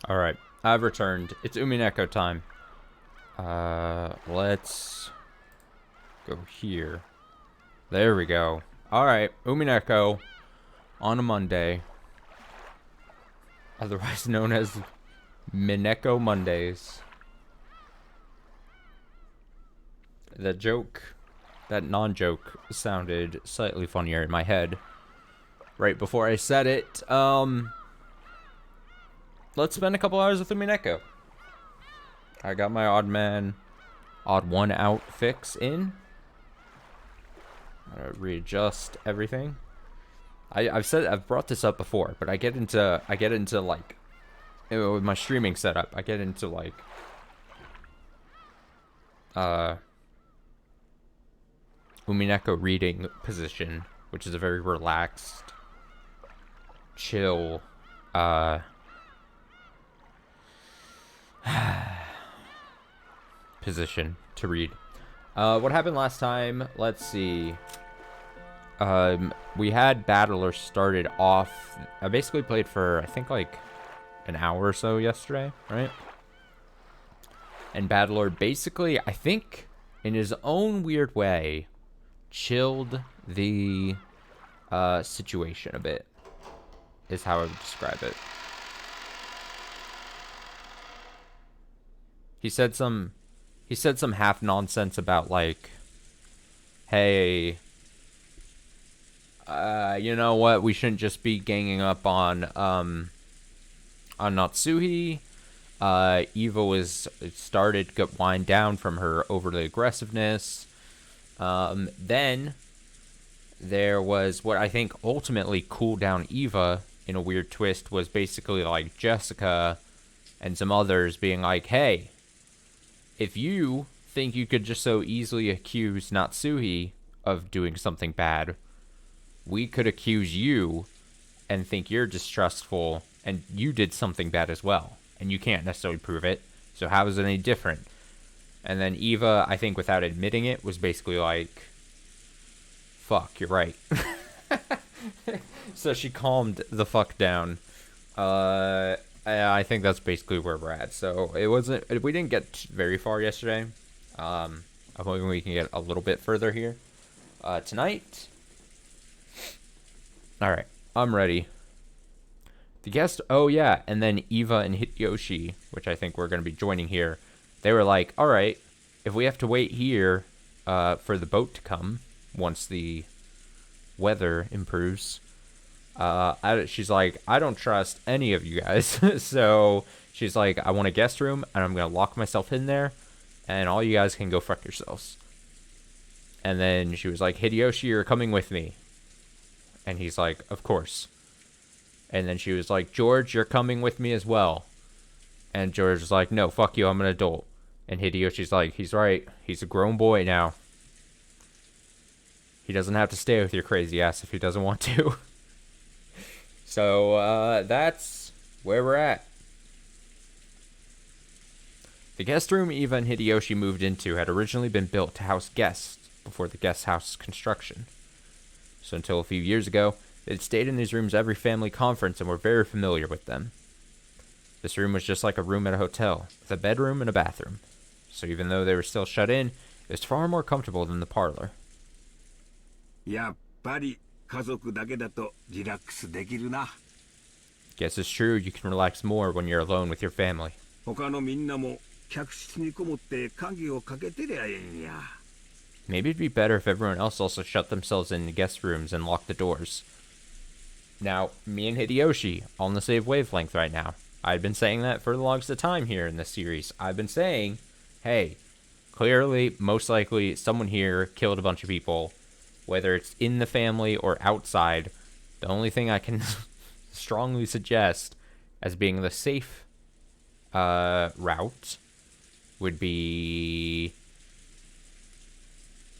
Alright, I've returned. It's Umineko time. Let's go here. There we go. Alright, Umineko on a Monday. Otherwise known as Mineko Mondays. That non-joke sounded slightly funnier in my head right before I said it. Let's spend a couple hours with Umineko. I got my odd one out fix in. I'm gonna readjust everything. I've brought this up before, but I get into like, with my streaming setup, I get into like Umineko reading position, which is a very relaxed, chill, position to read. What happened last time? Let's see. We had Battler started off. I basically played for, I think, like an hour or so yesterday, right? And Battler basically, I think, in his own weird way, chilled the situation a bit, is how I would describe it. He said some half nonsense about like, hey, you know what? We shouldn't just be ganging up on Natsuhi. Eva was started to wind down from her overly aggressiveness. Then there was what I think ultimately cooled down Eva in a weird twist, was basically like Jessica and some others being like, hey, if you think you could just so easily accuse Natsuhi of doing something bad, we could accuse you and think you're distrustful and you did something bad as well. And you can't necessarily prove it. So how is it any different? And then Eva, I think without admitting it, was basically like, fuck, you're right. So she calmed the fuck down. I think that's basically where we're at. So we didn't get very far yesterday. I'm hoping we can get a little bit further here. Tonight. Alright, I'm ready. The guest, oh yeah, and then Eva and Hideyoshi, which I think we're going to be joining here, they were like, alright, if we have to wait here for the boat to come, once the weather improves, she's like, I don't trust any of you guys. So she's like, I want a guest room, and I'm going to lock myself in there, and all you guys can go fuck yourselves. And then she was like, Hideyoshi, you're coming with me. And he's like, of course. And then she was like, George, you're coming with me as well. And George was like, no, fuck you, I'm an adult. And Hideyoshi's like, he's right. He's a grown boy now. He doesn't have to stay with your crazy ass if he doesn't want to. So, that's where we're at. The guest room Eva and Hideyoshi moved into had originally been built to house guests before the guest house's construction. So until a few years ago, they'd stayed in these rooms every family conference and were very familiar with them. This room was just like a room at a hotel, with a bedroom and a bathroom. So even though they were still shut in, it was far more comfortable than the parlor. やっぱり家族だけだとリラックスできるな。 Guess it's true, you can relax more when you're alone with your family. 他のみんなも客室にこもって鍵をかけてりゃええんや。 Maybe it'd be better if everyone else also shut themselves in the guest rooms and locked the doors. Now, me and Hideyoshi on the same wavelength right now. I've been saying that for the longest of time here in this series. I've been saying, hey, clearly, most likely, someone here killed a bunch of people, whether it's in the family or outside. The only thing I can strongly suggest as being the safe route would be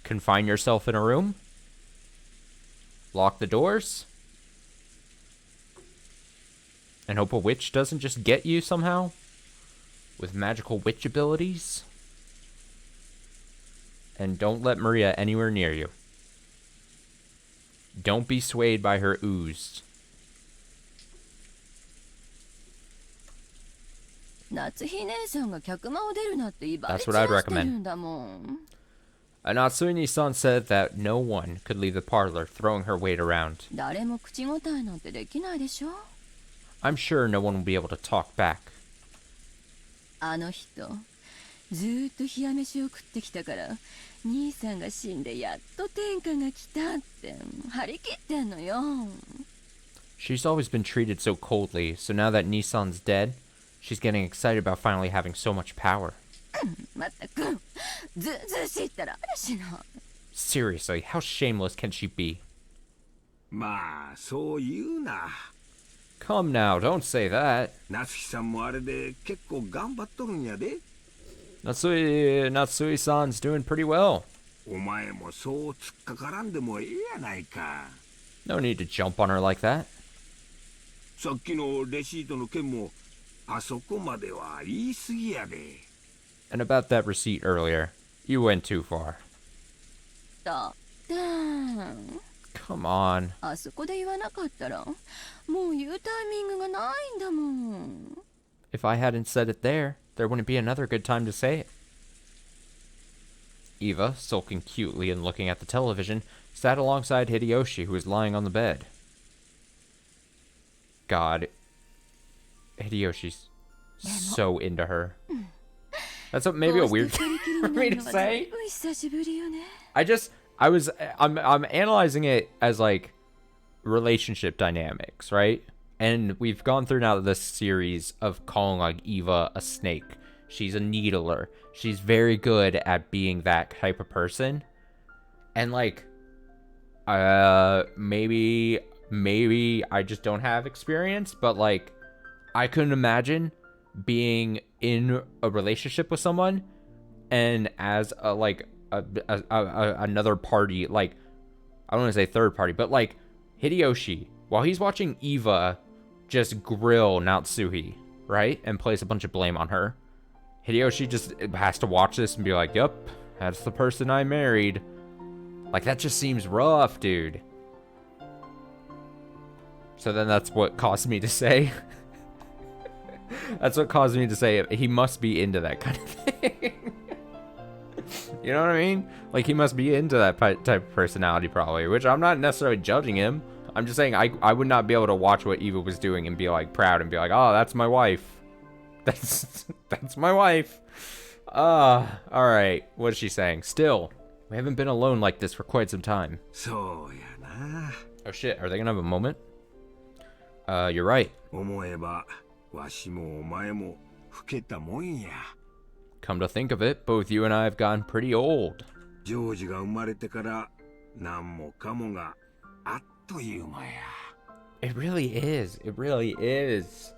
confine yourself in a room, lock the doors, and hope a witch doesn't just get you somehow with magical witch abilities. And don't let Maria anywhere near you. Don't be swayed by her ooze. That's what I'd recommend. Natsui-san said that no one could leave the parlor throwing her weight around. I'm sure no one will be able to talk back. あの人ずーっと冷や飯を食ってきたから兄さんが死んでやっと天下が来たって張り切ってんのよ。 She's always been treated so coldly, so now that Nissan's dead, she's getting excited about finally having so much power. まったくずうずうしいったら嵐の。 Seriously, how shameless can she be? まあそう言うな。 Come now, don't say that. 夏希さんもあれで結構頑張っとるんやで。 Natsui-san's doing pretty well. お前もそう突っかからんでもええやないか。 No need to jump on her like that. さっきのレシートの件もあそこまでは言い過ぎやで。 And about that receipt earlier, you went too far. だってん Come on. あそこで言わなかったらもう言うタイミングがないんだもん。 If I hadn't said it there, there wouldn't be another good time to say it. Eva, sulking cutely and looking at the television, sat alongside Hideyoshi, who was lying on the bed. God, Hideyoshi's so into her. That's maybe a weird thing for me to say. I'm analyzing it as like relationship dynamics, right? And we've gone through now this series of calling like Eva a snake. She's a needler. She's very good at being that type of person. And like, maybe I just don't have experience, but like, I couldn't imagine being in a relationship with someone and as another party, like, I don't want to say third party, but like Hideyoshi, while he's watching Eva just grill Natsuhi, right, and place a bunch of blame on her, Hideyoshi just has to watch this and be like, yep, that's the person I married. Like, that just seems rough, dude. So then that's what caused me to say that's what caused me to say he must be into that kind of thing. You know what I mean? Like, he must be into that type of personality probably, which I'm not necessarily judging him. I'm just saying I would not be able to watch what Eva was doing and be like proud and be like, oh, that's my wife. That's my wife. All right. What is she saying? Still, we haven't been alone like this for quite some time. そうやな。 Oh shit, are they gonna have a moment? You're right. 思えばわしもお前も老けたもんや。 Come to think of it, both you and I have gotten pretty old. ジョージが生まれてから何もかもがあっという間や。 It really is. It really is.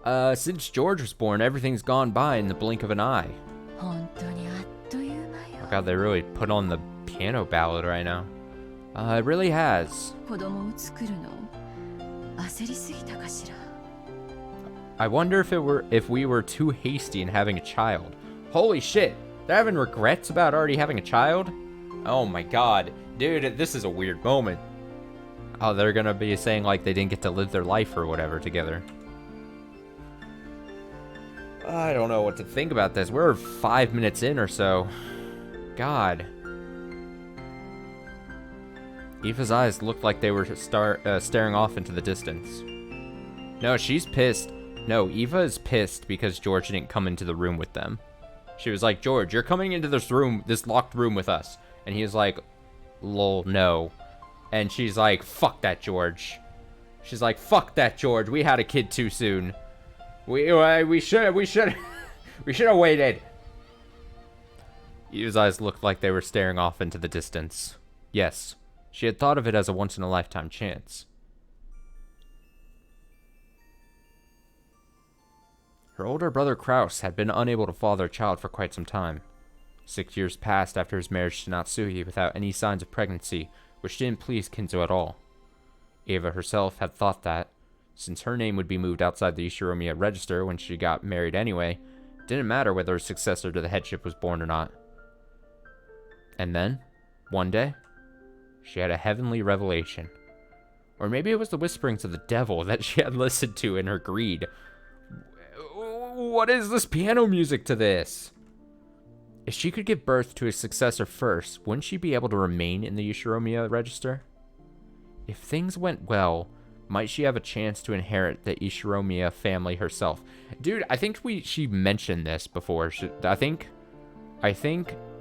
Since George was born, everything's gone by in the blink of an eye. 本当にあっという間よ。 Oh god, they really put on the piano ballad right now. It really has. 子供を作るの焦りすぎたかしら。 I wonder if we were too hasty in having a child. Holy shit, they're having regrets about already having a child? Oh my god, dude, this is a weird moment. Oh, they're gonna be saying like they didn't get to live their life or whatever together. I don't know what to think about this. We're 5 minutes in or so. God. Eva's eyes looked like they were staring off into the distance. No, she's pissed. No, Eva is pissed because George didn't come into the room with them. She was like, George, you're coming into this room, this locked room with us. And he was like, lol, no. And she's like, fuck that, George. She's like, fuck that, George. We had a kid too soon. We should have waited. Eva's eyes looked like they were staring off into the distance. Yes, she had thought of it as a once-in-a-lifetime chance. Her older brother Kraus had been unable to father a child for quite some time. 6 years passed after his marriage to Natsuhi without any signs of pregnancy, which didn't please Kinzo at all. Eva herself had thought that, since her name would be moved outside the Ishiromiya register when she got married anyway, it didn't matter whether a successor to the headship was born or not. And then, one day, she had a heavenly revelation. Or maybe it was the whisperings of the devil that she had listened to in her greed. What is this piano music to this? If she could give birth to a successor first, wouldn't she be able to remain in the Ishiromiya register? If things went well, might she have a chance to inherit the Ishiromiya family herself? Dude, I think she mentioned this before. I think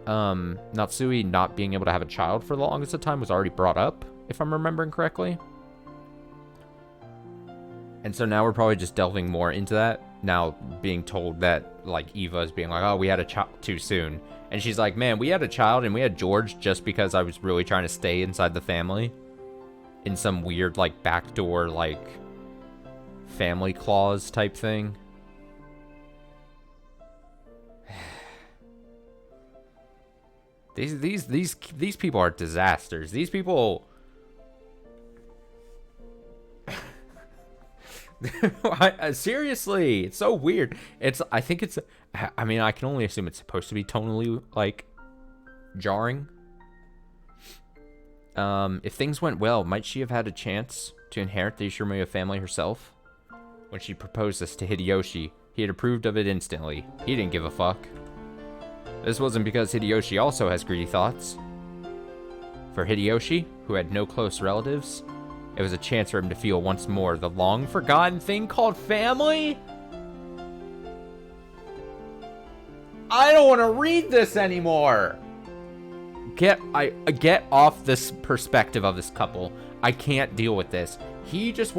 Natsui not being able to have a child for the longest of time was already brought up, if I'm remembering correctly. And so now we're probably just delving more into that. Now being told that, like, Eva is being like, oh, we had a child too soon. And she's like, man, we had a child and we had George just because I was really trying to stay inside the family. In some weird, like, backdoor, like, family clause type thing. These people are disasters. These people... Seriously, it's so weird. I think it's... I mean, I can only assume it's supposed to be tonally, like, jarring. If things went well, might she have had a chance to inherit the Ishiromiya family herself? When she proposed this to Hideyoshi, he had approved of it instantly. He didn't give a fuck. This wasn't because Hideyoshi also has greedy thoughts. For Hideyoshi, who had no close relatives, it was a chance for him to feel once more the long-forgotten thing called family? I don't want to read this anymore! Get off this perspective of this couple. I can't deal with this. He was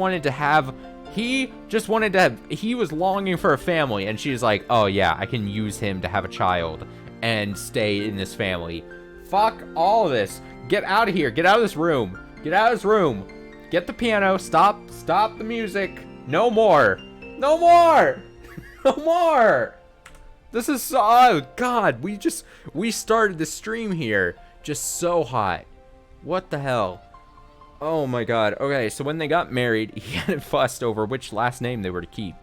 longing for a family, and she's like, oh yeah, I can use him to have a child and stay in this family. Fuck all of this. Get out of here. Get out of this room. Get out of this room. Get the piano. Stop the music. No more. No more. No more. This is, oh god, we started the stream here just so hot. What the hell? Oh my god. Okay, so when they got married, he hadn't fussed over which last name they were to keep,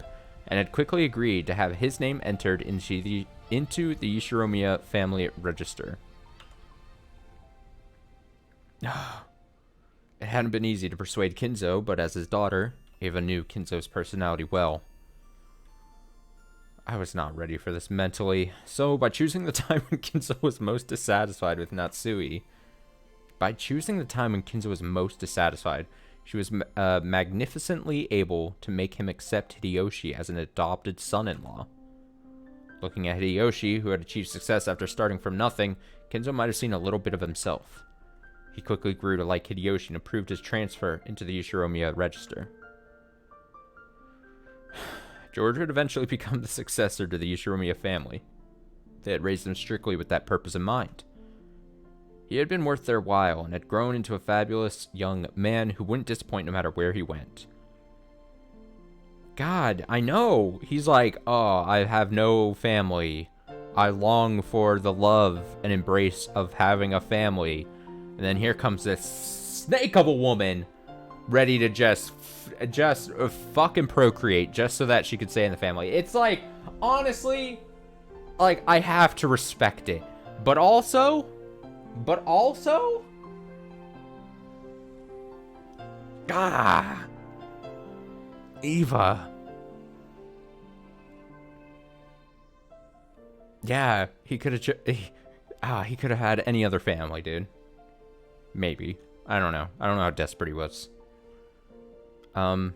and had quickly agreed to have his name entered into the Ishiromiya family register. It hadn't been easy to persuade Kinzo, but as his daughter, Eva knew Kinzo's personality well. I was not ready for this mentally, so by choosing the time when Kinzo was most dissatisfied with Natsui, she was magnificently able to make him accept Hideyoshi as an adopted son-in-law. Looking at Hideyoshi, who had achieved success after starting from nothing, Kinzo might have seen a little bit of himself. He quickly grew to like Hideyoshi and approved his transfer into the Ishiromiya register. George would eventually become the successor to the Ishiromiya family. They had raised him strictly with that purpose in mind. He had been worth their while and had grown into a fabulous young man who wouldn't disappoint no matter where he went. God, I know. He's like, oh, I have no family. I long for the love and embrace of having a family. And then here comes this snake of a woman ready to just fucking procreate just so that she could stay in the family. It's like, honestly, like, I have to respect it. But also, Eva. Yeah, he could have had any other family, dude. Maybe. I don't know. I don't know how desperate he was. That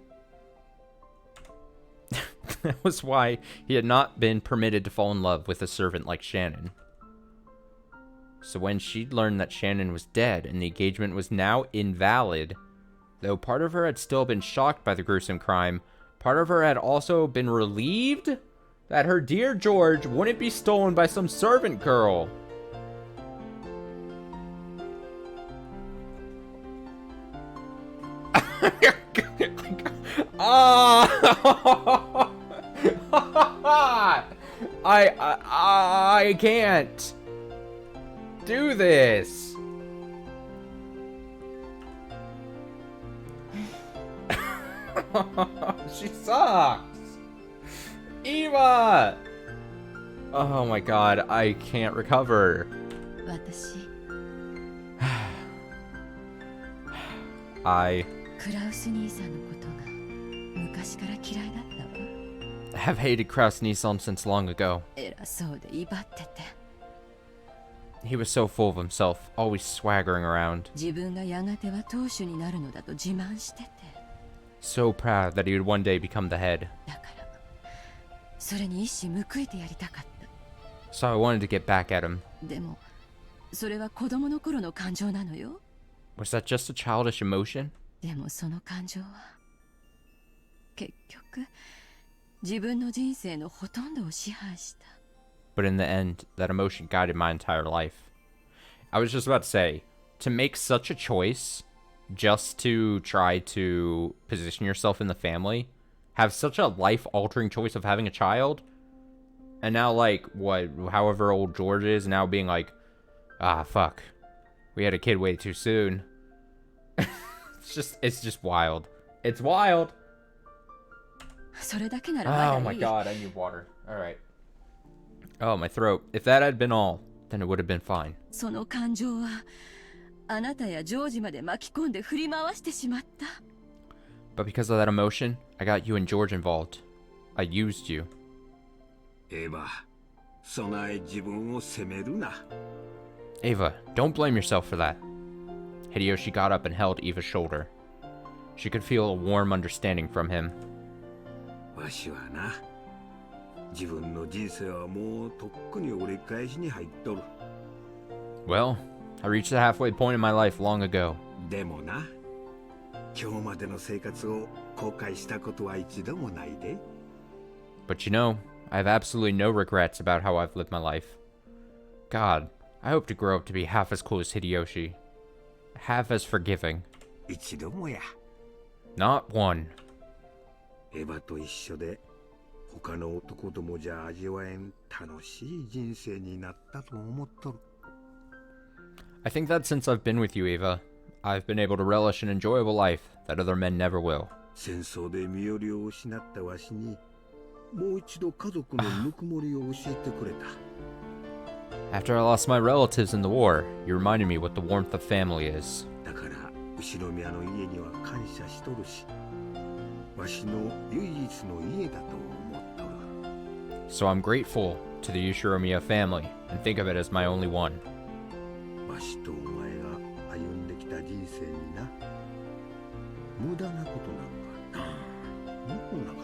was why he had not been permitted to fall in love with a servant like Shannon. So when she'd learned that Shannon was dead and the engagement was now invalid, though part of her had still been shocked by the gruesome crime, part of her had also been relieved that her dear George wouldn't be stolen by some servant girl. I can't do this. She sucks. Eva. Oh my god, I can't recover. have hated Kraus Nissan since long ago. 偉そうで威張ってて。He was so full of himself, always swaggering around. 自分がやがては当主になるのだと自慢してて。So proud that he would one day become the head. だから、それに一矢報いてやりたかった。So I wanted to get back at him. でも、それは子供の頃の感情なのよ。Was that just a childish emotion? でもその感情は、結局、自分の人生のほとんどを支配した。But in the end, that emotion guided my entire life. I was just about to say, to make such a choice just to try to position yourself in the family, have such a life-altering choice of having a child, and now, like, what, however old George is, now being like, ah, fuck, we had a kid way too soon. It's just wild. It's wild. それだけならまだいい。 Oh my god, I need water. Alright. Oh, my throat. If that had been all, then it would have been fine. その感情は、あなたやジョージまで巻き込んで振り回してしまった。But because of that emotion, I got you and George involved. I used you. エヴァ、備え自分を責めるな。Ava, don't blame yourself for that. Hideyoshi got up and held Eva's shoulder. She could feel a warm understanding from him. わしはな、自分の人生はもうとっくに折り返しに入っとる。Well, I reached the halfway point in my life long ago. でもな、今日までの生活を後悔したことは一度もないで。But you know, I have absolutely no regrets about how I've lived my life. God, I hope to grow up to be half as cool as Hideyoshi. Half as forgiving. 一度もや。Not one. エヴァと一緒で他の男どもじゃ味わえん楽しい人生になったと思っとる。I think that since I've been with you, Eva, I've been able to relish an enjoyable life that other men never will. 戦争で身寄りを失ったわしにもう一度家族のぬくもりを教えてくれた。After I lost my relatives in the war, you reminded me what the warmth of family is. だから後ろ宮の家には感謝しとるし、わしの唯一の家だと思っとる。So I'm grateful to the Yushiromiya family and think of it as my only one. わしとお前が歩んできた人生にな、無駄なことなんか何もなかっ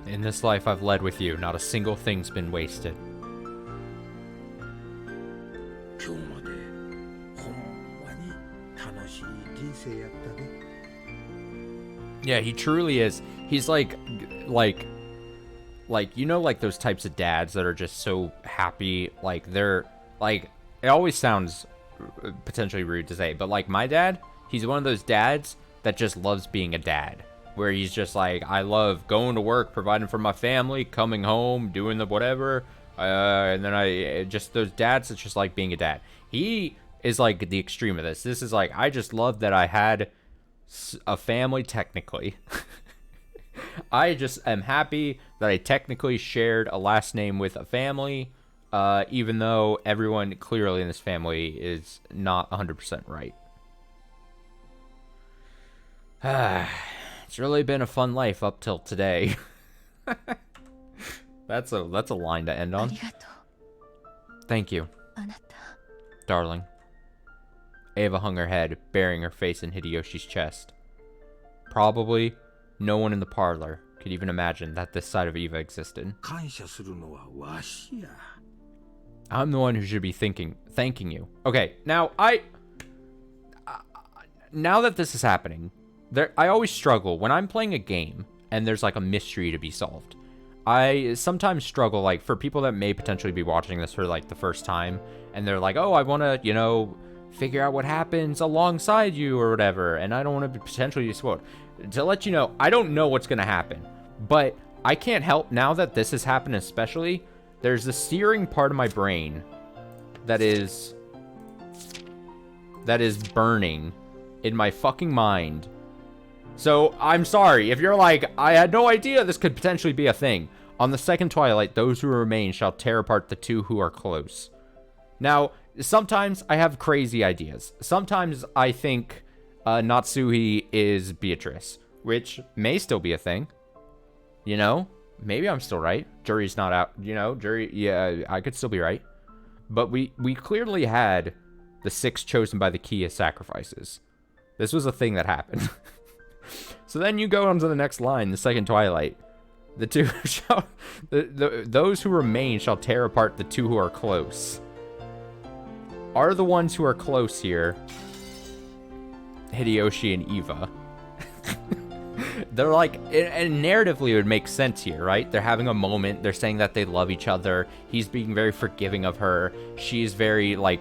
た。 In this life I've led with you, not a single thing's been wasted. 今日までほんまに楽しい人生やったで。Yeah, he truly is. He's like, you know, like those types of dads that are just so happy. Like they're like, it always sounds potentially rude to say, but like my dad, he's one of those dads that just loves being a dad. Where he's just like, I love going to work, providing for my family, coming home, doing the whatever. And then just those dads that's just like being a dad. He is like the extreme of this. This is like, I just love that I had a family technically. I just am happy that I technically shared a last name with a family, even though everyone clearly in this family is not 100% right. It's really been a fun life up till today. That's a line to end on. ありがとう。 Thank you, あなた。 darling. Ava hung her head, burying her face in Hideyoshi's chest. Probably, no one in the parlor could even imagine that this side of Eva existed. 感謝するのはわしや。 I'm the one who should be thanking you. Okay, now now that this is happening, I always struggle when I'm playing a game and there's like a mystery to be solved. I sometimes struggle, like, for people that may potentially be watching this for like the first time and they're like, oh, I want to, you know, figure out what happens alongside you or whatever, and I don't want to potentially be spoiled. To let you know, I don't know what's going to happen, but I can't help, now that this has happened especially, there's a searing part of my brain that is burning in my fucking mind. So I'm sorry if you're like, I had no idea this could potentially be a thing. On the second twilight, those who remain shall tear apart the two who are close. Now, sometimes I have crazy ideas. Sometimes I think Natsuhi is Beatrice, which may still be a thing. You know? Maybe I'm still right. Jury's not out. You know, jury. Yeah, I could still be right. But we clearly had the 6 chosen by the key as sacrifices. This was a thing that happened. So then you go on to the next line, the second twilight. The 2 shall, those who remain shall tear apart the 2 who are close. Are the ones who are close here Hideyoshi and Eva? They're like, and narratively it would make sense here, right? They're having a moment. They're saying that they love each other. He's being very forgiving of her. She's very like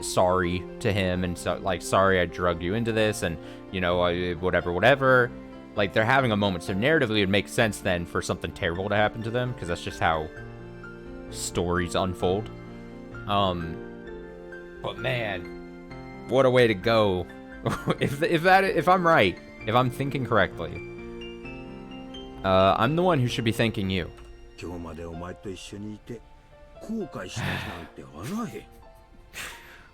sorry to him, and so like, sorry I drugged you into this, and you know, whatever. Like, they're having a moment. So narratively it would make sense then for something terrible to happen to them, because that's just how stories unfold. But man, what a way to go. if I'm right, if I'm thinking correctly. I'm the one who should be thanking you. 今日までお前と一緒にいて後悔したなんてあらへん。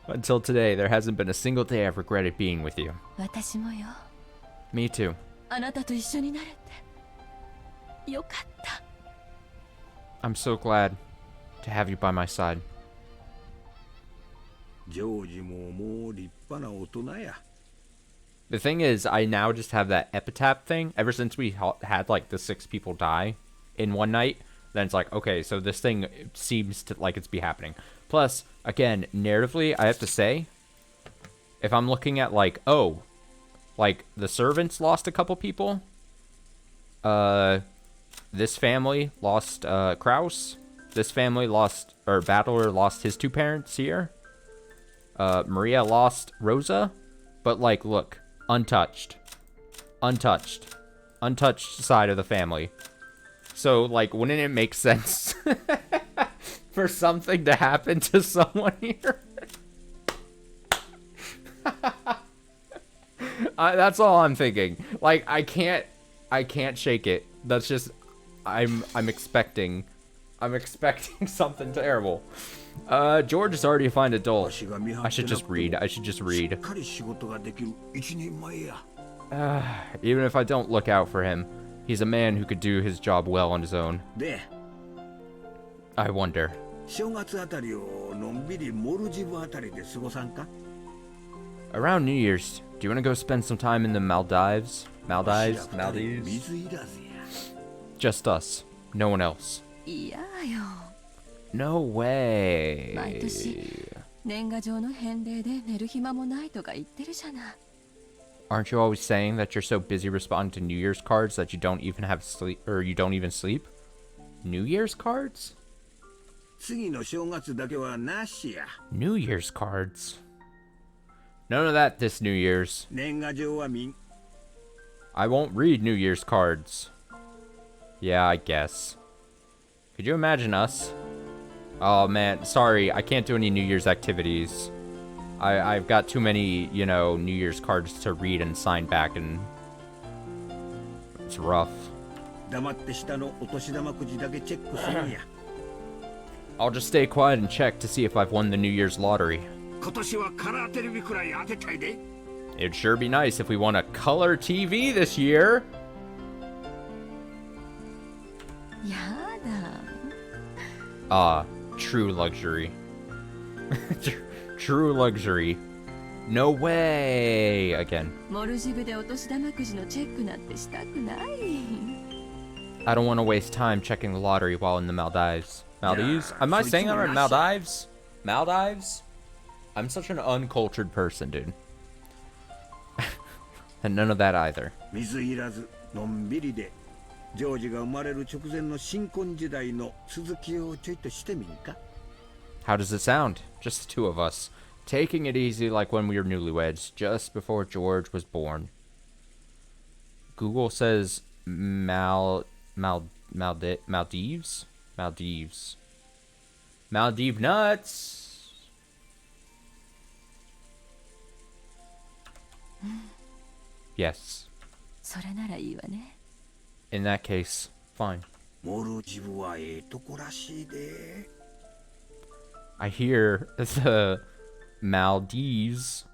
Until today, there hasn't been a single day I've regretted being with you. 私もよ。 Me too. あなたと一緒になれてよかった。 I'm so glad to have you by my side. ジョージももう立派な大人や。 The thing is, I now just have that epitaph thing. Ever since we had like the 6 people die in one night, then it's like, okay, so this thing seems to like it's be happening. Plus, again, narratively, I have to say, if I'm looking at like, oh, like the servants lost a couple people. This family lost Kraus. This family lost, or Battler lost his 2 parents here. Maria lost Rosa. But like, look, untouched side of the family. So like, wouldn't it make sense for something to happen to someone here? That's all I'm thinking. Like, I can't shake it. That's just, I'm expecting something terrible. George is already fine to dull. I should just read. しっかり仕事ができる一人前や。 Even if I don't look out for him, he's a man who could do his job well on his own. で、 I wonder. 正月あたりをのんびりモルジブあたりで過ごさんか？ Around New Year's, do you want to go spend some time in the Maldives? 水いらずや。 Just us. No one else. いやよ。 No way. 毎年年賀状の返礼で寝る暇もないとか言ってるじゃない。 Aren't you always saying that you're so busy responding to New Year's cards that you don't even have sleep, or you don't even sleep? New Year's cards? 次の正月だけはなしや。 New Year's cards? None of that this New Year's. 年賀状はみん。 I won't read New Year's cards. Yeah, I guess. Could you imagine us? Oh man, sorry, I can't do any New Year's activities. I've got too many, you know, New Year's cards to read and sign back, and it's rough. 黙って下のお年玉くじだけチェックするんや。 I'll just stay quiet and check to see if I've won the New Year's lottery. 今年はカラーテレビくらい当てたいで。 It'd sure be nice if we won a color TV this year. やだ。 True luxury. True luxury. No way! Again. モルジブでお年玉くじのチェックなんてしたくない。 I don't want to waste time checking the lottery while in the Maldives. Maldives? Am I saying that right? Maldives? Maldives? I'm such an uncultured person, dude. And none of that either. 水いらずのんびりでジョージが生まれる直前の新婚時代の続きをちょいとしてみんか？ How does it sound? Just the 2 of us. Taking it easy like when we were newlyweds, just before George was born. Google says Maldives? Maldives? Maldive nuts! Yes. それならいいわね。 In that case, fine. モルジブはええとこらしいで。 I hear the Maldives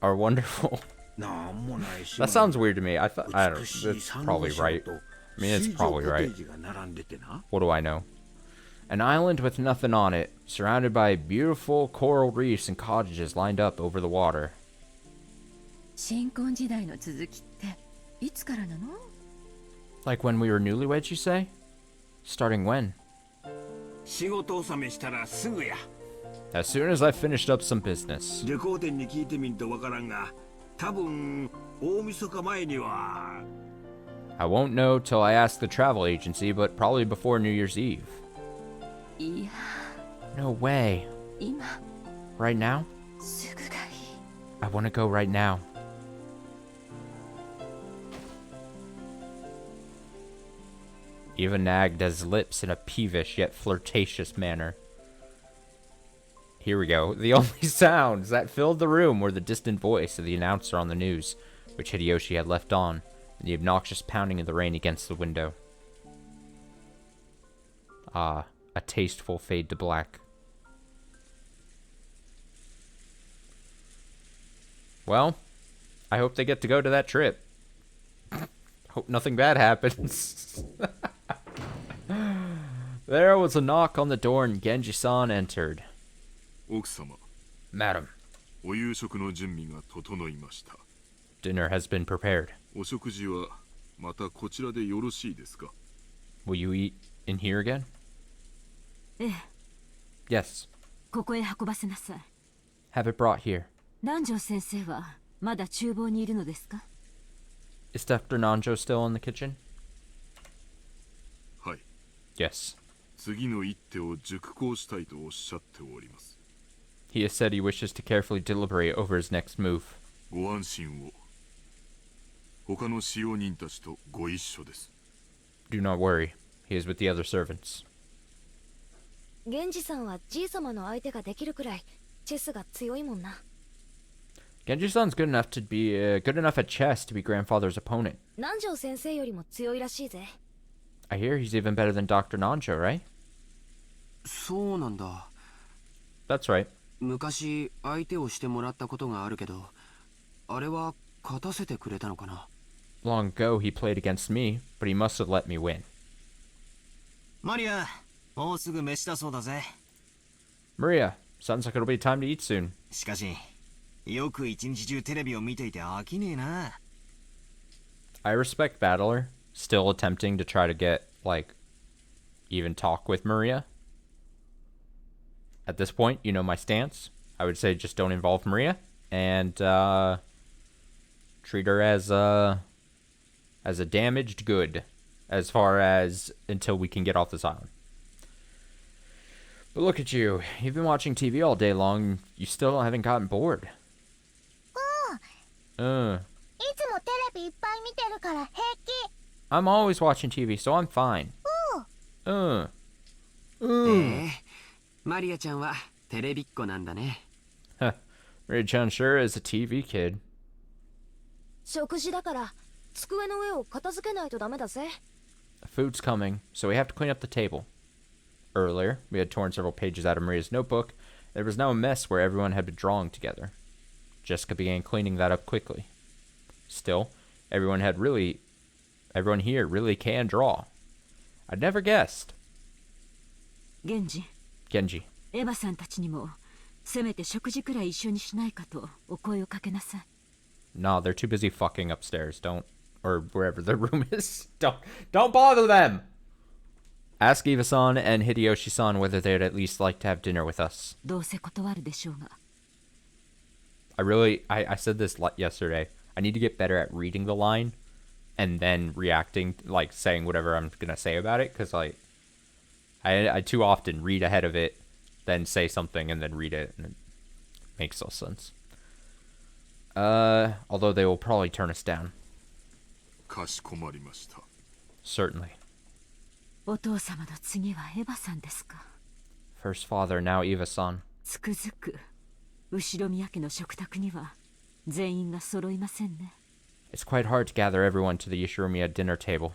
are wonderful. なんもないし。 That sounds weird to me. I don't know. That's probably right. I mean, it's 水上 probably コテ right. ージが並んでてな。 What do I know? An island with nothing on it, surrounded by beautiful coral reefs and cottages lined up over the water. 新婚時代の続きっていつからなの？ Like when we were newlyweds, you say? Starting when? 仕事納めしたらすぐや。 As soon as I finished up some business. 旅行店に聞いてみんとわからんが、多分大晦日前には。 I won't know till I ask the travel agency, but probably before New Year's Eve. いや、 No way. 今 Right now? すぐがいい。 I want to go right now. Eva nagged his lips in a peevish yet flirtatious manner. Here we go. The only sounds that filled the room were the distant voice of the announcer on the news, which Hideyoshi had left on, and the obnoxious pounding of the rain against the window. Ah, a tasteful fade to black. Well, I hope they get to go to that trip. Hope nothing bad happens. There was a knock on the door and Genji-san entered. 奥様、 Madam, お夕食の準備が整いました。 dinner has been prepared. お食事はまたこちらでよろしいですか？ Will you eat in here again? ええ、 Yes. ここへ運ばせなさい。 Have it brought here. 南條先生はまだ厨房にいるのですか？ Is Dr. Nanjo still in the kitchen? はい。 Yes. 次の一手を熟考したいとおっしゃっております。 He has said he wishes to carefully deliberate over his next move. ご安心を。他の使用人たちとご一緒です。 Do not worry. He is with the other servants. 源氏さんはじい様の相手ができるくらいチェスが強いもんな。 Genji-san's good enough to be good enough at chess to be grandfather's opponent. 南條先生よりも強いらしいぜ。 I hear he's even better than Dr. Nanjo, right? そうなんだ。 That's right. 昔相手をしてもらったことがあるけど、あれは勝たせてくれたのかな。 Long ago he played against me, but he must have let me win. マリア、もうすぐ飯だそうだぜ。 Maria, sounds like it'll be time to eat soon. しかし、よく一日中テレビを見ていて飽きねえな。 I respect Battler, still attempting to try to get, like, even talk with Maria. At this point, you know my stance. I would say just don't involve Maria, and, treat her as a damaged good, as far as until we can get off this island. But look at you. You've been watching TV all day long. You still haven't gotten bored. いつもテレビいっぱい見てるから平気。 I'm always watching TV, so I'm fine. マリアちゃんはテレビっ子なんだね。 Maria-chan sure is a TV kid. 食事だから机の上を片付けないとダメだぜ。 Food's coming, so we have to clean up the table. Earlier, we had torn several pages out of Maria's notebook. There was now a mess where everyone had been drawing together. Jessica began cleaning that up quickly. Still, everyone here really can draw. I'd never guessed. 源氏、 Genji. エヴァさんたちにもせめて食事くらい一緒にしないかとお声をかけなさい。 Nah, they're too busy fucking upstairs. Don't, or wherever their room is. Don't bother them! Ask Eva-san and Hideyoshi-san whether they'd at least like to have dinner with us. どうせ断るでしょうが。 I said this yesterday. I need to get better at reading the line and then reacting, like saying whatever I'm gonna say about it, because like I too often read ahead of it, then say something and then read it, and it makes no sense. Although they will probably turn us down. かしこまりました。 Certainly. お父様の次はエヴァさんですか。 First father, now Eva-san. つくづく後宮家の食卓には全員が揃いませんね。 It's quite hard to gather everyone to the Yoshiromiya dinner table.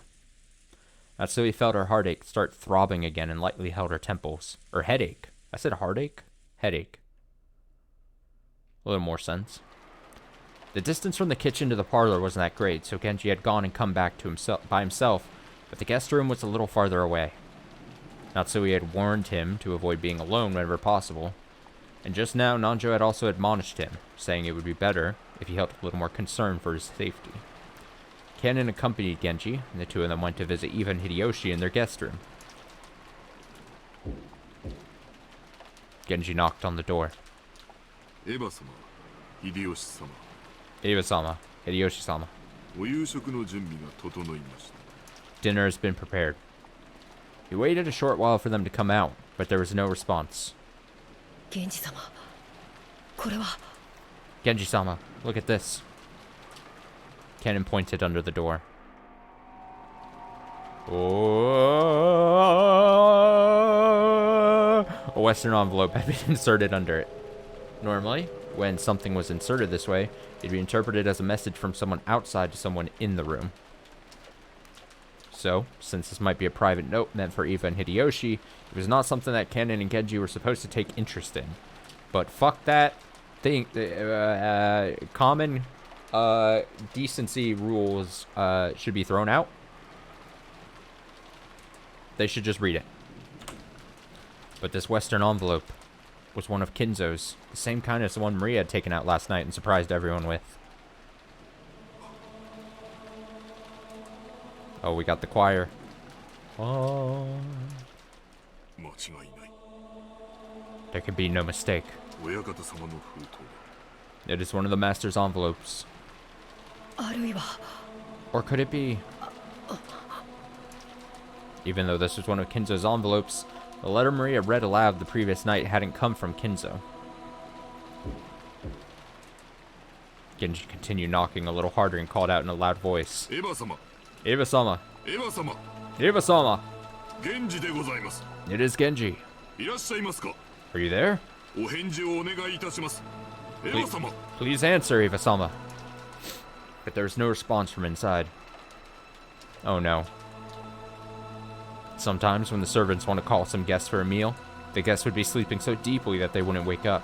Natsui felt her heartache start throbbing again and lightly held her temples. Or headache. I said heartache? Headache. A little more sense. The distance from the kitchen to the parlor wasn't that great, so Genji had gone and come back to himself by himself But the guest room was a little farther away. Natsui had warned him to avoid being alone whenever possible, and just now Nanjo had also admonished him, saying it would be better if he felt a little more concern for his safety. Kanon accompanied Genji, and the two of them went to visit Eva and Hideyoshi in their guest room. Genji knocked on the door. エヴァ様、秀吉様、 Eva-sama, Hideyoshi-sama. お夕食の準備が整いました。 Dinner has been prepared. He waited a short while for them to come out, but there was no response. 源氏様、これは。 Genji-sama, look at this. Kanon pointed under the door. Oh, a Western envelope had been inserted under it. Normally, when something was inserted this way, it'd be interpreted as a message from someone outside to someone in the room. So, since this might be a private note meant for Eva and Hideyoshi, it was not something that Kanon and Genji were supposed to take interest in. But fuck that. Common decency rules should be thrown out. They should just read it. But this Western envelope was one of Kinzo's, the same kind as the one Maria had taken out last night and surprised everyone with. Oh, we got the choir. Oh. 間違いない。 There can be no mistake. 親方様の封筒。 It is one of the master's envelopes. あるいは。 Or could it be? Even though this was one of Kinzo's envelopes, the letter Maria read aloud the previous night hadn't come from Kinzo. Genji continued knocking a little harder and called out in a loud voice. エヴァ様、 Eva-sama. エヴァ様、 Eva-sama. 源氏でございます。 It is Genji. いらっしゃいますか。 Are you there? お返事をお願いいたします。エヴァ様。 Please answer, Eva-sama. But there was no response from inside. Oh no. Sometimes when the servants want to call some guests for a meal, the guests would be sleeping so deeply that they wouldn't wake up.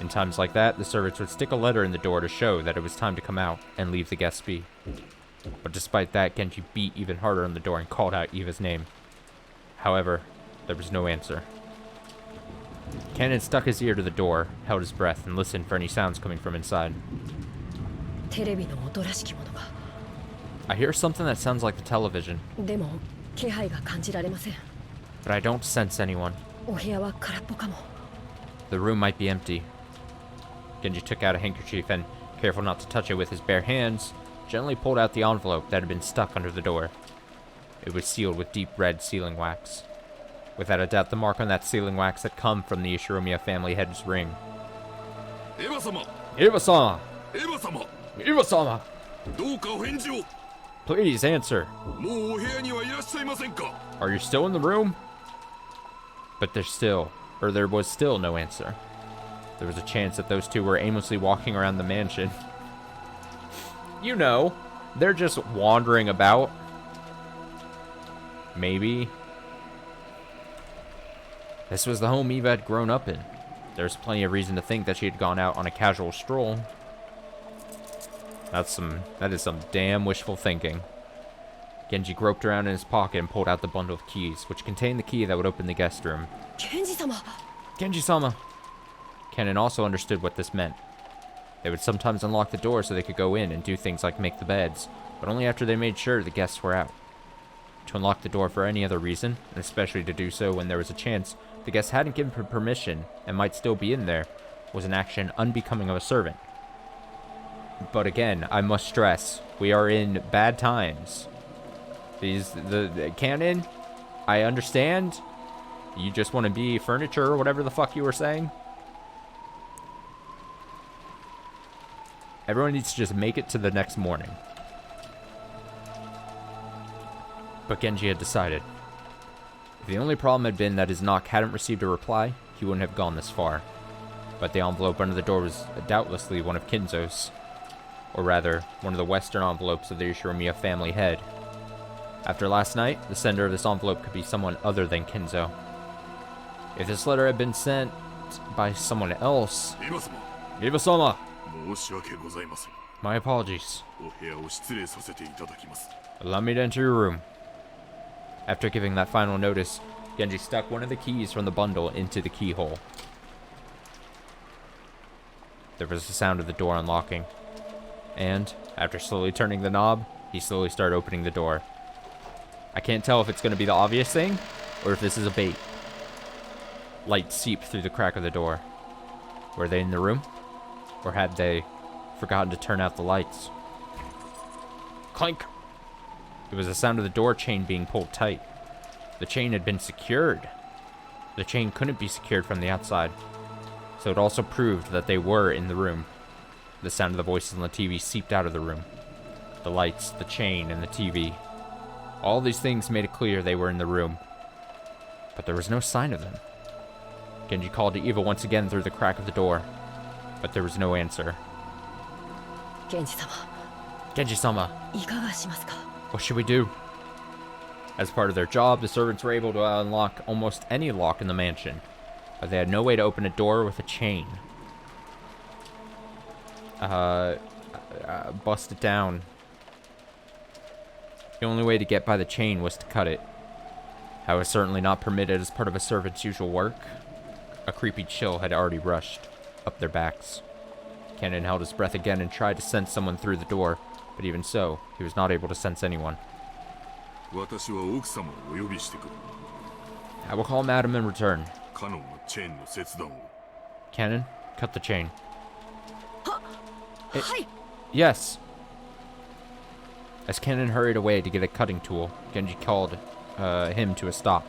In times like that, the servants would stick a letter in the door to show that it was time to come out and leave the guests be. But despite that, Genji beat even harder on the door and called out Eva's name. However, there was no answer. Kanon stuck his ear to the door, held his breath, and listened for any sounds coming from inside. テレビの音らしきものが。 I hear something that sounds like the television, でも気配が感じられません。 but I don't sense anyone. お部屋は空っぽかも。 The room might be empty. Genji took out a handkerchief and, careful not to touch it with his bare hands, gently pulled out the envelope that had been stuck under the door. It was sealed with deep red sealing wax. Without a doubt, the mark on that sealing wax had come from the Ishiromiya family head's ring. エヴァ様、 Eva-sama! エヴァ様、 Eva-sama! どうかお返事を。 Please answer. もうお部屋にはいらっしゃいませんか。 Are you still in the room? But there was still no answer. There was a chance that those two were aimlessly walking around the mansion. You know, they're just wandering about. Maybe. This was the home Eva had grown up in. There was plenty of reason to think that she had gone out on a casual stroll. That is some damn wishful thinking. Genji groped around in his pocket and pulled out the bundle of keys, which contained the key that would open the guest room. 源氏様。 Genji-sama! Kanon also understood what this meant. They would sometimes unlock the door so they could go in and do things like make the beds, but only after they made sure the guests were out. To unlock the door for any other reason, and especially to do so when there was a chance the guests hadn't given permission and might still be in there, was an action unbecoming of a servant. But again, I must stress, we are in bad times. The Kanon, I understand. You just want to be furniture or whatever the fuck you were saying. Everyone needs to just make it to the next morning. But Genji had decided. If the only problem had been that his knock hadn't received a reply, he wouldn't have gone this far. But the envelope under the door was doubtlessly one of Kinzo's. Or rather, one of the Western envelopes of the Ishiromiya family head. After last night, the sender of this envelope could be someone other than Kinzo. If this letter had been sent by someone else... エヴァ様、 Eva-sama! 申し訳ございません。 My apologies. お部屋を失礼させていただきます。 Allow me to enter your room. After giving that final notice, Genji stuck one of the keys from the bundle into the keyhole. There was the sound of the door unlocking. And, after slowly turning the knob, he slowly started opening the door. I can't tell if it's going to be the obvious thing, or if this is a bait. Light seeped through the crack of the door. Were they in the room? Or had they forgotten to turn out the lights? Clink! It was the sound of the door chain being pulled tight. The chain had been secured. The chain couldn't be secured from the outside. So it also proved that they were in the room. The sound of the voices on the TV seeped out of the room. The lights, the chain, and the TV. All these things made it clear they were in the room. But there was no sign of them. Genji called to Eva once again through the crack of the door. But there was no answer. Genji-sama. Genji-sama, いかがしますか? what should we do? As part of their job, the servants were able to unlock almost any lock in the mansion. But they had no way to open a door with a chain. Bust it down. The only way to get by the chain was to cut it. That was certainly not permitted as part of a servant's usual work. A creepy chill had already rushed up their backs. Cannon held his breath again and tried to sense someone through the door, but even so, he was not able to sense anyone. 私は奥様をお呼びしてくる。 I will call Madam in return. カノンのチェーンの切断を。 Cannon, cut the chain. はい。 Yes. As Cannon hurried away to get a cutting tool, Genji called him to a stop.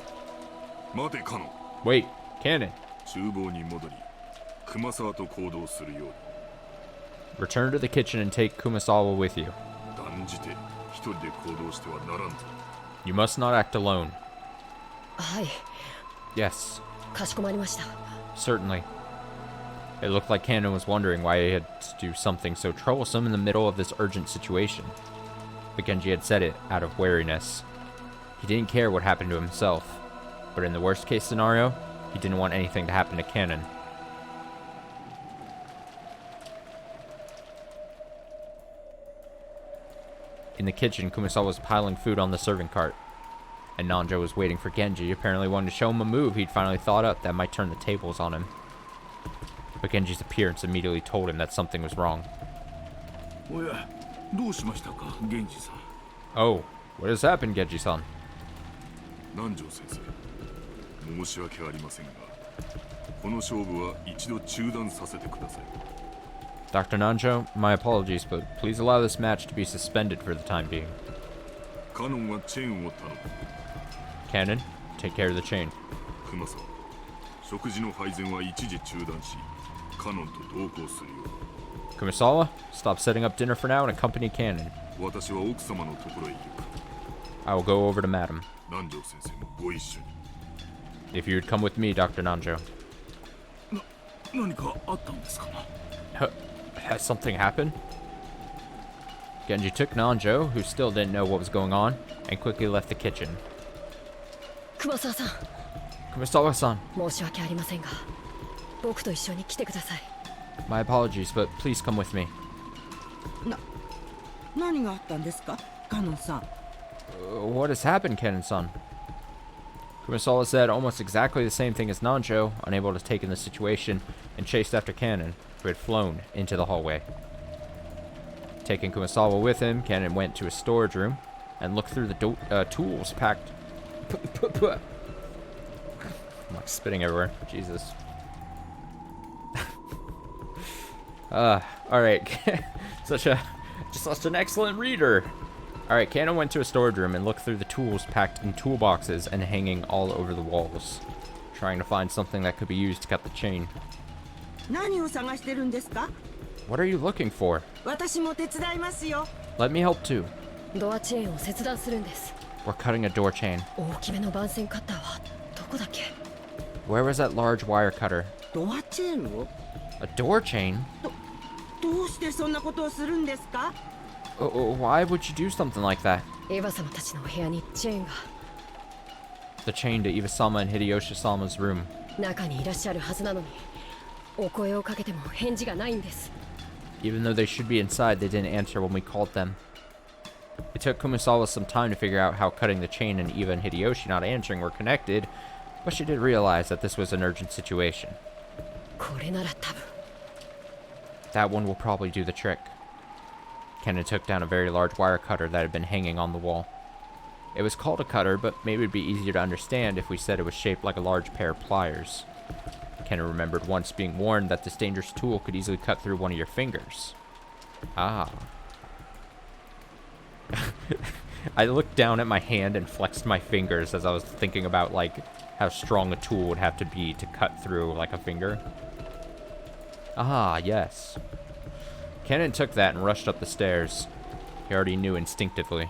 待てカノン。 Wait, Cannon. 厨房に戻り、熊沢と行動するように。 Return to the kitchen and take Kumasawa with you. 断じて一人で行動してはならんぞ。 You must not act alone. はい。 Yes, かしこまりました。 certainly. It looked like Cannon was wondering why he had to do something so troublesome in the middle of this urgent situation. But Genji had said it out of wariness. He didn't care what happened to himself, but in the worst case scenario, he didn't want anything to happen to Cannon. In the kitchen, Kumasawa was piling food on the serving cart, and Nanjo was waiting for Genji, apparently wanting to show him a move he'd finally thought up that might turn the tables on him. But Genji's appearance immediately told him that something was wrong. おや、どうしましたか、源氏さん。 Oh, what has happened, Genji-san? 南條先生、申し訳ありませんが、この勝負は一度中断させてください。 Dr. Nanjo, my apologies, but please allow this match to be suspended for the time being. カノンはチェーンを頼む。 Cannon, take care of the chain. 熊沢、食事の配膳は一時中断し、カノンと同行するよう。 Kumasawa, stop setting up dinner for now and accompany Cannon. 私は奥様のところへ行く。 I will go over to Madam. 南條先生もご一緒に。 If you would come with me, Dr. Nanjo. 何かあったんですかな。 Has something happened? Genji took Nanjo, who still didn't know what was going on, and quickly left the kitchen. 熊沢さん、 Kumasawa-san, 申し訳ありませんが、僕と一緒に来てください。 my apologies, but please come with me. 何があったんですか、カノンさん。What has happened, Cannon-san? Kumasawa said almost exactly the same thing as Nanjo, unable to take in the situation, and chased after Cannon, who had flown into the hallway. Taking Kumasawa with him, Cannon went to a storage room and looked through the tools packed. I'm like spitting everywhere. Jesus. Alright. Such an excellent reader. Alright, Cannon went to a storage room and looked through the tools packed in toolboxes and hanging all over the walls, trying to find something that could be used to cut the chain. 何を探してるんですか。 What are you looking for? 私も手伝いますよ。 Let me help too. ドアチェーンを切断するんです。 We're cutting a door chain. 大きめの番線カッターはどこだっけ？ Where was that large wire cutter? ドアチェーンを。A door chain? どうしてそんなことをするんですか。 Why would you do something like that? エヴァ様たちのお部屋にチェーンが。 The chain to Iwasama and Hideyoshi-sama's room. 中にいらっしゃるはずなのに、お声をかけても返事がないんです。 Even though they should be inside, they didn't answer when we called them. It took Kumasawa some time to figure out how cutting the chain and Eva and Hideyoshi not answering were connected, but she did realize that this was an urgent situation. これなら多分 That one will probably do the trick. Kennen took down a very large wire cutter that had been hanging on the wall. It was called a cutter, but maybe it would be easier to understand if we said it was shaped like a large pair of pliers. Kennen remembered once being warned that this dangerous tool could easily cut through one of your fingers. Ah. I looked down at my hand and flexed my fingers as I was thinking about, like, how strong a tool would have to be to cut through, like, a finger. Ah, yes. Kennen took that and rushed up the stairs. He already knew instinctively.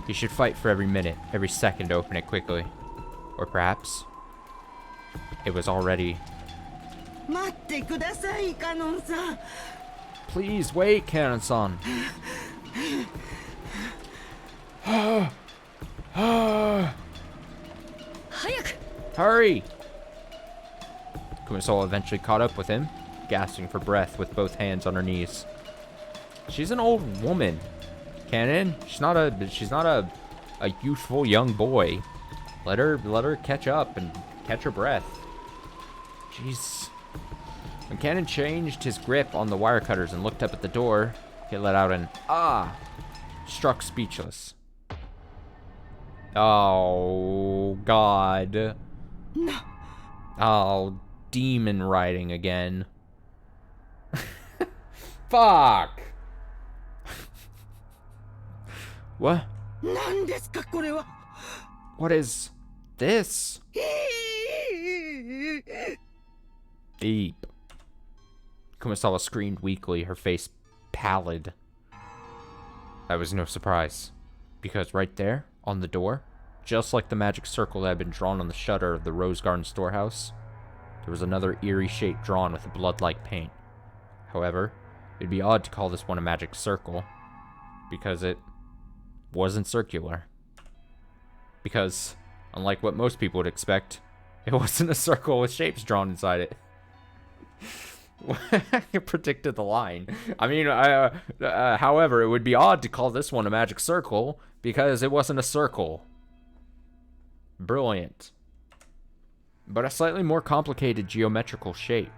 He should fight for every minute, every second to open it quickly. Or perhaps it was already... 待ってください、カノンさん。 Please wait, Kennen-san. 早く Hurry! Kumasawa eventually caught up with him, gasping for breath with both hands on her knees. She's an old woman, Kennen. She's not a youthful young boy. Let her catch up and catch her breath. Jeez. When Kennen changed his grip on the wire cutters and looked up at the door, he let out an "ah," struck speechless. Oh, God. No. Oh, demon riding again. Fuck! What? 何ですかこれは。 What is this? Eep. Kumasawa screamed weakly, her face pallid. That was no surprise, because right there, on the door, just like the magic circle that had been drawn on the shutter of the Rose Garden storehouse, there was another eerie shape drawn with blood-like paint. However, it'd be odd to call this one a magic circle, because it wasn't circular. Because, unlike what most people would expect, it wasn't a circle with shapes drawn inside it. I predicted the line. I mean, however, it would be odd to call this one a magic circle because it wasn't a circle. Brilliant. But a slightly more complicated geometrical shape.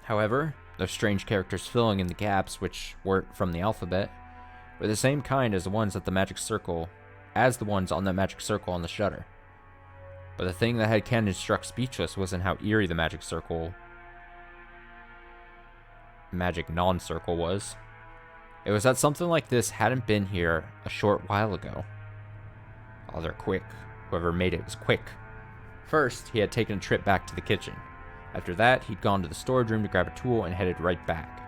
However, those strange characters filling in the gaps, which weren't from the alphabet, were the same kind as the ones on the magic circle on the shutter. But the thing that had Kennen struck speechless wasn't how eerie the magic non-circle was. It was that something like this hadn't been here a short while ago. Oh, they're quick. Whoever made it was quick. First, he had taken a trip back to the kitchen. After that, he'd gone to the storage room to grab a tool and headed right back.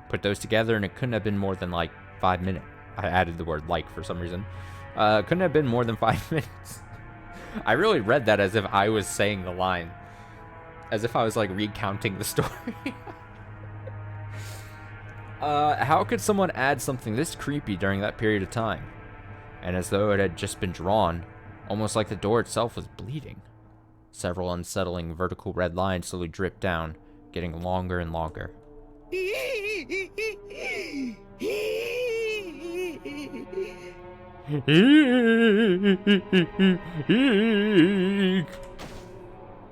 Put those together and it couldn't have been more than like 5 minutes. I added the word like for some reason. Couldn't have been more than 5 minutes. I really read that as if I was saying the line. As if I was like recounting the story. How could someone add something this creepy during that period of time? And as though it had just been drawn, almost like the door itself was bleeding. Several unsettling vertical red lines slowly dripped down, getting longer and longer.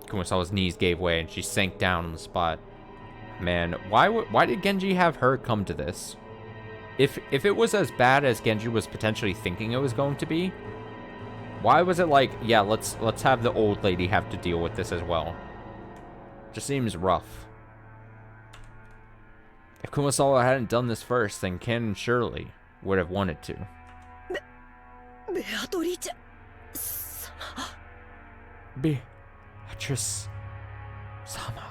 Kumasawa's knees gave way and she sank down on the spot. Man, why did Genji have her come to this? If it was as bad as Genji was potentially thinking it was going to be, why was it like, yeah, let's have the old lady have to deal with this as well? Just seems rough. If Kumasawa hadn't done this first, then Ken surely would have wanted to. Beatrice Beatrice-sama.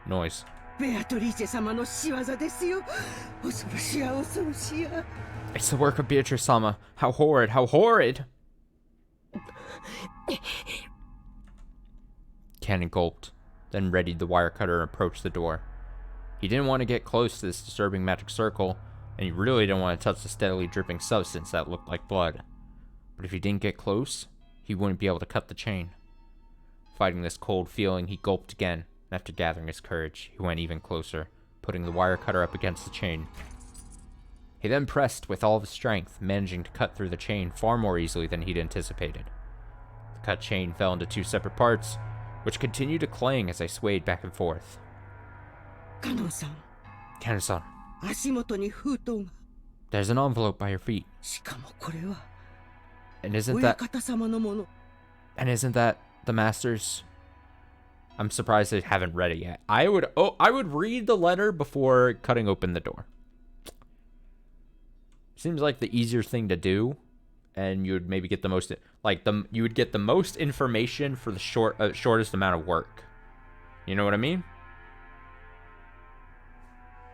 Noise. ベアトリーチェ様の仕業ですよ。恐ろしや恐ろしや。 It's the work of Beatrice-sama. How horrid, how horrid! Cannon gulped, then readied the wire cutter and approached the door. He didn't want to get close to this disturbing magic circle, and he really didn't want to touch the steadily dripping substance that looked like blood. But if he didn't get close, he wouldn't be able to cut the chain. Fighting this cold feeling, he gulped again, and after gathering his courage, he went even closer, putting the wire cutter up against the chain. He then pressed with all of his strength, managing to cut through the chain far more easily than he'd anticipated. The cut chain fell into 2 separate parts, which continued to clang as they swayed back and forth. カノンさん、 Kanasan, 足元に封筒が。 there's an envelope by your feet. しかもこれは And isn't 親 that 方様のもの。 the master's? I'm surprised they haven't read it yet. I would read the letter before cutting open the door. Seems like the easier thing to do, and you would maybe get the most you would get the most information for the shortest amount of work. You know what I mean?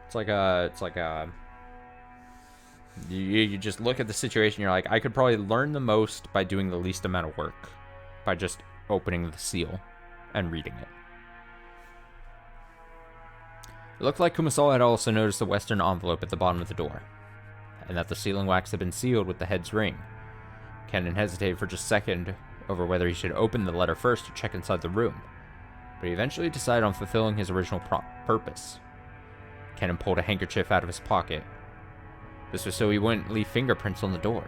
It's like you just look at the situation, you're like, I could probably learn the most by doing the least amount of work, by just opening the seal and reading it. It looked like Kumasawa had also noticed the western envelope at the bottom of the door, and that the sealing wax had been sealed with the head's ring. Kennen hesitated for just a second over whether he should open the letter first or check inside the room, but he eventually decided on fulfilling his original purpose. Kennen pulled a handkerchief out of his pocket. This was so he wouldn't leave fingerprints on the door.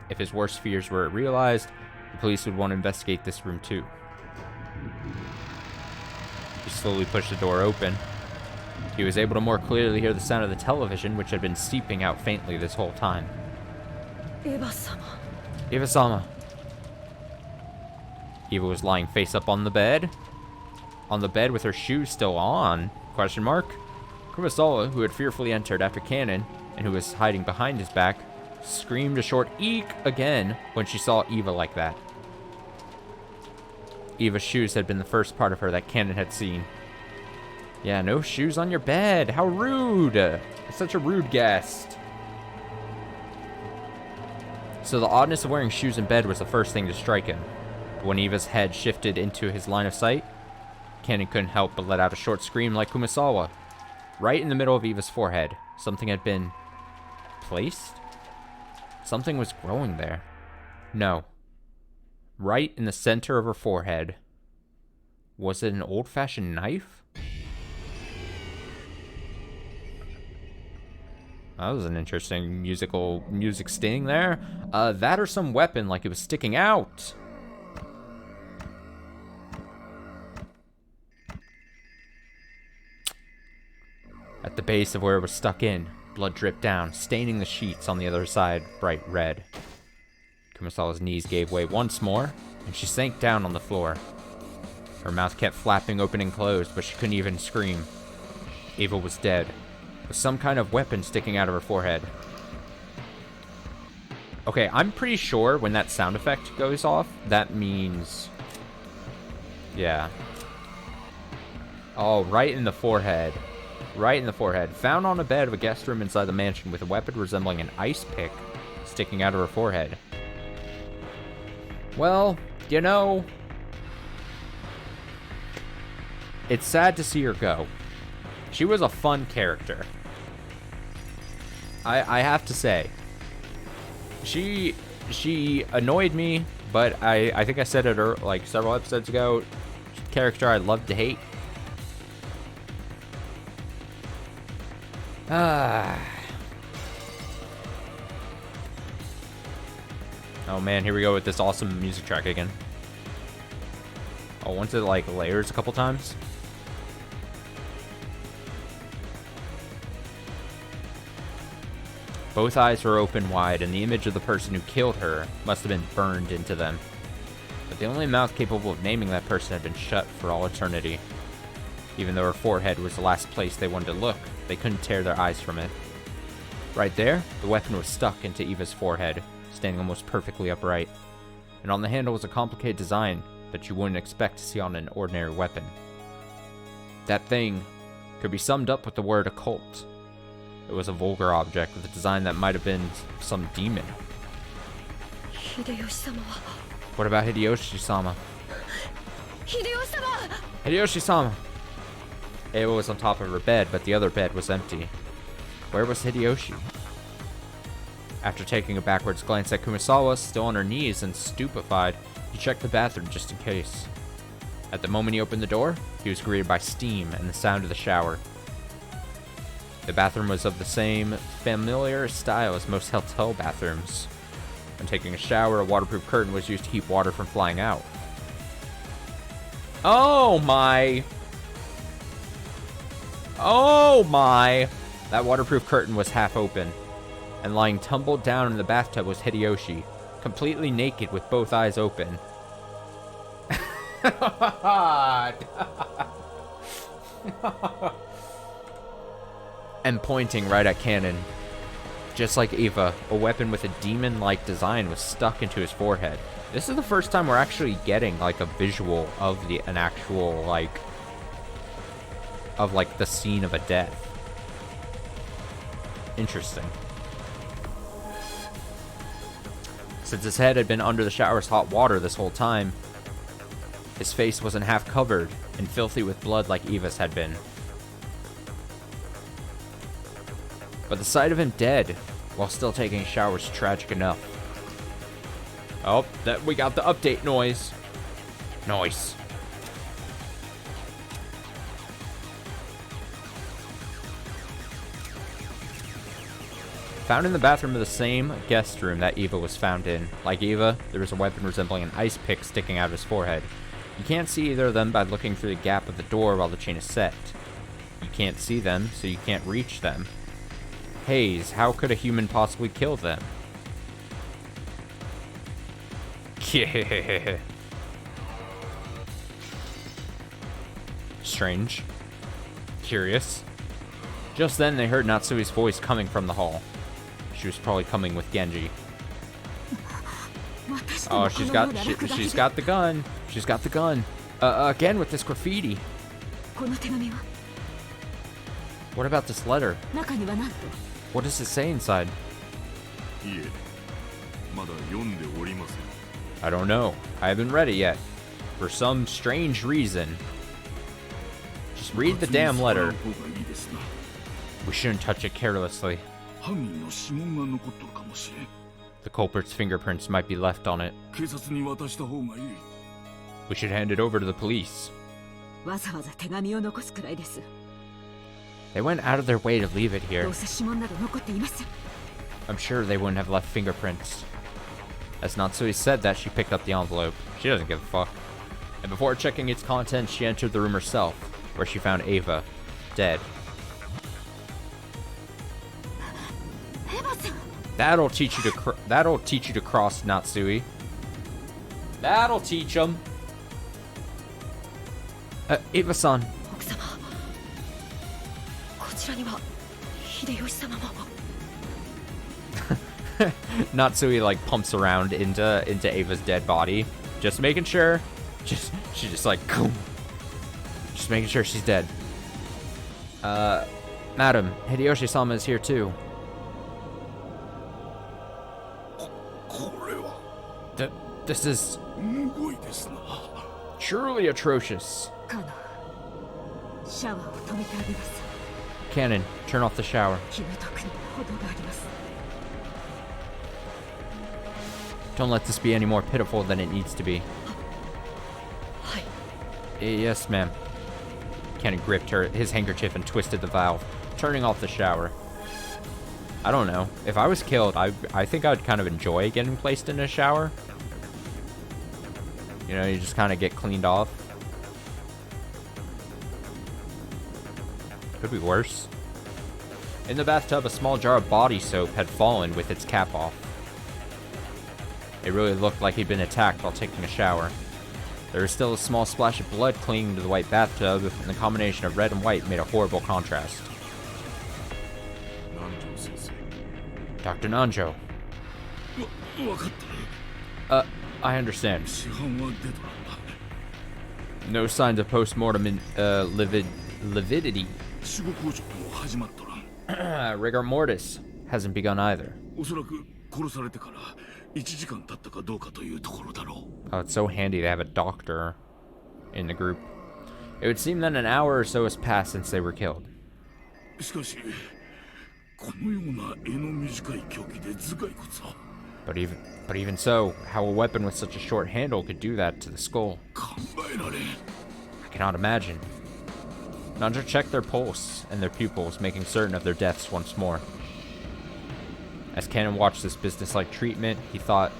If his worst fears were realized, the police would want to investigate this room too. He slowly pushed the door open. He was able to more clearly hear the sound of the television, which had been seeping out faintly this whole time. エヴァ様。 Eva-sama. Eva was lying face up on the bed. On the bed with her shoes still on? Question mark. Kumasawa, who had fearfully entered after Kennen, and who was hiding behind his back, screamed a short eek again when she saw Eva like that. Eva's shoes had been the first part of her that Kennen had seen. Yeah, no shoes on your bed. How rude. Such a rude guest. So the oddness of wearing shoes in bed was the first thing to strike him. But when Eva's head shifted into his line of sight, Kennen couldn't help but let out a short scream like Kumasawa. Right in the middle of Eva's forehead, something had been placed? Something was growing there. No. Right in the center of her forehead. Was it an old-fashioned knife? That was an interesting music sting there. That or some weapon, like it was sticking out. At the base of where it was stuck in, blood dripped down, staining the sheets on the other side bright red. Kumasawa's knees gave way once more, and she sank down on the floor. Her mouth kept flapping open and closed, but she couldn't even scream. Eva was dead, with some kind of weapon sticking out of her forehead. Okay, I'm pretty sure when that sound effect goes off, that means... yeah. Oh, right in the forehead. Right in the forehead. Found on a bed of a guest room inside the mansion with a weapon resembling an ice pick sticking out of her forehead. Well, you know, it's sad to see her go. She was a fun character. I have to say. She annoyed me, but I think I said it like several episodes ago. Character I love to hate. Oh man, here we go with this awesome music track again. Oh, once it like layers a couple times. Both eyes were open wide, and the image of the person who killed her must have been burned into them. But the only mouth capable of naming that person had been shut for all eternity. Even though her forehead was the last place they wanted to look, they couldn't tear their eyes from it. Right there, the weapon was stuck into Eva's forehead, standing almost perfectly upright. And on the handle was a complicated design that you wouldn't expect to see on an ordinary weapon. That thing could be summed up with the word occult. It was a vulgar object with a design that might have been some demon. What about Hideyoshi-sama? Hideyoshi-sama! Eva was on top of her bed, but the other bed was empty. Where was Hideyoshi? After taking a backwards glance at Kumasawa, still on her knees and stupefied, he checked the bathroom just in case. At the moment he opened the door, he was greeted by steam and the sound of the shower. The bathroom was of the same familiar style as most hotel bathrooms. When taking a shower, a waterproof curtain was used to keep water from flying out. Oh my! Oh my! That waterproof curtain was half open, and lying tumbled down in the bathtub was Hideyoshi, completely naked with both eyes open. And pointing right at Cannon. Just like Eva, a weapon with a demon-like design was stuck into his forehead. This is the first time we're actually getting like a visual of an actual like the scene of a death. Interesting. Since his head had been under the shower's hot water this whole time, his face wasn't half covered and filthy with blood like Eva's had been. But the sight of him dead while still taking a shower was tragic enough. Oh, that we got the update noise. Nice. Found in the bathroom of the same guest room that Eva was found in. Like Eva, there was a weapon resembling an ice pick sticking out of his forehead. You can't see either of them by looking through the gap of the door while the chain is set. You can't see them, so you can't reach them. Haze, how could a human possibly kill them? Strange. Curious. Just then they heard Natsui's voice coming from the hall. She was probably coming with Genji. Oh, she's got the gun. She's got the gun. Again with this graffiti. What about this letter? What does it say inside? I don't know. I haven't read it yet. For some strange reason. Just read the damn letter. We shouldn't touch it carelessly. The culprit's fingerprints might be left on it. We should hand it over to the police. They went out of their way to leave it here. I'm sure they wouldn't have left fingerprints. As Natsui said that, she picked up the envelope. She doesn't give a fuck. And before checking its contents, she entered the room herself, where she found Eva, dead. That'll teach you to cross, Natsui. That'll teach him. Eva-san. Natsui like pumps around into Ava's dead body, just making sure. She's just like, just making sure she's dead. Madam, Hideyoshi-sama is here too. This is truly atrocious. Cannon, turn off the shower. Don't let this be any more pitiful than it needs to be. Yes, ma'am. Cannon gripped his handkerchief and twisted the valve, turning off the shower. I don't know. If I was killed, I think I'd kind of enjoy getting placed in a shower. You know, you just kind of get cleaned off. Could be worse. In the bathtub, a small jar of body soap had fallen with its cap off. It really looked like he'd been attacked while taking a shower. There was still a small splash of blood clinging to the white bathtub, and the combination of red and white made a horrible contrast. Dr. Nanjo. I understand. No signs of post-mortem lividity. Rigor mortis hasn't begun either. Oh, it's so handy to have a doctor in the group. It would seem that an hour or so has passed since they were killed. But even so, how a weapon with such a short handle could do that to the skull? I cannot imagine. Nanja checked their pulse and their pupils, making certain of their deaths once more. As Cannon watched this business-like treatment, he thought,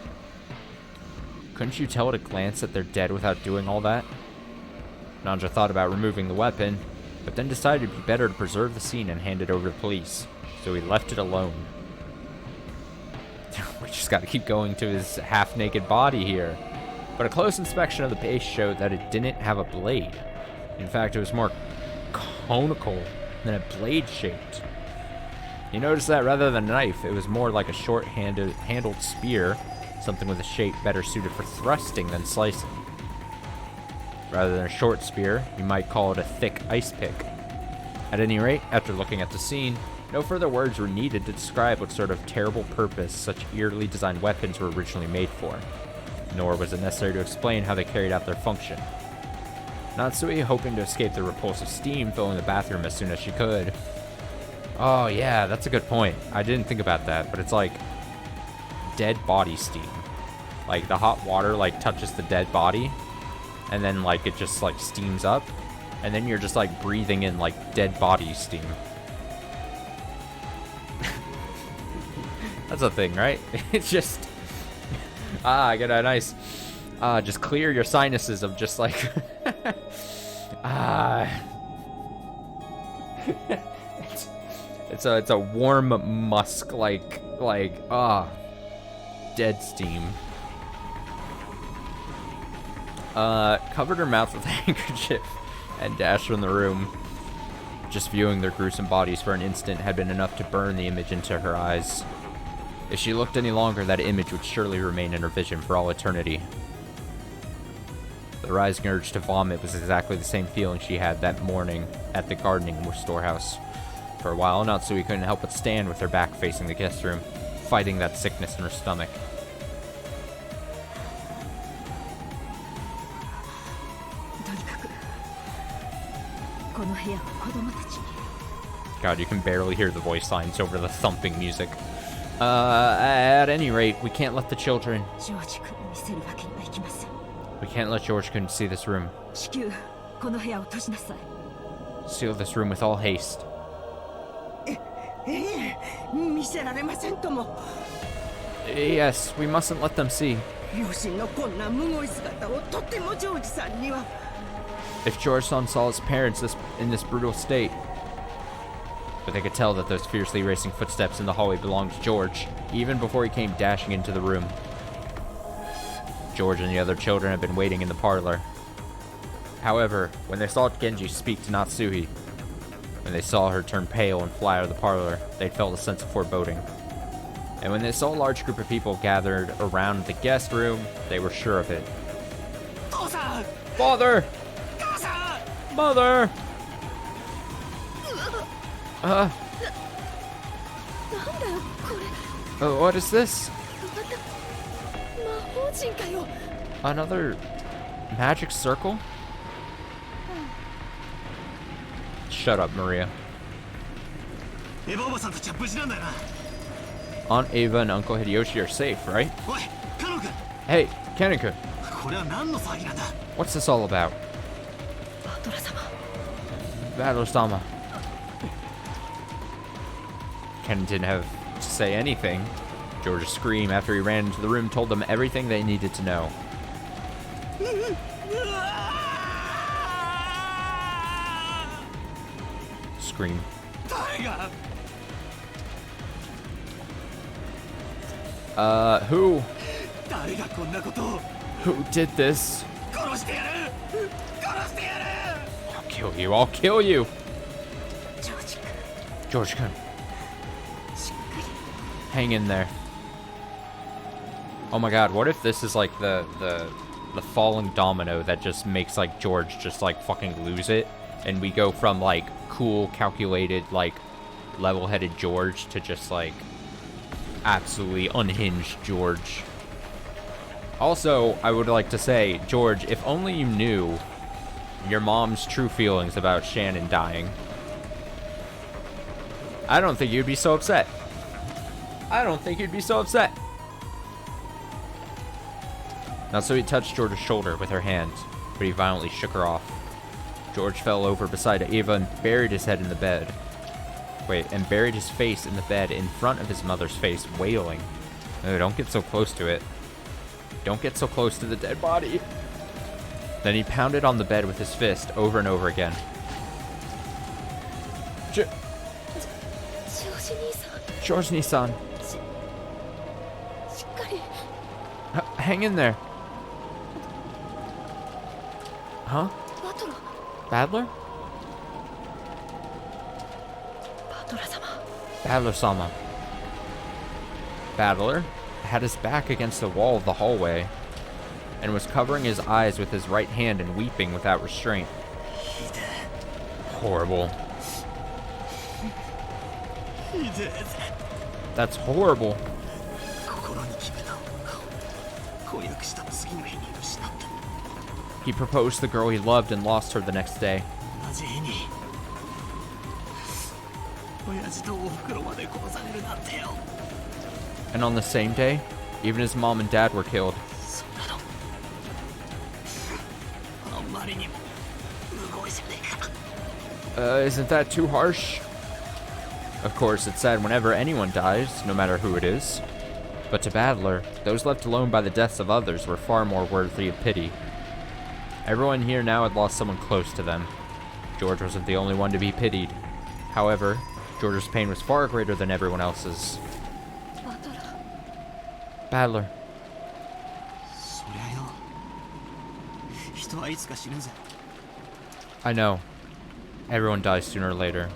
couldn't you tell at a glance that they're dead without doing all that? Nanja thought about removing the weapon, but then decided it'd be better to preserve the scene and hand it over to police, so he left it alone. We just gotta keep going to his half-naked body here. But a close inspection of the base showed that it didn't have a blade. In fact, it was more conical than a blade-shaped. You notice that rather than a knife, it was more like a short-handled spear, something with a shape better suited for thrusting than slicing. Rather than a short spear, you might call it a thick ice pick. At any rate, after looking at the scene, no further words were needed to describe what sort of terrible purpose such eerily designed weapons were originally made for, nor was it necessary to explain how they carried out their function. Natsui, hoping to escape the repulsive steam, filling the bathroom as soon as she could. Oh yeah, that's a good point. I didn't think about that, but it's like dead body steam. Like the hot water like touches the dead body, and then like it just like steams up, and then you're just like breathing in like dead body steam. That's a thing, right? It's just I get a nice just clear your sinuses of just like it's a warm musk like dead steam. Covered her mouth with a handkerchief and dashed from the room. Just viewing their gruesome bodies for an instant had been enough to burn the image into her eyes. If she looked any longer, that image would surely remain in her vision for all eternity. The rising urge to vomit was exactly the same feeling she had that morning at the gardening storehouse. For a while, Natsui couldn't help but stand with her back facing the guest room, fighting that sickness in her stomach. God, you can barely hear the voice lines over the thumping music. At any rate, we can't let the children... We can't let George-kun see this room. Seal this room with all haste. Yes, we mustn't let them see. If George-san saw his parents in this brutal state... But they could tell that those fiercely racing footsteps in the hallway belonged to George, even before he came dashing into the room. George and the other children had been waiting in the parlor. However, when they saw Genji speak to Natsuhi, when they saw her turn pale and fly out of the parlor, they felt a sense of foreboding. And when they saw a large group of people gathered around the guest room, they were sure of it. Father! Mother! What is this? Another magic circle? Shut up, Maria. Aunt Ava and Uncle Hideyoshi are safe, right? Hey, Kaneko. What's this all about? Battle-sama. Ken didn't have to say anything. George's scream after he ran into the room told them everything they needed to know. Scream. Who? Who did this? I'll kill you, I'll kill you! George-kun. Hang in there. Oh my god, what if this is like the falling domino that just makes like George just like fucking lose it, and we go from like cool, calculated, like level-headed George to just like absolutely unhinged George. Also, I would like to say, George, if only you knew your mom's true feelings about Shannon dying, I don't think you'd be so upset. I don't think you'd be so upset. Natsui touched George's shoulder with her hand, but he violently shook her off. George fell over beside Eva and buried his head in the bed. And buried his face in the bed in front of his mother's face, wailing. Oh, don't get so close to it. Don't get so close to the dead body. Then he pounded on the bed with his fist over and over again. George-Nissan. Hang in there. Huh? Badler? Badler-sama. Badler had his back against the wall of the hallway and was covering his eyes with his right hand and weeping without restraint. Horrible. That's horrible. He proposed to the girl he loved and lost her the next day. And on the same day, even his mom and dad were killed. Isn't that too harsh? Of course, it's sad whenever anyone dies, no matter who it is. But to Badler, those left alone by the deaths of others were far more worthy of pity. Everyone here now had lost someone close to them. George wasn't the only one to be pitied. However, George's pain was far greater than everyone else's. Badler. I know. Everyone dies sooner or later.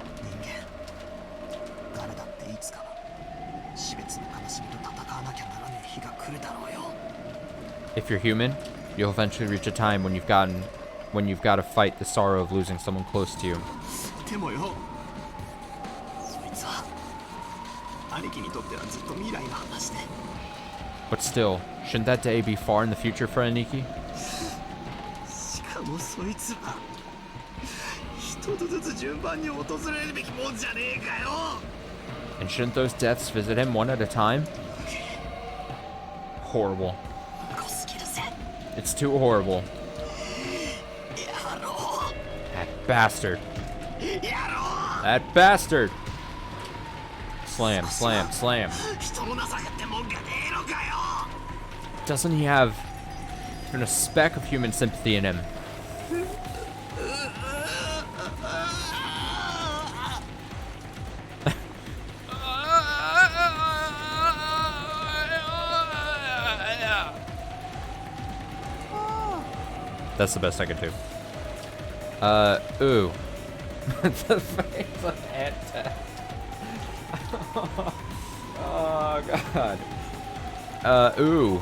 If you're human, you'll eventually reach a time when you've got to fight the sorrow of losing someone close to you. But still, shouldn't that day be far in the future for Aniki? And shouldn't those deaths visit him one at a time? Horrible. It's too horrible. That bastard. That bastard! Slam, slam, slam. Doesn't he have even a speck of human sympathy in him? That's the best I could do. Ooh. The face of Anta. Oh, God. Ooh.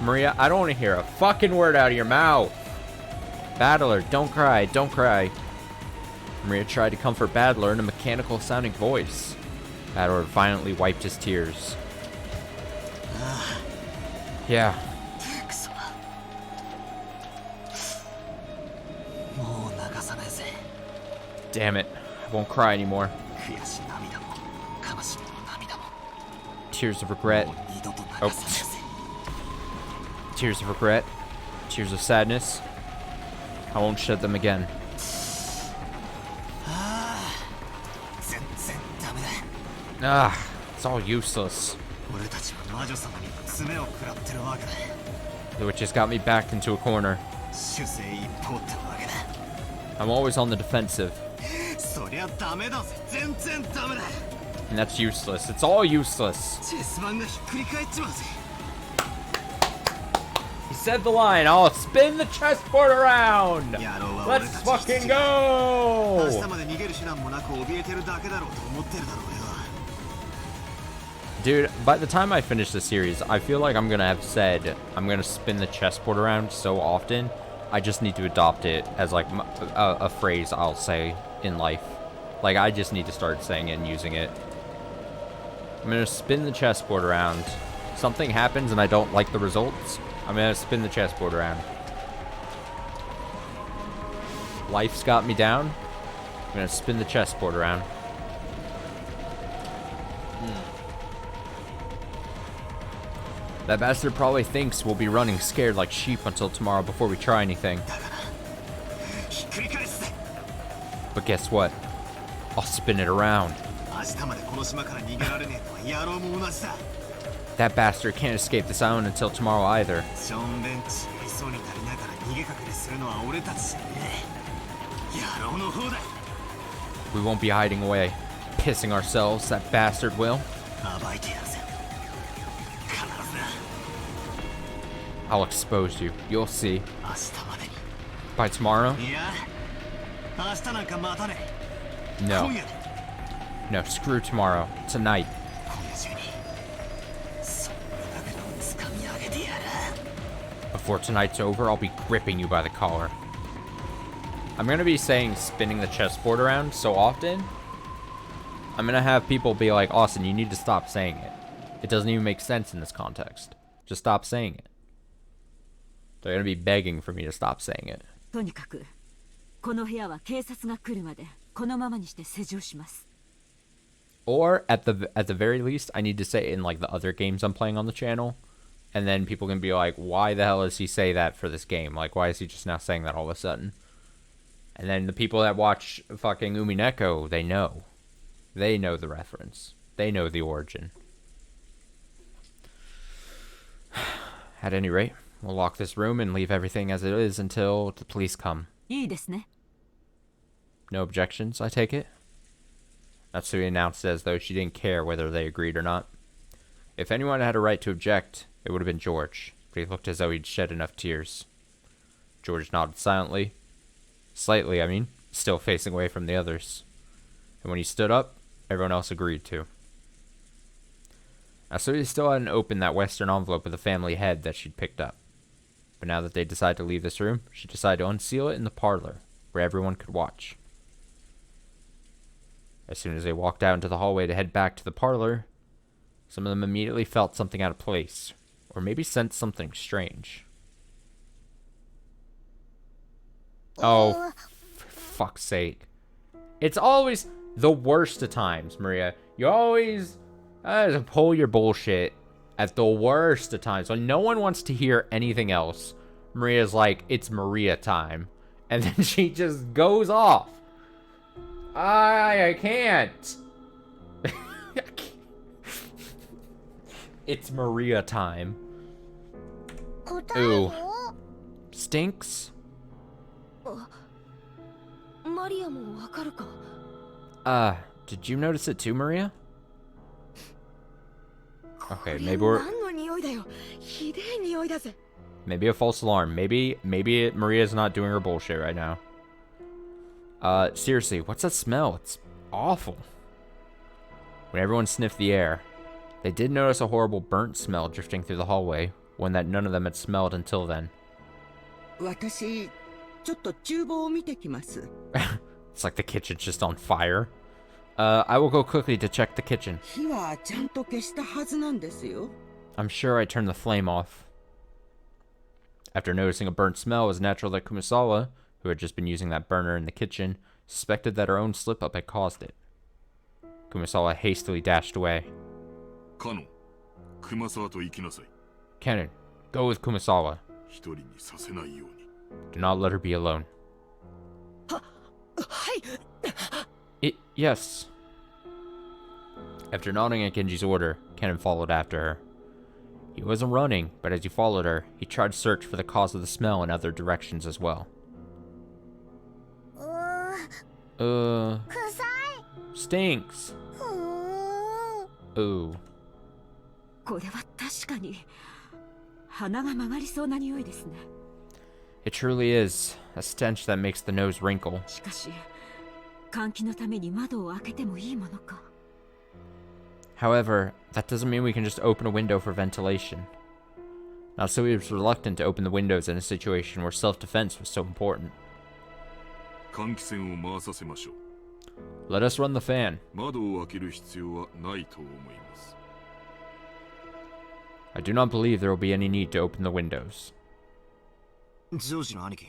Maria, I don't want to hear a fucking word out of your mouth. Badler, don't cry, don't cry. Maria tried to comfort Badler in a mechanical sounding voice. Badler violently wiped his tears. Yeah. Damn it. I won't cry anymore. Tears of regret. Oh. Tears of regret. Tears of sadness. I won't shed them again. Ah, it's all useless. The witch has got me backed into a corner. I'm always on the defensive. And that's useless. It's all useless. He said the line, I'll spin the chessboard around! Let's fucking go! Dude, by the time I finish the series, I feel like I'm gonna have said I'm gonna spin the chessboard around so often, I just need to adopt it as like a phrase I'll say in life. Like, I just need to start saying it and using it. I'm gonna spin the chessboard around. Something happens and I don't like the results, I'm gonna spin the chessboard around. Life's got me down. I'm gonna spin the chessboard around. That bastard probably thinks we'll be running scared like sheep until tomorrow before we try anything. But guess what? I'll spin it around. That bastard can't escape this island until tomorrow either. We won't be hiding away, pissing ourselves, that bastard will. I'll expose you, you'll see. By tomorrow? No. No, screw tomorrow. Tonight. Before tonight's over, I'll be gripping you by the collar. I'm gonna be saying spinning the chessboard around so often. I'm gonna have people be like, Austin, you need to stop saying it. It doesn't even make sense in this context. Just stop saying it. They're gonna be begging for me to stop saying it. とにかくこの部屋は警察が来るまでこのままにして施錠します。 Or at the very least, I need to say it in like the other games I'm playing on the channel, and then people can be like, why the hell does he say that for this game? Like, why is he just now saying that all of a sudden? And then the people that watch fucking Umineko, they know. They know the reference. They know the origin. At any rate, we'll lock this room and leave everything as it is until the police come. いいですね。 No objections, I take it? Natsui announced as though she didn't care whether they agreed or not. If anyone had a right to object, it would have been George, but he looked as though he'd shed enough tears. George nodded silently. Slightly, I mean, still facing away from the others. And when he stood up, everyone else agreed too. Natsui still hadn't opened that western envelope with the family head that she'd picked up. But now that they decided to leave this room, she decided to unseal it in the parlor, where everyone could watch. As soon as they walked out into the hallway to head back to the parlor, some of them immediately felt something out of place, or maybe sensed something strange. Oh, for fuck's sake. It's always the worst of times, Maria. You always pull your bullshit at the worst of times. When no one wants to hear anything else, Maria's like, it's Maria time. And then she just goes off. I can't. It's Maria time. Ooh. Stinks? マリアもわかるか? Did you notice it too, Maria? Okay, maybe we're... 何の匂いだよ。ひでえ匂いだぜ。 Maybe a false alarm. Maybe Maria's not doing her bullshit right now. Seriously, what's that smell? It's awful. When everyone sniffed the air, they did notice a horrible burnt smell drifting through the hallway, one that none of them had smelled until then. 私、ちょっと厨房を見てきます。 It's like the kitchen's just on fire. I will go quickly to check the kitchen. 火はちゃんと消したはずなんですよ。 I'm sure I turned the flame off. After noticing a burnt smell, it was natural that Kumasawa, who had just been using that burner in the kitchen, suspected that her own slip-up had caused it. Kumasawa hastily dashed away. Kano, Kumasawa to ikinasai. Kennen, go with Kumasawa. 一人にさせないように。 Do not let her be alone. はい。 Yes. After nodding at Genji's order, Kennen followed after her. He wasn't running, but as he followed her, he tried to search for the cause of the smell in other directions as well. Stinks. Ooh. これは確かに鼻が曲がりそうな匂いですね。 It truly is a stench that makes the nose wrinkle. しかし、換気のために窓を開けてもいいものか。 However, that doesn't mean we can just open a window for ventilation. Natsui was reluctant to open the windows in a situation where self-defense was so important. 換気扇を回させましょう。 Let us run the fan. 窓を開ける必要はないと思います。 I do not believe there will be any need to open the windows. ジョージの兄貴。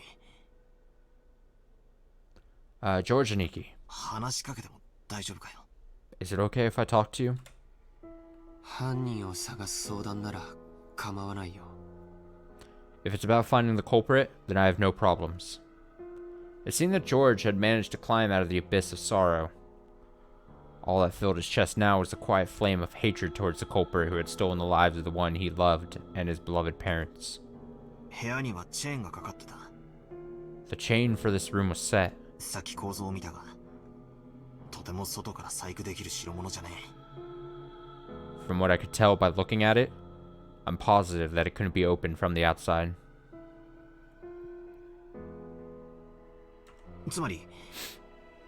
George Aniki, 話しかけても大丈夫かよ。 is it okay if I talk to you? 犯人を探す相談なら構わないよ。 If it's about finding the culprit, then I have no problems. It seemed that George had managed to climb out of the abyss of sorrow. All that filled his chest now was the quiet flame of hatred towards the culprit who had stolen the lives of the one he loved and his beloved parents. 部屋にはチェーンがかかってた。 The chain for this room was set. さっき構造を見たが、とても外から細工できる代物じゃね From what I could tell by looking at it, I'm positive that it couldn't be opened from the outside. え。つまり、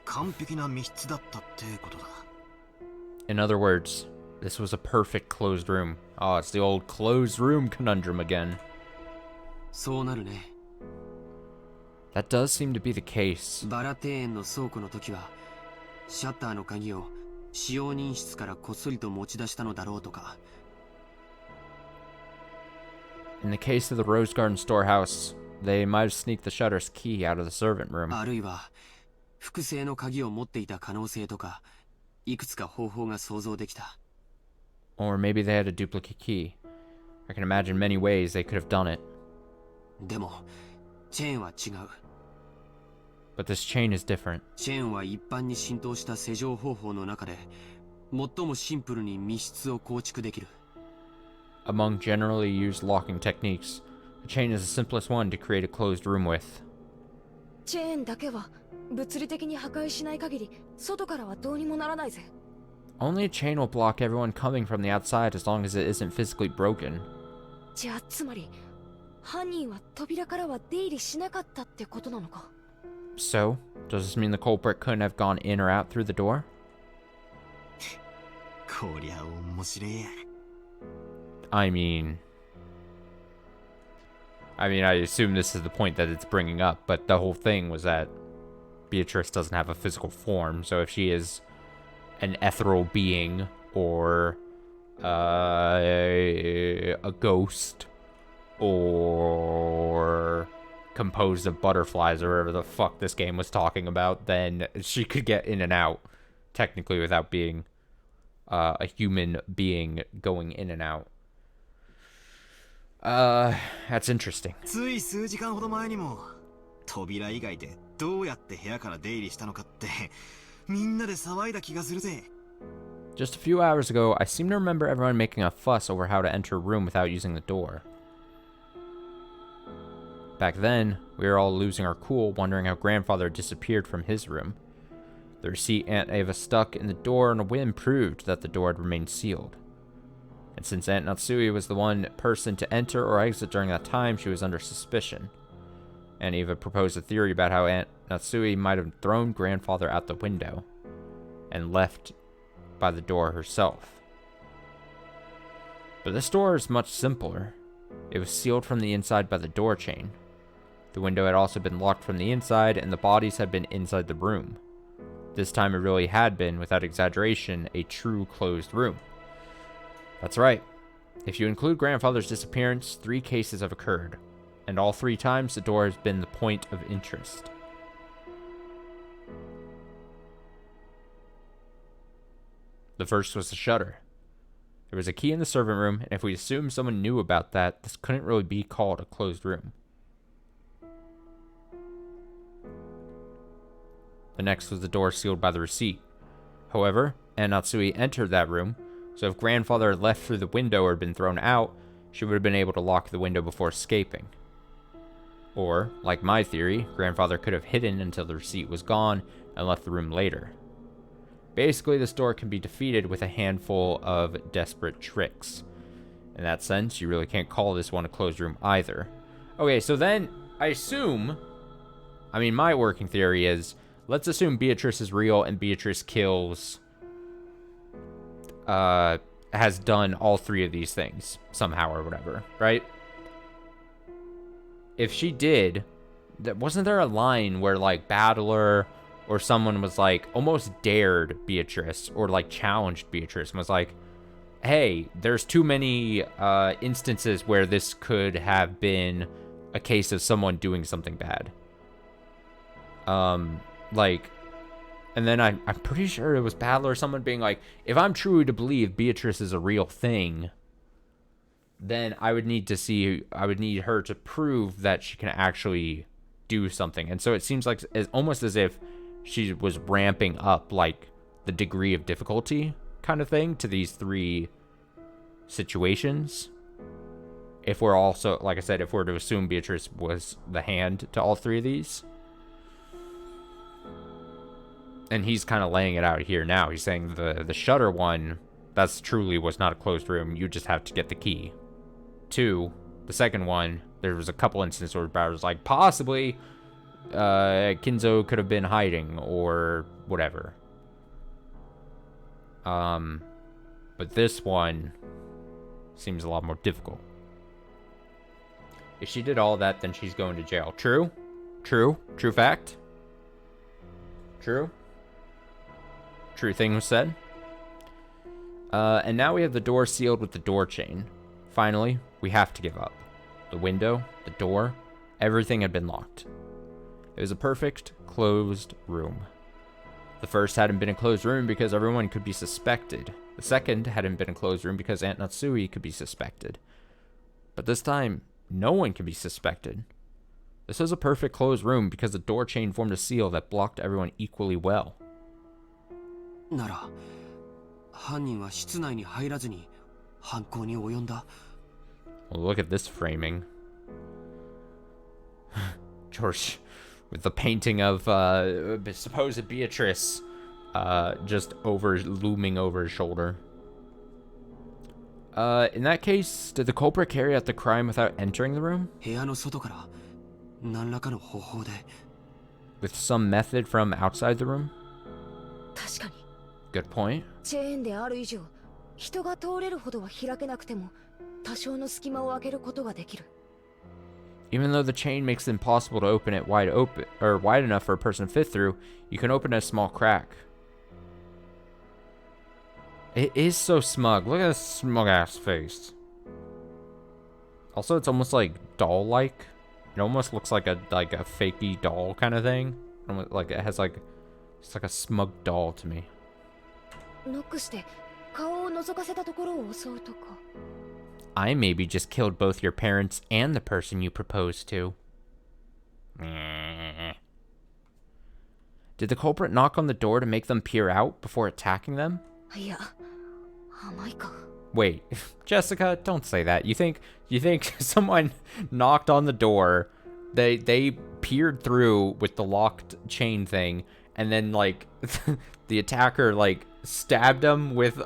完璧な密室だったってことだ。 In other words, this was a perfect closed room. Oh, it's the old closed room conundrum again. そうなるね。 That does seem to be the case. バラ庭園の倉庫の時は、シャッターの鍵を使用人室からこっそりと持ち出したのだろうとか。 In the case of the Rose Garden storehouse, they might have sneaked the shutter's key out of the servant room. あるいは、複製の鍵を持っていた可能性とか、いくつか方法が想像できた。 Or maybe they had a duplicate key. I can imagine many ways they could have done it. でも、チェーンは違う。 But this chain is different. チェーンは一般に浸透した施錠方法の中で、最もシンプルに密室を構築できる。 Among generally used locking techniques, a chain is the simplest one to create a closed room with. チェーンだけは物理的に破壊しない限り外からはどうにもならないぜ。 Only a chain will block everyone coming from the outside as long as it isn't physically broken. じゃあつまり犯人は扉からは出入りしなかったってことなのか。 So, does this mean the culprit couldn't have gone in or out through the door? こりゃ面白いや。 I mean, I assume this is the point that it's bringing up, but the whole thing was that Beatrice doesn't have a physical form, so if she is an ethereal being or a ghost or composed of butterflies or whatever the fuck this game was talking about, then she could get in and out technically without being a human being going in and out. That's interesting. つい数時間ほど前にも扉以外でどうやって部屋から出入りしたのかってみんなで騒いだ気がするぜ。 Just a few hours ago, I seem to remember everyone making a fuss over how to enter a room without using the door. Back then, we were all losing our cool, wondering how Grandfather disappeared from his room. The receipt Aunt Ava stuck in the door on a whim proved that the door had remained sealed. And since Aunt Natsui was the one person to enter or exit during that time, she was under suspicion. Aunt Ava proposed a theory about how Aunt Natsui might have thrown Grandfather out the window and left by the door herself. But this door is much simpler. It was sealed from the inside by the door chain. The window had also been locked from the inside, and the bodies had been inside the room. This time it really had been, without exaggeration, a true closed room. That's right. If you include Grandfather's disappearance, 3 cases have occurred, and all 3 times the door has been the point of interest. The first was the shutter. There was a key in the servant room, and if we assume someone knew about that, this couldn't really be called a closed room. The next was the door sealed by the receipt. However, Aunt Natsui entered that room, so if Grandfather had left through the window or had been thrown out, she would have been able to lock the window before escaping. Or, like my theory, Grandfather could have hidden until the receipt was gone and left the room later. Basically, this door can be defeated with a handful of desperate tricks. In that sense, you really can't call this one a closed room either. Okay, so then, I assume... my working theory is, let's assume Beatrice is real and Beatrice kills... has done all 3 of these things, somehow or whatever, right? If she did, wasn't there a line where, like, Battler... or someone was like almost dared Beatrice or like challenged Beatrice and was like, hey, there's too many instances where this could have been a case of someone doing something bad. And then I'm pretty sure it was Battler or someone being like, if I'm truly to believe Beatrice is a real thing, then I would need her to prove that she can actually do something. And so it seems like it's almost as if she was ramping up like the degree of difficulty kind of thing to these 3 situations. If we're also, like I said, if we're to assume Beatrice was the hand to all 3 of these. And he's kind of laying it out here now. He's saying the shutter one, that's truly was not a closed room. You just have to get the key. 2, the second one, there was a couple instances where Bowers was like, possibly Kinzo could have been hiding or whatever. But this one seems a lot more difficult. If she did all that, then she's going to jail. True? True fact? True thing was said. And now we have the door sealed with the door chain. Finally, we have to give up. The window, the door, everything had been locked. It was a perfect closed room. The first hadn't been a closed room because everyone could be suspected. The second hadn't been a closed room because Aunt Natsui could be suspected. But this time, no one could be suspected. This was a perfect closed room because the door chain formed a seal that blocked everyone equally well. なら、犯人は室内に入らずに犯行に及んだ。 Well, look at this framing. George, with the painting of supposed Beatrice just looming over his shoulder. In that case, did the culprit carry out the crime without entering the room? 部屋の外から何らかの方法で。 With some method from outside the room? 確かに。 Good point. チェーンである以上、人が通れるほどは開けなくても、多少の隙間を開けることができる。 Even though the chain makes it impossible to open it wide enough for a person to fit through, you can open a small crack. It is so smug. Look at this smug ass face. Also, it's almost like doll-like. It almost looks like a fakey doll kind of thing. Like it has it's like a smug doll to me. ノックして顔を覗かせたところを襲うとか。 I maybe just killed both your parents and the person you proposed to. Did the culprit knock on the door to make them peer out before attacking them? いや、甘いか。 Wait, Jessica, don't say that. You think someone knocked on the door, they peered through with the locked chain thing, and then like the attacker like stabbed him with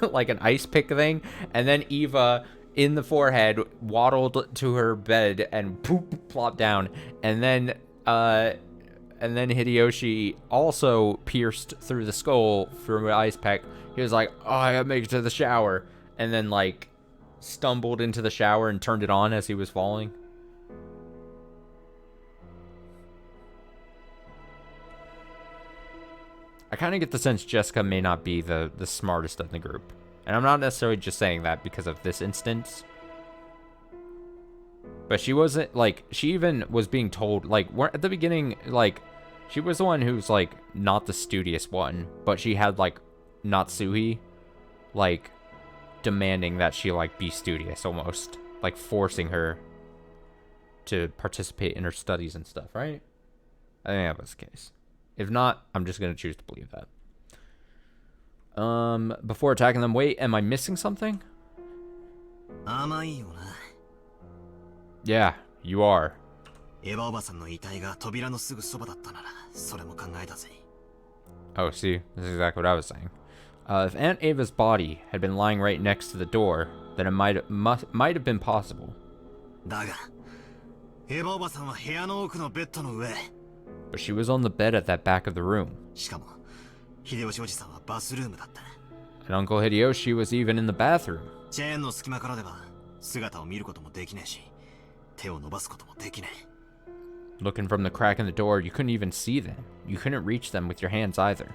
like an ice pick thing, and then Eva in the forehead waddled to her bed and poop plopped down, and then Hideyoshi also pierced through the skull from an ice pick. He was like, "Oh, I gotta make it to the shower," and then like stumbled into the shower and turned it on as he was falling. I kind of get the sense Jessica may not be the smartest of the group. And I'm not necessarily just saying that because of this instance. But she wasn't, like, she even was being told, like, at the beginning, like, she was the one who's, like, not the studious one. But she had, like, Natsuhi, like, demanding that she, like, be studious almost. Like, forcing her to participate in her studies and stuff, right? I think that was the case. If not, I'm just going to choose to believe that. Before attacking them, wait, am I missing something? Yeah, you are. Oh, see, this is exactly what I was saying. If Aunt Ava's body had been lying right next to the door, then it might have been possible. But she was on the bed at that back of the room. And Uncle Hideyoshi was even in the bathroom. Looking from the crack in the door, you couldn't even see them. You couldn't reach them with your hands either.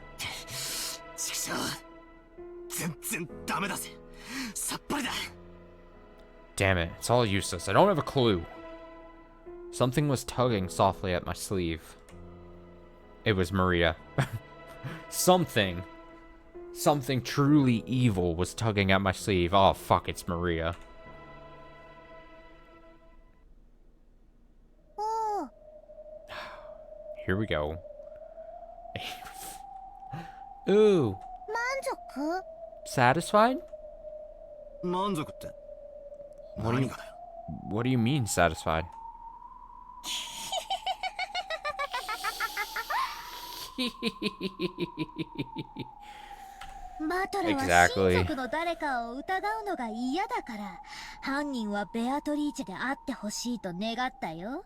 Damn it, it's all useless. I don't have a clue. Something was tugging softly at my sleeve. It was Maria. Something truly evil was tugging at my sleeve. Oh, fuck, it's Maria. here we go. Ooh. 満足 Satisfied? 満足って What do 何 you, がだよ what do you mean satisfied? バトラは Exactly. 親族の誰かを疑うのが嫌だから犯人はベアトリーチェであってほしいと願ったよ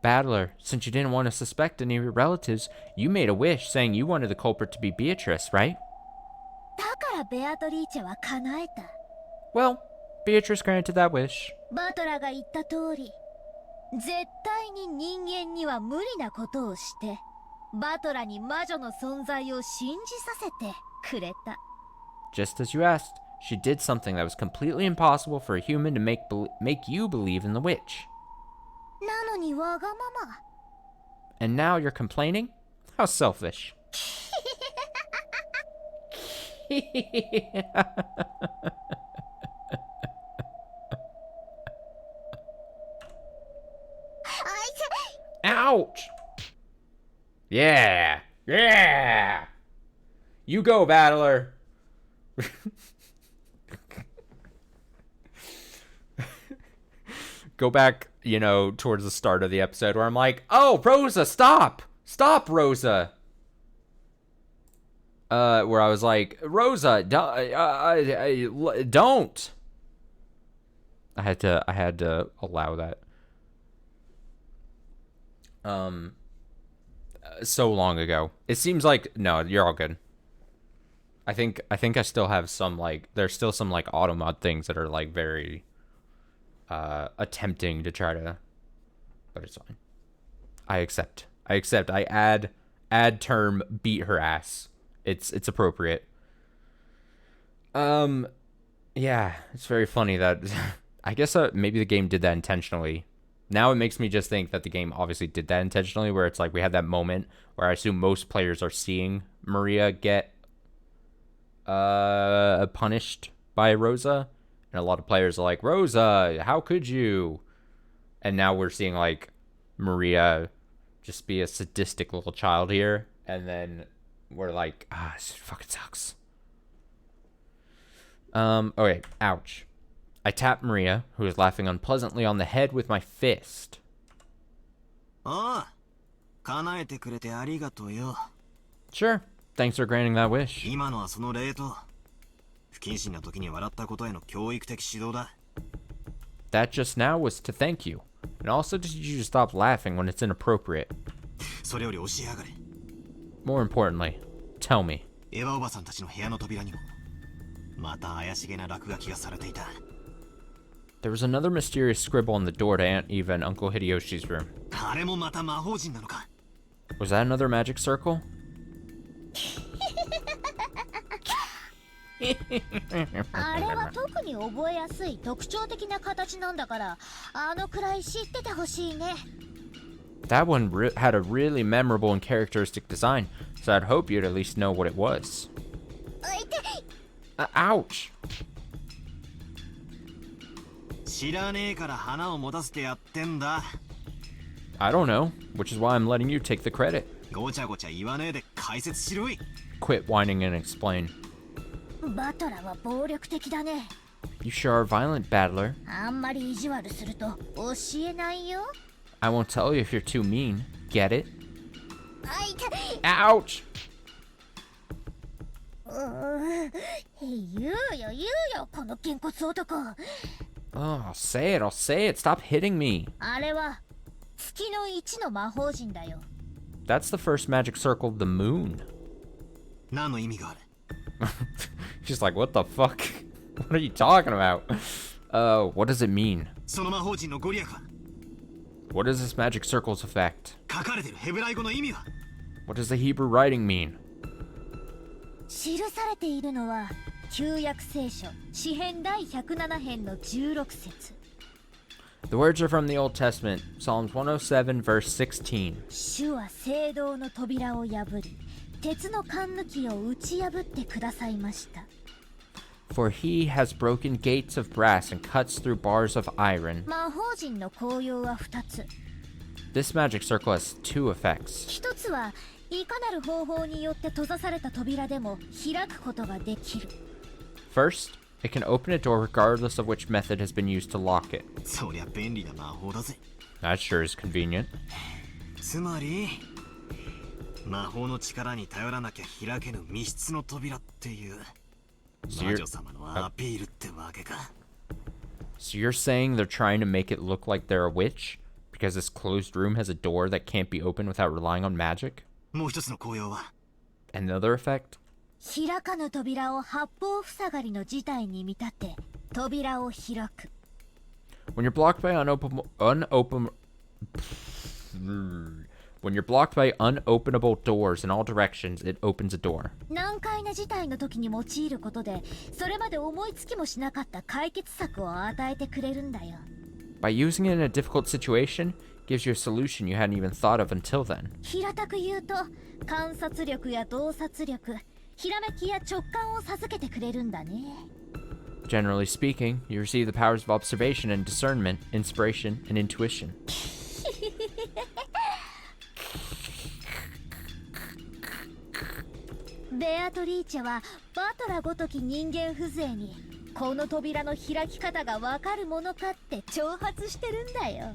Battler, since you didn't want to suspect any of your relatives, you made a wish saying you wanted the culprit to be Beatrice, right? だからベアトリーチェは叶えた Well, Beatrice granted that wish. バトラが言った通り絶対に人間には無理なことをしてバトラに魔女の存在を信じさせてくれた Just as you asked, she did something that was completely impossible for a human to make you believe in the witch. なのにわがまま And now you're complaining? How selfish. あい Ouch! Yeah! Yeah! You go, Battler! Go back, towards the start of the episode where I'm like, oh, Rosa, stop! Stop, Rosa! Where I was like, Rosa, don't! I had to allow that. So long ago. It seems like, no, you're all good. I think I still have some, there's still some, auto mod things that are, very, attempting to try to, but it's fine. I accept. I add term beat her ass. It's appropriate. Yeah, it's very funny that, I guess maybe the game did that intentionally. Now it makes me just think that the game obviously did that intentionally, where it's we had that moment where I assume most players are seeing Maria get punished by Rosa, and a lot of players are like, Rosa, how could you? And now we're seeing Maria just be a sadistic little child here, and then we're like, this fucking sucks. Okay, ouch. I tapped Maria, who was laughing unpleasantly, on the head with my fist. ああ叶えてくれてありがとうよ Sure, thanks for granting that wish. 今のはその例と不謹慎な時に笑ったことへの教育的指導だ That just now was to thank you, and also to teach you to stop laughing when it's inappropriate. それより教えやがれ More importantly, tell me. エヴァおばさんたちの部屋の扉にもまた怪しげな落書きがされていた There was another mysterious scribble on the door to Aunt Eva and Uncle Hideyoshi's room. あれもまた魔法陣なのか Was that another magic circle? あれは特に覚えやすい特徴的な形なんだからあのくらい知っててほしいね That one had a really memorable and characteristic design, so I'd hope you'd at least know what it was. あいて Ouch! 知らねえから花を持たせてやってんだ I don't know, which is why I'm letting you take the credit. ごちゃごちゃ言わねえで解説しろい Quit whining and explain. バトラは暴力的だね You sure are violent, Battler. あんまり意地悪すると教えないよ I won't tell you if you're too mean. Get it? あいて Ouch! 言うよこのげんこつ男 Oh, I'll say it. Stop hitting me. あれは月の一の魔法陣だよ That's the first magic circle of the moon. 何の意味がある She's like, what the fuck? What are you talking about? What does it mean? その魔法陣のご利益は What is this magic circle's effect? 書かれてるヘブライ語の意味は What does the Hebrew writing mean? 記されているのは旧約聖書詩編第107編の16節 The words are from the Old Testament, Psalms 107, verse 16. 主は聖堂の扉を破り鉄の栓抜きを打ち破ってくださいました For he has broken gates of brass and cuts through bars of iron. 魔法陣の効用は2つ This magic circle has two effects. 一つはいかなる方法によって閉ざされた扉でも開くことができる。 First, it can open a door regardless of which method has been used to lock it. そりゃ便利な魔法だぜ。 That sure is convenient. つまり魔法の力に頼らなきゃ開けぬ密室の扉っていう魔女様のアピールってわけか。 So you're saying they're trying to make it look like they're a witch? Because this closed room has a door that can't be opened without relying on magic? もう一つの効用は Another effect? 開かぬ扉を八方塞がりの事態に見立て扉を開く。 When you're blocked by When you're blocked by unopenable doors in all directions, it opens a door. 難解な事態の時に用いることでそれまで思いつきもしなかった解決策を与えてくれるんだよ。 By using it in a difficult situation, gives you a solution you hadn't even thought of until then. 平たく言うと観察力や洞察力、ひらめきや直感を授けてくれるんだね。 Generally speaking, you receive the powers of observation and discernment, inspiration, and intuition. ベアトリーチェはバトラごとき人間風情にこの扉の開き方がわかるものかって挑発してるんだよ。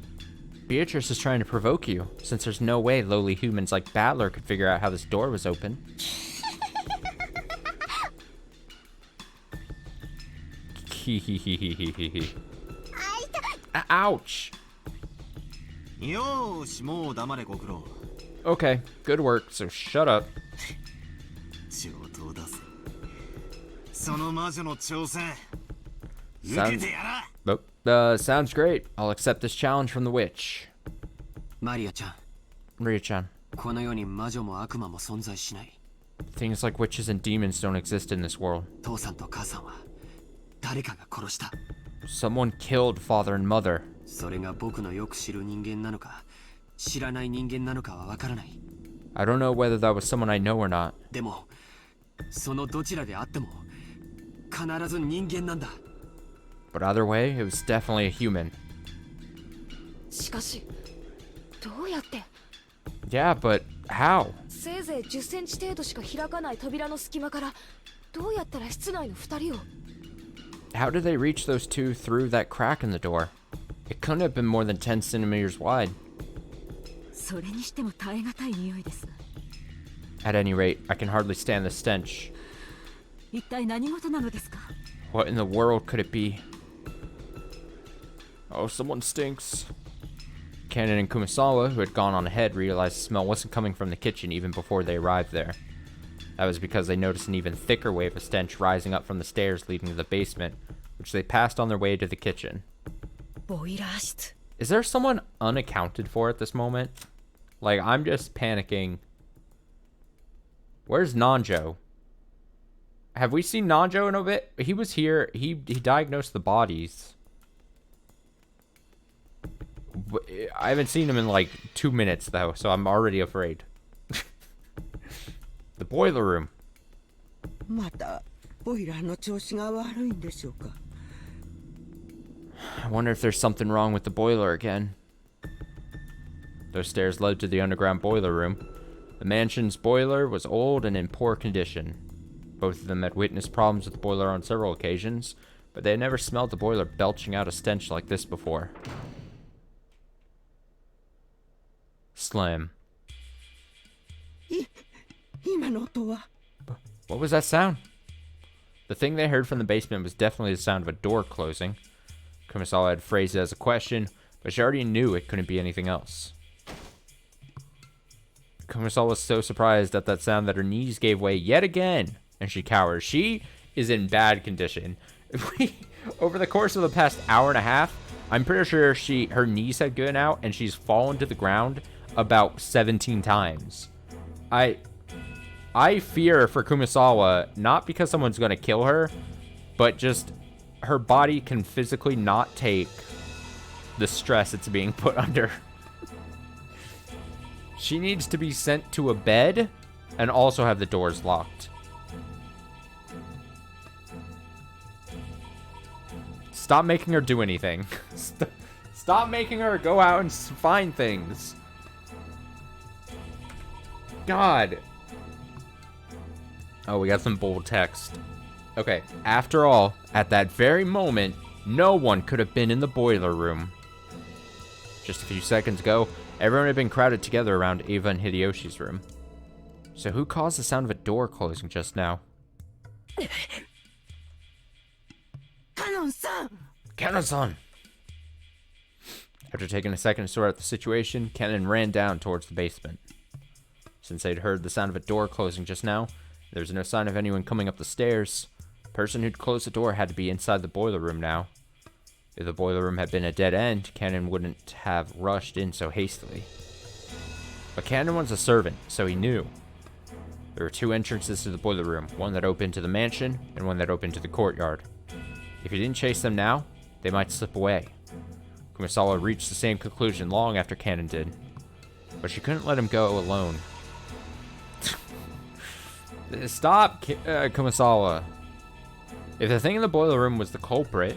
Beatrice is trying to provoke you, since there's no way lowly humans like Battler could figure out how this door was open. Ouch! よーし、もう黙れご苦労。 Okay, good work, so shut up. 上等だぜ。その魔女の挑戦、受け Sounds, てやら。 sounds great. I'll accept this challenge from the witch. マリアちゃん、 Ria-chan, この世に魔女も悪魔も存在しない。 things like witches and demons don't exist in this world. 父さんと母さんは誰かが殺した。 Someone killed father and mother. それが僕のよく知る人間なのか知らない人間なのかはわからない。 I don't know whether that was someone I know or not. でもそのどちらであっても必ず人間なんだ。 But either way, it was definitely a human. しかしどうやって Yeah, but how? せいぜい10センチ程度しか開かない扉の隙間からどうやったら室内の2人を How did they reach those two through that crack in the door? It couldn't have been more than 10 centimeters wide. それにしても耐え難い匂いです。 At any rate, I can hardly stand the stench. 一体何事なのですか？ What in the world could it be? Oh, someone stinks. Kanon and Kumasawa, who had gone on ahead, realized the smell wasn't coming from the kitchen even before they arrived there. That was because they noticed an even thicker wave of stench rising up from the stairs leading to the basement, which they passed on their way to the kitchen. ボイラー室。 Is there someone unaccounted for at this moment? Like, I'm just panicking. Where's Nanjo? Have we seen Nanjo in a bit? He was here. He diagnosed the bodies. I haven't seen him in like 2 minutes, though, so I'm already afraid. The boiler room. またボイラーの調子が悪いんでしょうか。 I wonder if there's something wrong with the boiler again. Those stairs led to the underground boiler room. The mansion's boiler was old and in poor condition. Both of them had witnessed problems with the boiler on several occasions, but they had never smelled the boiler belching out a stench like this before. Slam. 今の音は What was that sound? The thing they heard from the basement was definitely the sound of a door closing. Kumasawa had phrased it as a question, but she already knew it couldn't be anything else. Kumasawa was so surprised at that sound that her knees gave way yet again, and she cowered. She is in bad condition. Over the course of the past hour and a half, I'm pretty sure her knees had given out, and she's fallen to the ground about 17 times. I fear for Kumasawa, not because someone's going to kill her, but just her body can physically not take the stress it's being put under. She needs to be sent to a bed and also have the doors locked. Stop making her do anything. Stop making her go out and find things. God. Oh, we got some bold text. Okay, after all, at that very moment, no one could have been in the boiler room. Just a few seconds ago, everyone had been crowded together around Eva and Hideyoshi's room. So who caused the sound of a door closing just now? Canon-san! Canon-san! After taking a second to sort out the situation, Cannon ran down towards the basement. Since they'd heard the sound of a door closing just now, there was no sign of anyone coming up the stairs. The person who'd closed the door had to be inside the boiler room now. If the boiler room had been a dead end, Cannon wouldn't have rushed in so hastily. But Cannon was a servant, so he knew. There were two entrances to the boiler room, one that opened to the mansion, and one that opened to the courtyard. If he didn't chase them now, they might slip away. Kumasawa reached the same conclusion long after Cannon did. But she couldn't let him go alone. Stop, Kumasawa. If the thing in the boiler room was the culprit,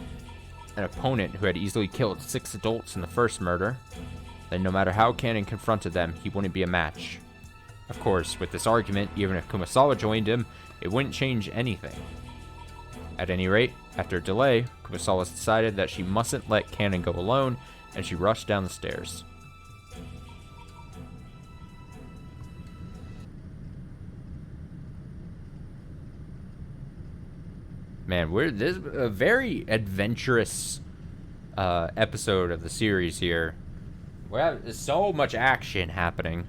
an opponent who had easily killed 6 adults in the first murder, then no matter how Cannon confronted them, he wouldn't be a match. Of course, with this argument, even if Kumasawa joined him, it wouldn't change anything. At any rate, after a delay, Kumasawa decided that she mustn't let Cannon go alone, and she rushed down the stairs. Man, this is a very adventurous episode of the series here. We have so much action happening.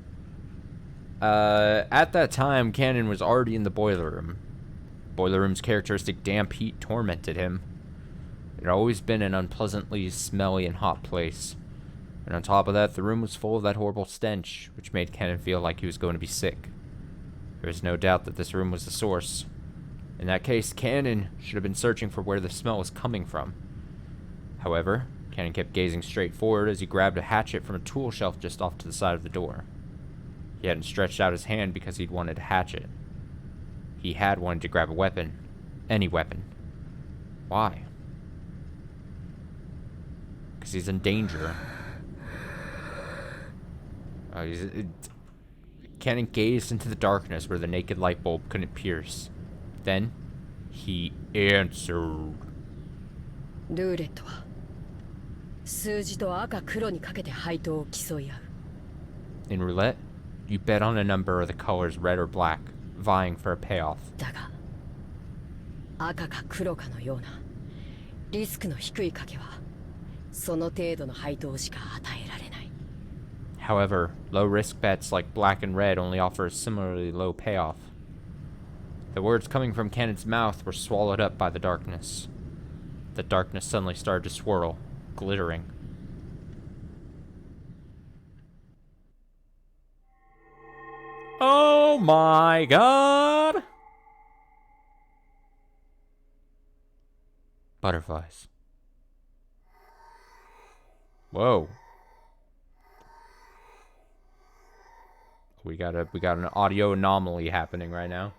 At that time, Cannon was already in the boiler room. Boiler room's characteristic damp heat tormented him. It had always been an unpleasantly smelly and hot place. And on top of that, the room was full of that horrible stench, which made Cannon feel like he was going to be sick. There was no doubt that this room was the source. In that case, Cannon should have been searching for where the smell was coming from. However, Cannon kept gazing straight forward as he grabbed a hatchet from a tool shelf just off to the side of the door. He hadn't stretched out his hand because he'd wanted a hatchet. He had wanted to grab a weapon. Any weapon. Why? Because he's in danger. Cannon gazed into the darkness where the naked light bulb couldn't pierce. Then, he answered. ルーレットは数字と赤黒にかけて配当を競い合う。 In roulette, you bet on a number of the colors red or black, vying for a payoff. だが、赤か黒かのようなリスクの低い賭けはその程度の配当しか与えられない。 However, low-risk bets like black and red only offer a similarly low payoff. The words coming from Cannon's mouth were swallowed up by the darkness. The darkness suddenly started to swirl, glittering. Oh my god! Butterflies. Whoa. We got an audio anomaly happening right now.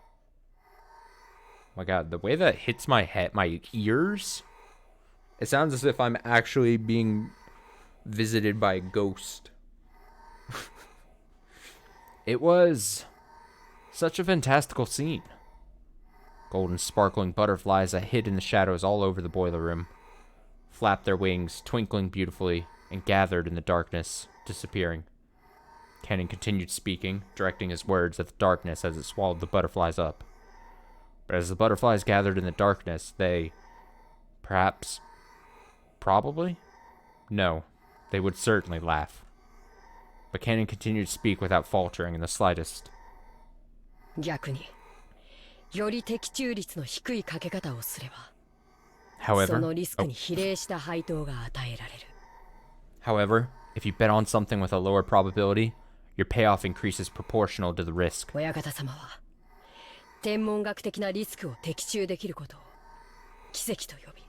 Oh my god, the way that hits my head, my ears, it sounds as if I'm actually being visited by a ghost. It was such a fantastical scene. Golden sparkling butterflies that hid in the shadows all over the boiler room flapped their wings, twinkling beautifully, and gathered in the darkness, disappearing. Cannon continued speaking, directing his words at the darkness as it swallowed the butterflies up. But as the butterflies gathered in the darkness, they... probably? No, they would certainly laugh. But Cannon continued to speak without faltering in the slightest. 逆に、より的中率の低い賭け方をすれば、 However, そのリスクに比例した配当が与えられる。 However, if you bet on something with a lower probability, your payoff increases proportional to the risk. 親方様は、天文学的なリスクを的中できることを奇跡と呼び、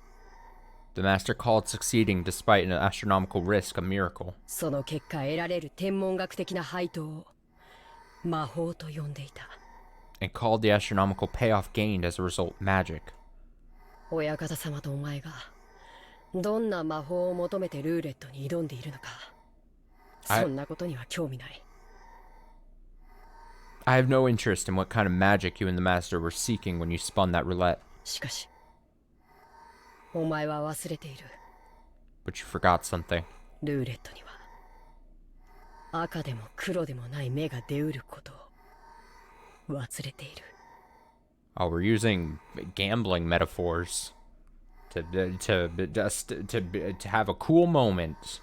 The master called succeeding despite an astronomical risk a miracle. その結果得られる天文学的な配当を魔法と呼んでいた。 And called the astronomical payoff gained as a result magic. 親方様とお前がどんな魔法を求めてルーレットに挑んでいるのか、そんなことには興味ない。I have no interest in what kind of magic you and the master were seeking when you spun that roulette. しかしお前は忘れている。 But you forgot something. ルーレットには赤でも黒でもない目が出うることを忘れている。 Oh, we're using gambling metaphors to have a cool moment.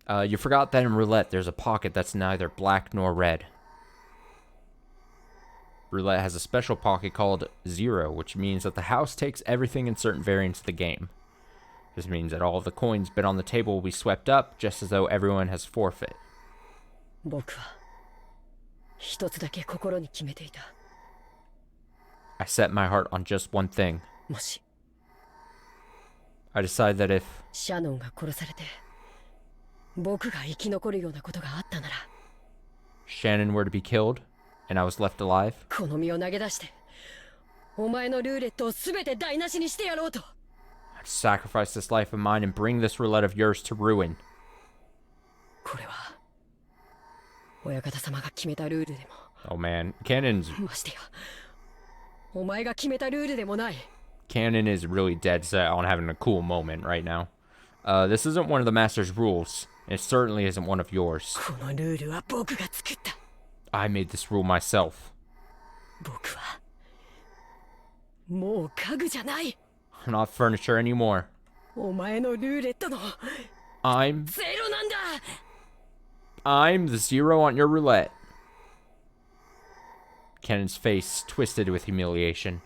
You forgot that in roulette, there's a pocket that's neither black nor red. Roulette has a special pocket called 0, which means that the house takes everything in certain variants of the game. This means that all of the coins bet on the table will be swept up, just as though everyone has forfeit. 僕は一つだけ心に決めていた。 I set my heart on just one thing. もし I decided that if シャノンが殺されて僕が生き残るようなことがあったなら Shannon were to be killed, and I was left alive, この身を投げ出してお前のルーレットを全て台無しにしてやろうと。 I'd sacrifice this life of mine and bring this roulette of yours to ruin. これは親方様が決めたルールで Oh man, Cannon's もましてやお前が決めたルールでもない。 Cannon is really dead set on having a cool moment right now. This isn't one of the master's rules, and it certainly isn't one of yours. このルールは僕が作った。 I made this rule myself. 僕はもう家具じゃない。 I'm not furniture anymore. お前のルーレットの I'm ゼロなんだ。 I'm the 0 on your roulette. Cannon's face twisted with humiliation.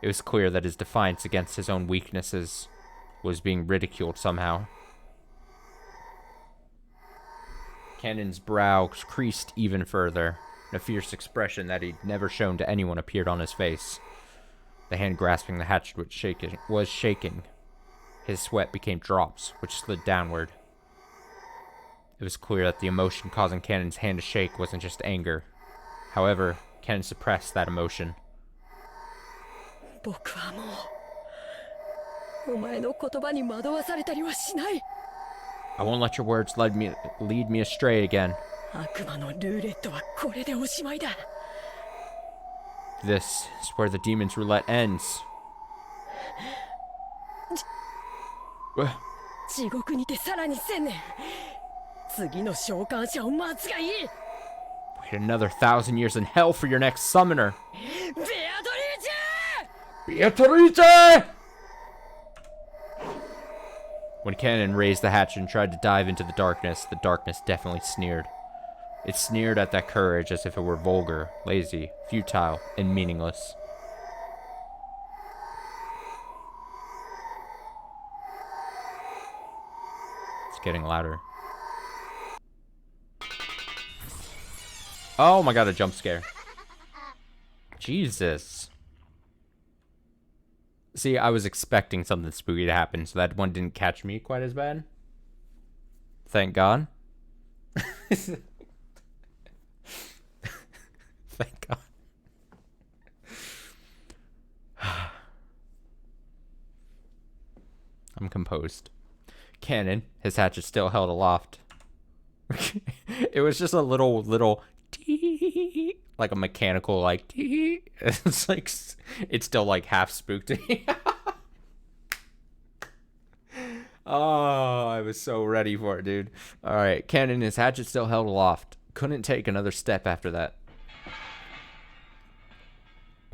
It was clear that his defiance against his own weaknesses was being ridiculed somehow. Cannon's brow creased even further, and a fierce expression that he'd never shown to anyone appeared on his face. The hand grasping the hatchet was shaking. His sweat became drops, which slid downward. It was clear that the emotion causing Cannon's hand to shake wasn't just anger. However, Cannon suppressed that emotion. 僕はもうお前の言葉に惑わされたりはしない。 I won't let your words lead me astray again. 悪魔のルーレットはこれでおしまいだ。 This is where the demon's roulette ends. 地獄にてさらに1000年。次の召喚者を待つがいい。 Wait another 1,000 years in hell for your next summoner. ベアトリーチェ！ Beatrice! When Cannon raised the hatchet and tried to dive into the darkness definitely sneered. It sneered at that courage as if it were vulgar, lazy, futile, and meaningless. It's getting louder. Oh my god, a jump scare. Jesus. See, I was expecting something spooky to happen, so that one didn't catch me quite as bad. Thank God. Thank God. I'm composed. Cannon, his hatchet still held aloft. It was just a little tee, like a mechanical tee. It's like it's still like half spooked me. Oh, I was so ready for it, dude. All right, Cannon, his hatchet still held aloft. Couldn't take another step after that.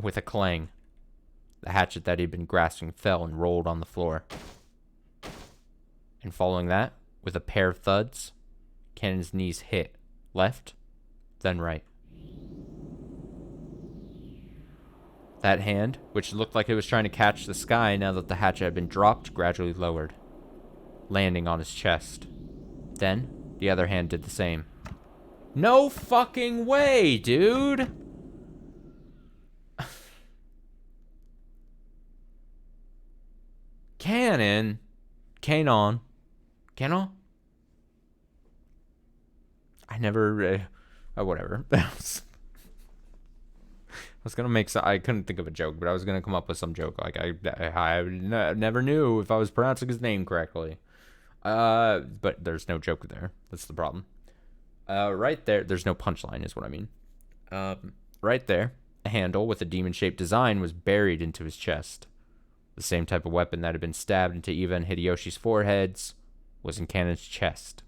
With a clang, the hatchet that he'd been grasping fell and rolled on the floor. And following that, with a pair of thuds, Cannon's knees hit left, then right. That hand, which looked like it was trying to catch the sky now that the hatchet had been dropped, gradually lowered, landing on his chest. Then, the other hand did the same. No fucking way, dude! Cannon? Canon? I never, whatever. I was gonna make I couldn't think of a joke, but I was gonna come up with some joke. Like, I never knew if I was pronouncing his name correctly. But there's no joke there. That's the problem. Right there, there's no punchline is what I mean. Right there, a handle with a demon-shaped design was buried into his chest. The same type of weapon that had been stabbed into Eva and Hideyoshi's foreheads was in Kanen's chest.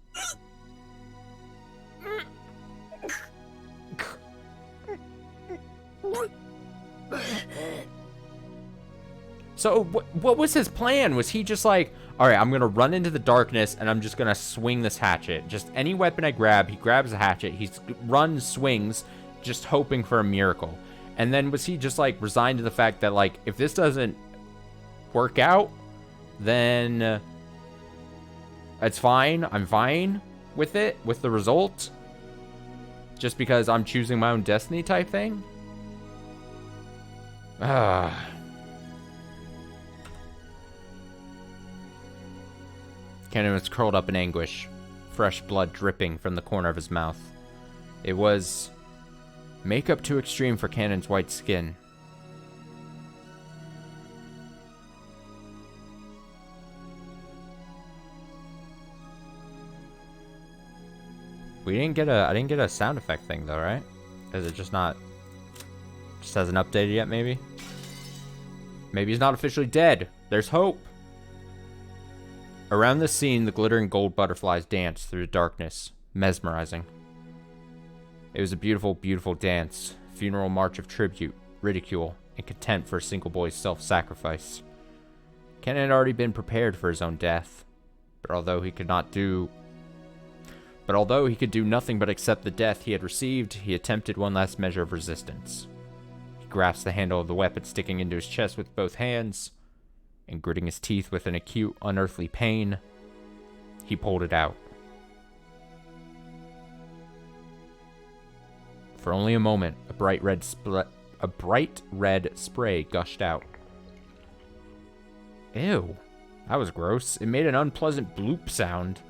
So what was his plan? Was he just like, all right, I'm going to run into the darkness and I'm just going to swing this hatchet. Just any weapon I grab, he grabs a hatchet. He runs, swings, just hoping for a miracle. And then was he just like resigned to the fact that like, if this doesn't work out, then it's fine. I'm fine with it, with the result. Just because I'm choosing my own destiny type thing. Kanen was curled up in anguish, fresh blood dripping from the corner of his mouth. It was makeup too extreme for Kanen's white skin. I didn't get a sound effect thing though, right? Is it just hasn't updated yet, maybe? Maybe he's not officially dead. There's hope. Around the scene, the glittering gold butterflies danced through the darkness, mesmerizing. It was a beautiful, beautiful dance, funeral march of tribute, ridicule, and contempt for a single boy's self-sacrifice. Ken had already been prepared for his own death, but although he could do nothing but accept the death he had received, he attempted one last measure of resistance. He grasped the handle of the weapon sticking into his chest with both hands, and gritting his teeth with an acute, unearthly pain, he pulled it out. For only a moment, a bright red spray gushed out. Ew, that was gross. It made an unpleasant bloop sound.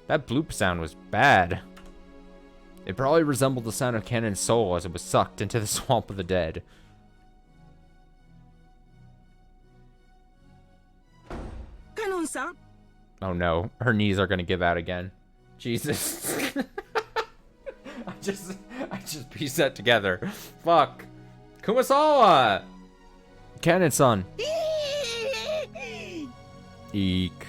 That bloop sound was bad. It probably resembled the sound of Kanen's soul as it was sucked into the swamp of the dead. Kanon-san? Oh no, her knees are gonna give out again. Jesus. I just pieced that together. Fuck. Kumasawa! Kanen-san. Eek.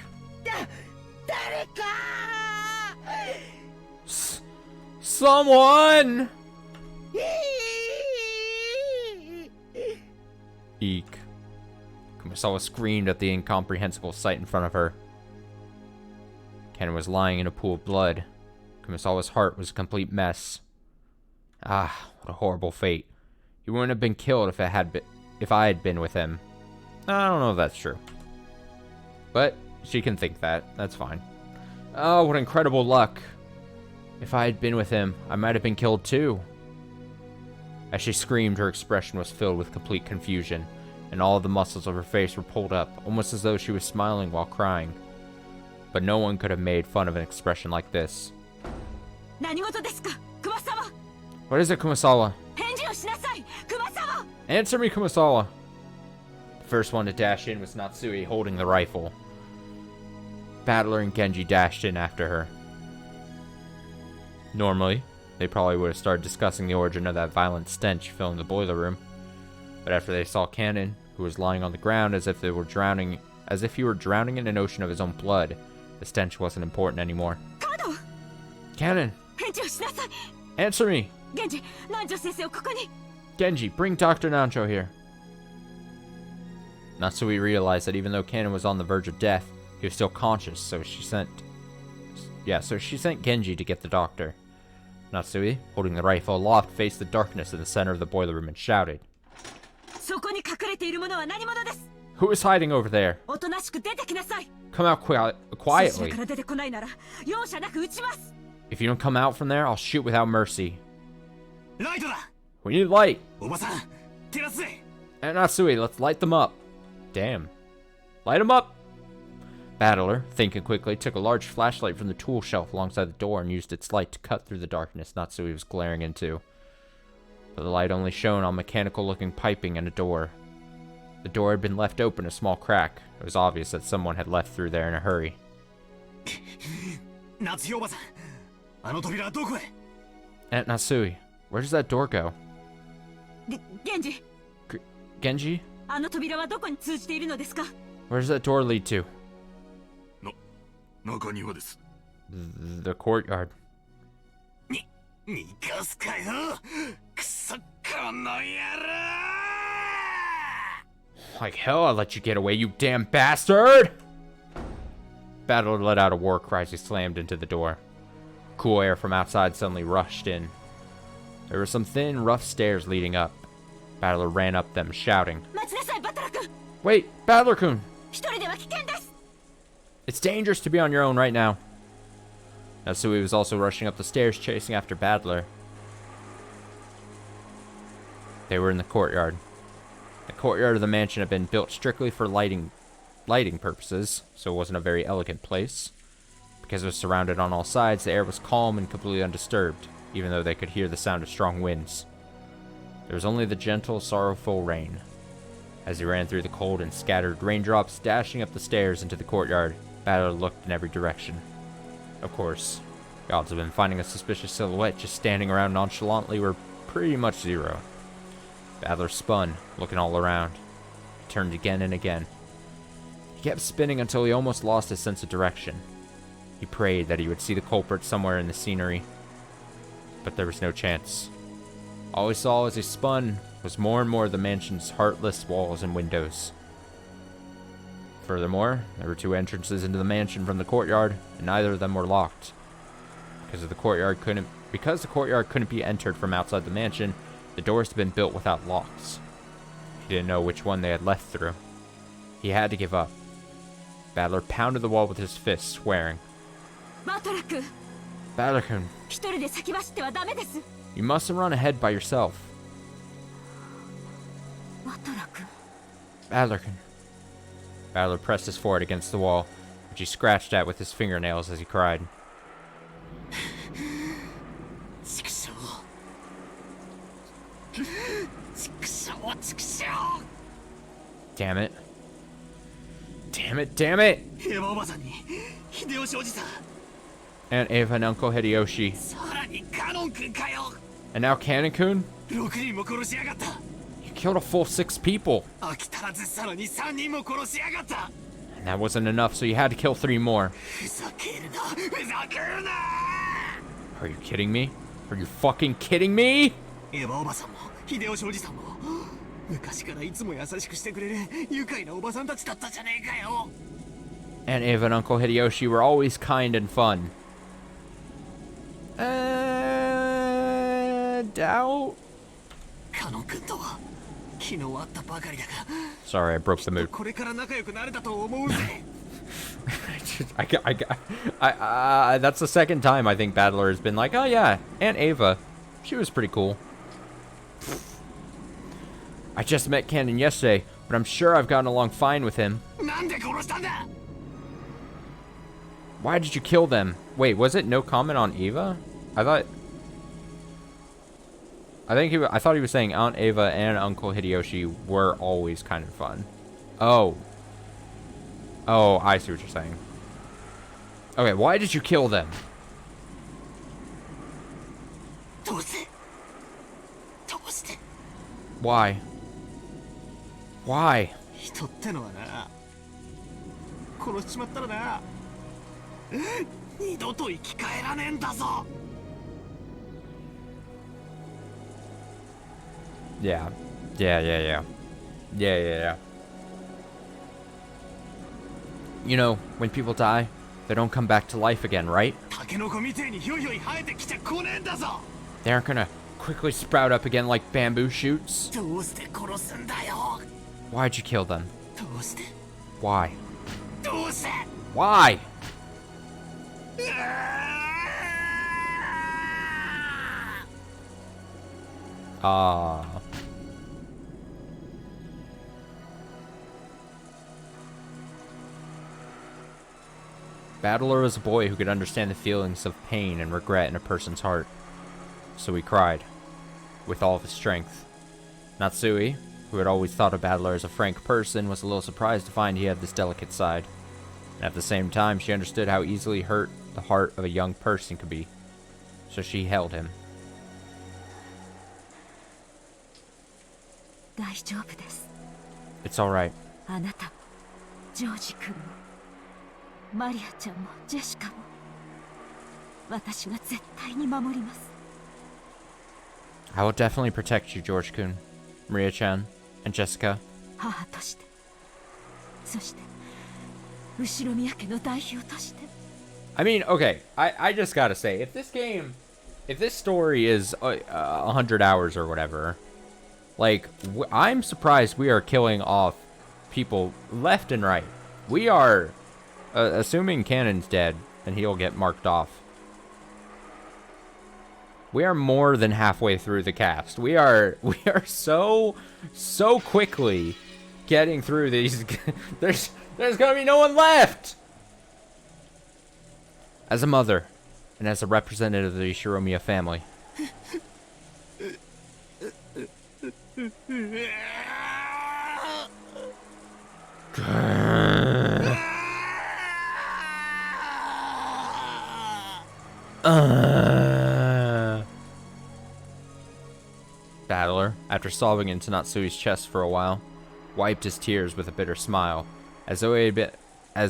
Someone! Eek. Kumasawa screamed at the incomprehensible sight in front of her. Ken was lying in a pool of blood. Kumasawa's heart was a complete mess. Ah, what a horrible fate. He wouldn't have been killed if I had been with him. I don't know if that's true. But she can think that. That's fine. Oh, what incredible luck. If I had been with him, I might have been killed too. As she screamed, her expression was filled with complete confusion, and all of the muscles of her face were pulled up, almost as though she was smiling while crying. But no one could have made fun of an expression like this. What is it, Kumasawa? Answer me, Kumasawa! The first one to dash in was Natsui, holding the rifle. Battler and Genji dashed in after her. Normally, they probably would have started discussing the origin of that violent stench filling the boiler room. But after they saw Kanen, who was lying on the ground as if he were drowning in an ocean of his own blood, the stench wasn't important anymore. Kanen! Answer me! Genji, bring Dr. Nancho here. Natsui realized that even though Kanen was on the verge of death, he was still conscious, so she sent Genji to get the doctor. Natsui, holding the rifle aloft, faced the darkness in the center of the boiler room and shouted. Who is hiding over there? Come out quietly. If you don't come out from there, I'll shoot without mercy. We need light. And Natsui, let's light them up. Damn. Light them up. Battler, thinking quickly, took a large flashlight from the tool shelf alongside the door and used its light to cut through the darkness Natsui was glaring into. But the light only shone on mechanical-looking piping and a door. The door had been left open a small crack. It was obvious that someone had left through there in a hurry. あの扉はどこへ？ Aunt Nasui, where does that door go? 源氏、 Genji? あの扉はどこに通じているのですか？ Where does that door lead to? 中庭です。The courtyard. 逃がすかよ。くそ、この野郎。 Like hell, I'll let you get away, you damn bastard! Battler let out a war cry as he slammed into the door. Cool air from outside suddenly rushed in. There were some thin, rough stairs leading up. Battler ran up them, shouting, 待ちなさい、バトラ君。 Wait, Battler-kun! 一人では危険です。 It's dangerous to be on your own right now. Nasui was also rushing up the stairs, chasing after Battler. They were in the courtyard. The courtyard of the mansion had been built strictly for lighting purposes, so it wasn't a very elegant place. Because it was surrounded on all sides, the air was calm and completely undisturbed, even though they could hear the sound of strong winds. There was only the gentle, sorrowful rain. As he ran through the cold and scattered raindrops, dashing up the stairs into the courtyard, Battler looked in every direction. Of course, the odds of him finding a suspicious silhouette just standing around nonchalantly were pretty much zero. Battler spun, looking all around. He turned again and again. He kept spinning until he almost lost his sense of direction. He prayed that he would see the culprit somewhere in the scenery, but there was no chance. All he saw as he spun was more and more of the mansion's heartless walls and windows. Furthermore, there were two entrances into the mansion from the courtyard, and neither of them were locked. Because the courtyard couldn't be entered from outside the mansion, the doors had been built without locks. He didn't know which one they had left through. He had to give up. Battler pounded the wall with his fist, swearing, バトラ君、 Battler-kun, 一人で先走ってはダメです。 you mustn't run ahead by yourself. バトラ君。 Battler-kun. Battler pressed his forehead against the wall, which he scratched at with his fingernails as he cried. 畜生。畜生、畜生。 Damn it. Damn it, damn it! エヴァおばさんに、秀吉おじさん。 Aunt Ava and Uncle Hideyoshi. さらにカノン君かよ。 And now Cannon-kun? 6人も殺しやがった。 You killed a full 6 people. 飽き足らずさらに3人も殺しやがった。 And that wasn't enough, so you had to kill 3 more. ふざけるな、ふざけるな。 Are you kidding me? Are you fucking kidding me? エヴァおばさんも、秀吉おじさんも、昔からいつも優しくしてくれる愉快なおばさんたちだったじゃねえかよ。 Aunt Ava and Uncle Hideyoshi were always kind and fun. Doubt? カノン君とは昨日会ったばかりだが、 Sorry, I broke the mood. これから仲良くなれたと思うぜ。That's the second time I think Battler has been like, oh yeah, Aunt Ava, she was pretty cool. I just met Cannon yesterday, but I'm sure I've gotten along fine with him. なんで殺したんだ。 Why did you kill them? Wait, was it no comment on Eva? I thought he was saying Aunt Ava and Uncle Hideyoshi were always kind of fun. Oh, I see what you're saying. Okay, why did you kill them? どうしてどうして Why? Why? 人ってのはな、殺しちまったらな、二度と生き返らねえんだぞ。 Yeah. You know, when people die, they don't come back to life again, right? タケノコみてえにひょいひょい生えてきちゃこねえんだぞ。 They aren't gonna quickly sprout up again like bamboo shoots. どうして殺すんだよ。 Why'd you kill them? どうして Why? どうして Why? Battler was a boy who could understand the feelings of pain and regret in a person's heart. So he cried, with all of his strength. Natsui, who had always thought of Battler as a frank person, was a little surprised to find he had this delicate side. And at the same time, she understood how easily hurt the heart of a young person could be. so she held him. 大丈夫です。 It's alright. あなたもジョージ君もマリアちゃんもジェシカも私が絶対に守ります。 I will definitely protect you, George-kun, Maria-chan, and Jessica. 母として、そして後ろ宮家の代表として。 I mean, okay, I just gotta say, if this story is 100 hours or whatever, like, I'm surprised we are killing off people left and right. We are, assuming Cannon's dead, and he'll get marked off. We are more than halfway through the cast. We are so quickly getting through these. There's gonna be no one left. As a mother, and as a representative of the Shiromiya family. Battler, after solving into Natsui's chest for a while, wiped his tears with a bitter smile, as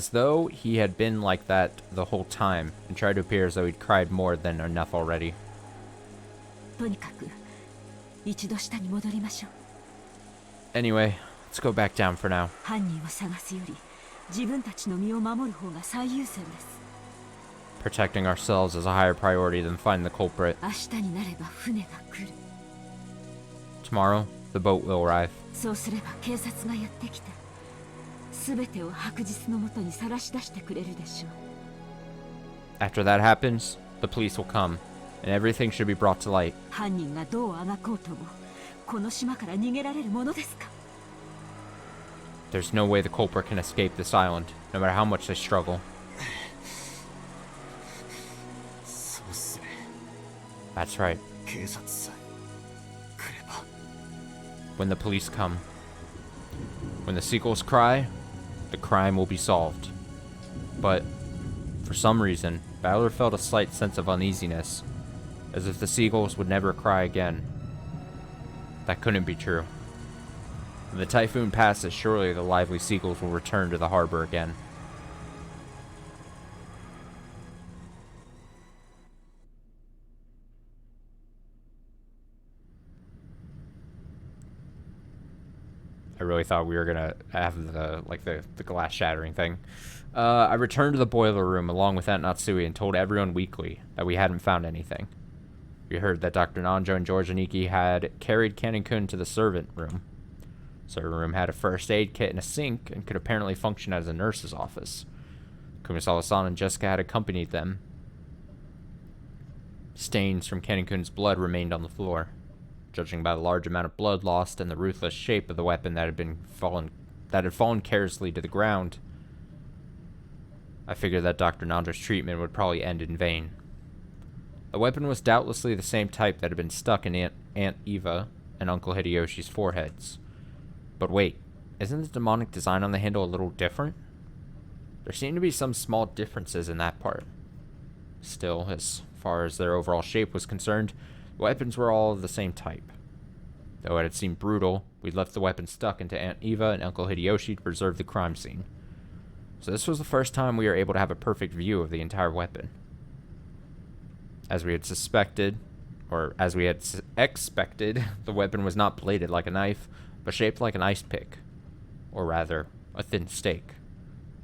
though he had been like that the whole time, and tried to appear as though he'd cried more than enough already. とにかく一度下に戻りましょう。 Anyway, let's go back down for now. 犯人を探すより自分たちの身を守る方が最優先です。 Protecting ourselves is a higher priority than finding the culprit. 明日になれば船が来る。 Tomorrow, the boat will arrive. そうすれば警察がやってきて、全てを白日のもとにさらし出してくれるでしょう。 After that happens, the police will come, and everything should be brought to light. 犯人がどうあがこうとも、この島から逃げられるものですか？ There's no way the culprit can escape this island, no matter how much they struggle. そうっすね。 That's right. 警察さえ来れば。 When the police come, when the seagulls cry, the crime will be solved. But, for some reason, Battler felt a slight sense of uneasiness, as if the seagulls would never cry again. That couldn't be true. When the typhoon passes, surely the lively seagulls will return to the harbor again. I really thought we were gonna have the glass shattering thing. I returned to the boiler room along with Aunt Natsui and told everyone weekly that we hadn't found anything. We heard that Dr. Nanjo and George Aniki had carried Kanin-kun to the servant room. The servant room had a first aid kit and a sink and could apparently function as a nurse's office. Kumisawa-san and Jessica had accompanied them. Stains from Kanin-kun's blood remained on the floor. Judging by the large amount of blood lost and the ruthless shape of the weapon that had fallen carelessly to the ground, I figured that Dr. Nanjo's treatment would probably end in vain. The weapon was doubtlessly the same type that had been stuck in Aunt Eva and Uncle Hideyoshi's foreheads. But wait, isn't the demonic design on the handle a little different? There seemed to be some small differences in that part. Still, as far as their overall shape was concerned, the weapons were all of the same type. Though it had seemed brutal, we'd left the weapon stuck into Aunt Eva and Uncle Hideyoshi to preserve the crime scene. So this was the first time we were able to have a perfect view of the entire weapon. As we had suspected, or as we had expected, the weapon was not bladed like a knife, but shaped like an ice pick, or rather, a thin stake,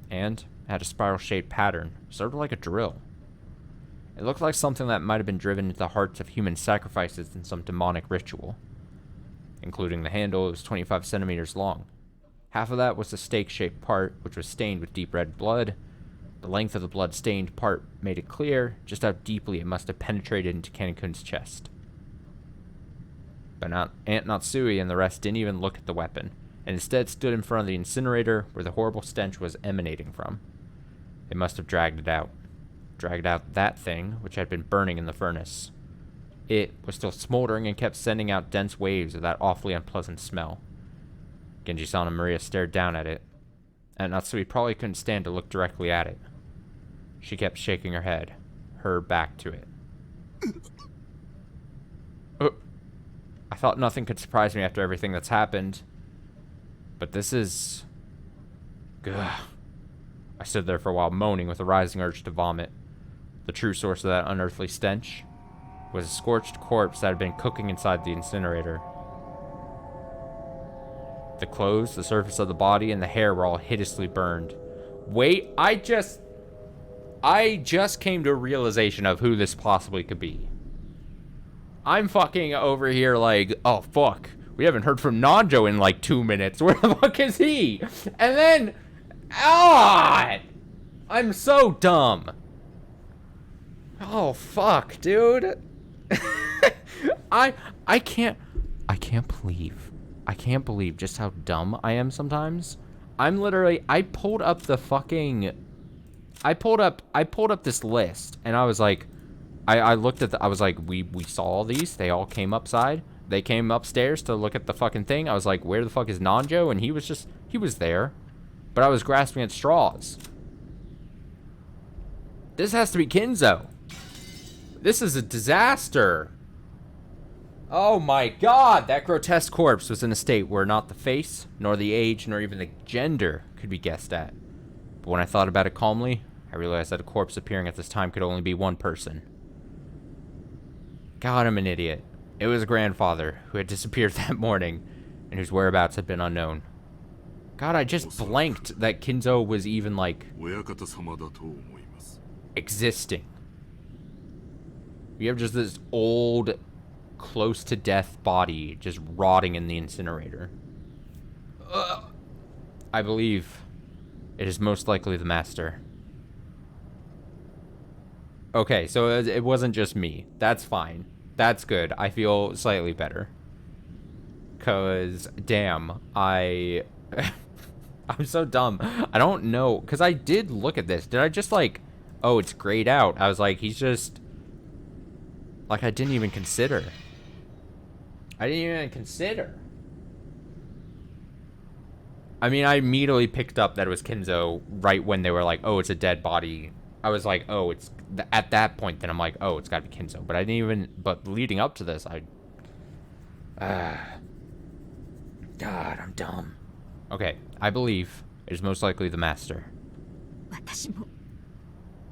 and had a spiral-shaped pattern, sort of like a drill. It looked like something that might have been driven into the hearts of human sacrifices in some demonic ritual. Including the handle, it was 25 centimeters long. Half of that was the stake-shaped part, which was stained with deep red blood. The length of the blood-stained part made it clear just how deeply it must have penetrated into Kanin-kun's chest. But Aunt Natsui and the rest didn't even look at the weapon, and instead stood in front of the incinerator where the horrible stench was emanating from. They must have dragged out that thing which had been burning in the furnace. It was still smoldering and kept sending out dense waves of that awfully unpleasant smell. Genji-san and Maria stared down at it, and Natsui probably couldn't stand to look directly at it. She kept shaking her head, her back to it. I thought nothing could surprise me after everything that's happened. But this is... Ugh. I stood there for a while, moaning with a rising urge to vomit. The true source of that unearthly stench was a scorched corpse that had been cooking inside the incinerator. The clothes, the surface of the body, and the hair were all hideously burned. Wait, I just came to a realization of who this possibly could be. I'm fucking over here like, oh fuck, we haven't heard from Nanjo in like 2 minutes. Where the fuck is he? And then, I'm so dumb. Oh fuck, dude. I can't believe just how dumb I am sometimes. I'm literally, I pulled up this list and I was like, I looked at I was like, we saw all these, they all came upside. They came upstairs to look at the fucking thing. I was like, where the fuck is Nanjo? And he was there. But I was grasping at straws. This has to be Kinzo. This is a disaster. Oh my god, that grotesque corpse was in a state where not the face, nor the age, nor even the gender could be guessed at. But when I thought about it calmly, I realized that a corpse appearing at this time could only be one person. God, I'm an idiot. It was a grandfather who had disappeared that morning, and whose whereabouts had been unknown. God, I just blanked that Kinzo was even, like, existing. You have just this old, close-to-death body just rotting in the incinerator. I believe it is most likely the master. Okay, so it wasn't just me. That's fine. That's good. I feel slightly better. 'Cause, damn, I'm so dumb. I don't know. 'Cause I did look at this. Did I just, like, oh, it's grayed out. I was like, he's just... Like, I didn't even consider. I mean, I immediately picked up that it was Kinzo right when they were like, oh, it's a dead body. I was like, oh, it's... At that point, then I'm like, oh, it's gotta be Kinzo. But I didn't even... But leading up to this, God, I'm dumb. Okay, I believe it is most likely the master.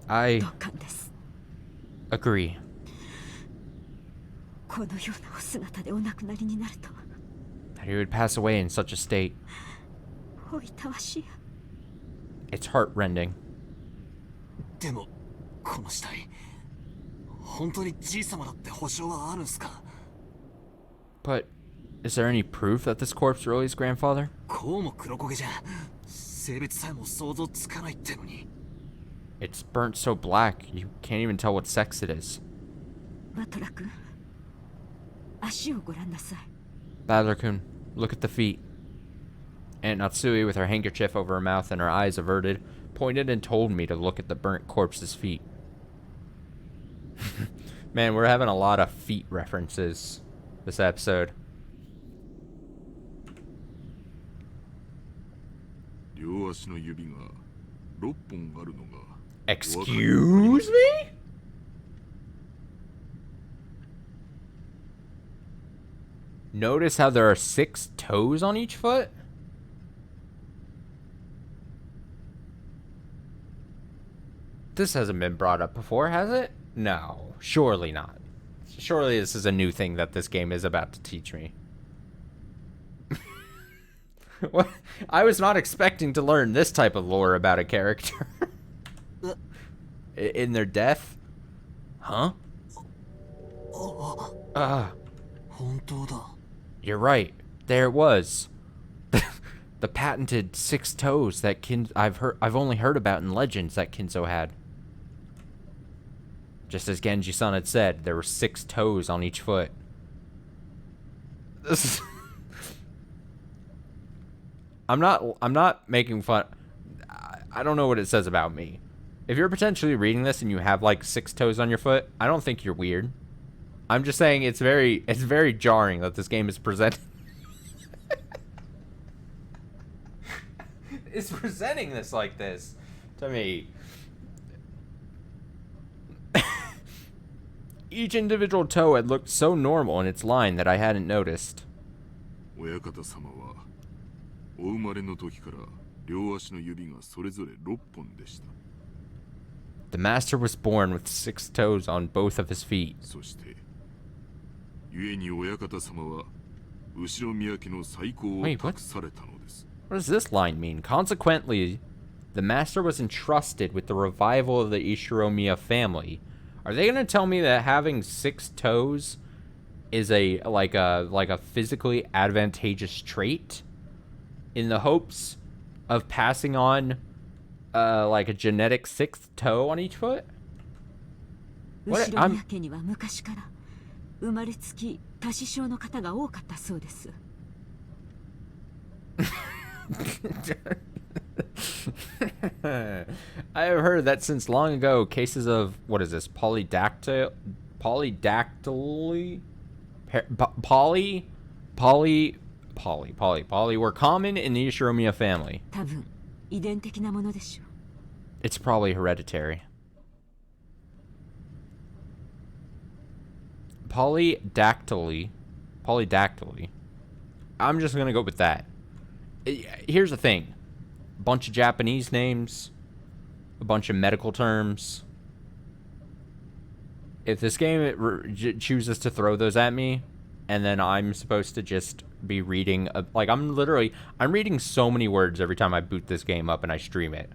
I agree. That he would pass away in such a state. It's heart-rending. But is there any proof that this corpse really is grandfather? It's burnt so black, you can't even tell what sex it is. Battler-kun, look at the feet. Aunt Natsui, with her handkerchief over her mouth and her eyes averted, pointed and told me to look at the burnt corpse's feet. Man, we're having a lot of feet references this episode. Excuse me? Notice how there are 6 toes on each foot? This hasn't been brought up before, has it? No, surely not. Surely this is a new thing that this game is about to teach me. What? I was not expecting to learn this type of lore about a character. In their death? Huh? You're right. There it was. The patented 6 toes that I've only heard about in legends that Kinzo had. Just as Genji-san had said, there were 6 toes on each foot. This is... I'm not making fun. I don't know what it says about me. If you're potentially reading this and you have like 6 toes on your foot, I don't think you're weird. I'm just saying it's very jarring that this game is presenting. It's presenting this like this to me. Each individual toe had looked so normal in its line that I hadn't noticed. 親方様はお生まれの時から両足の指がそれぞれ6本でした。 The master was born with 6 toes on both of his feet. そして故に親方様は後ろ宮家の再興を託されたのです。 What does this line mean? Consequently, the master was entrusted with the revival of the Ishiromiya family. Are they going to tell me that having 6 toes is a physically advantageous trait in the hopes of passing on like a genetic 6th toe on each foot? What? 後ろ宮家には昔から生まれつき多子症の方が多かったそうです。I have heard that since long ago, cases of, what is this, polydactyly were common in the Ishiromiya family. 多分遺伝的なものでしょう。 It's probably hereditary. Polydactyly. I'm just gonna go with that. Here's the thing. A bunch of Japanese names, a bunch of medical terms. If this game chooses to throw those at me, and then I'm supposed to just be reading, like I'm reading so many words every time I boot this game up and I stream it.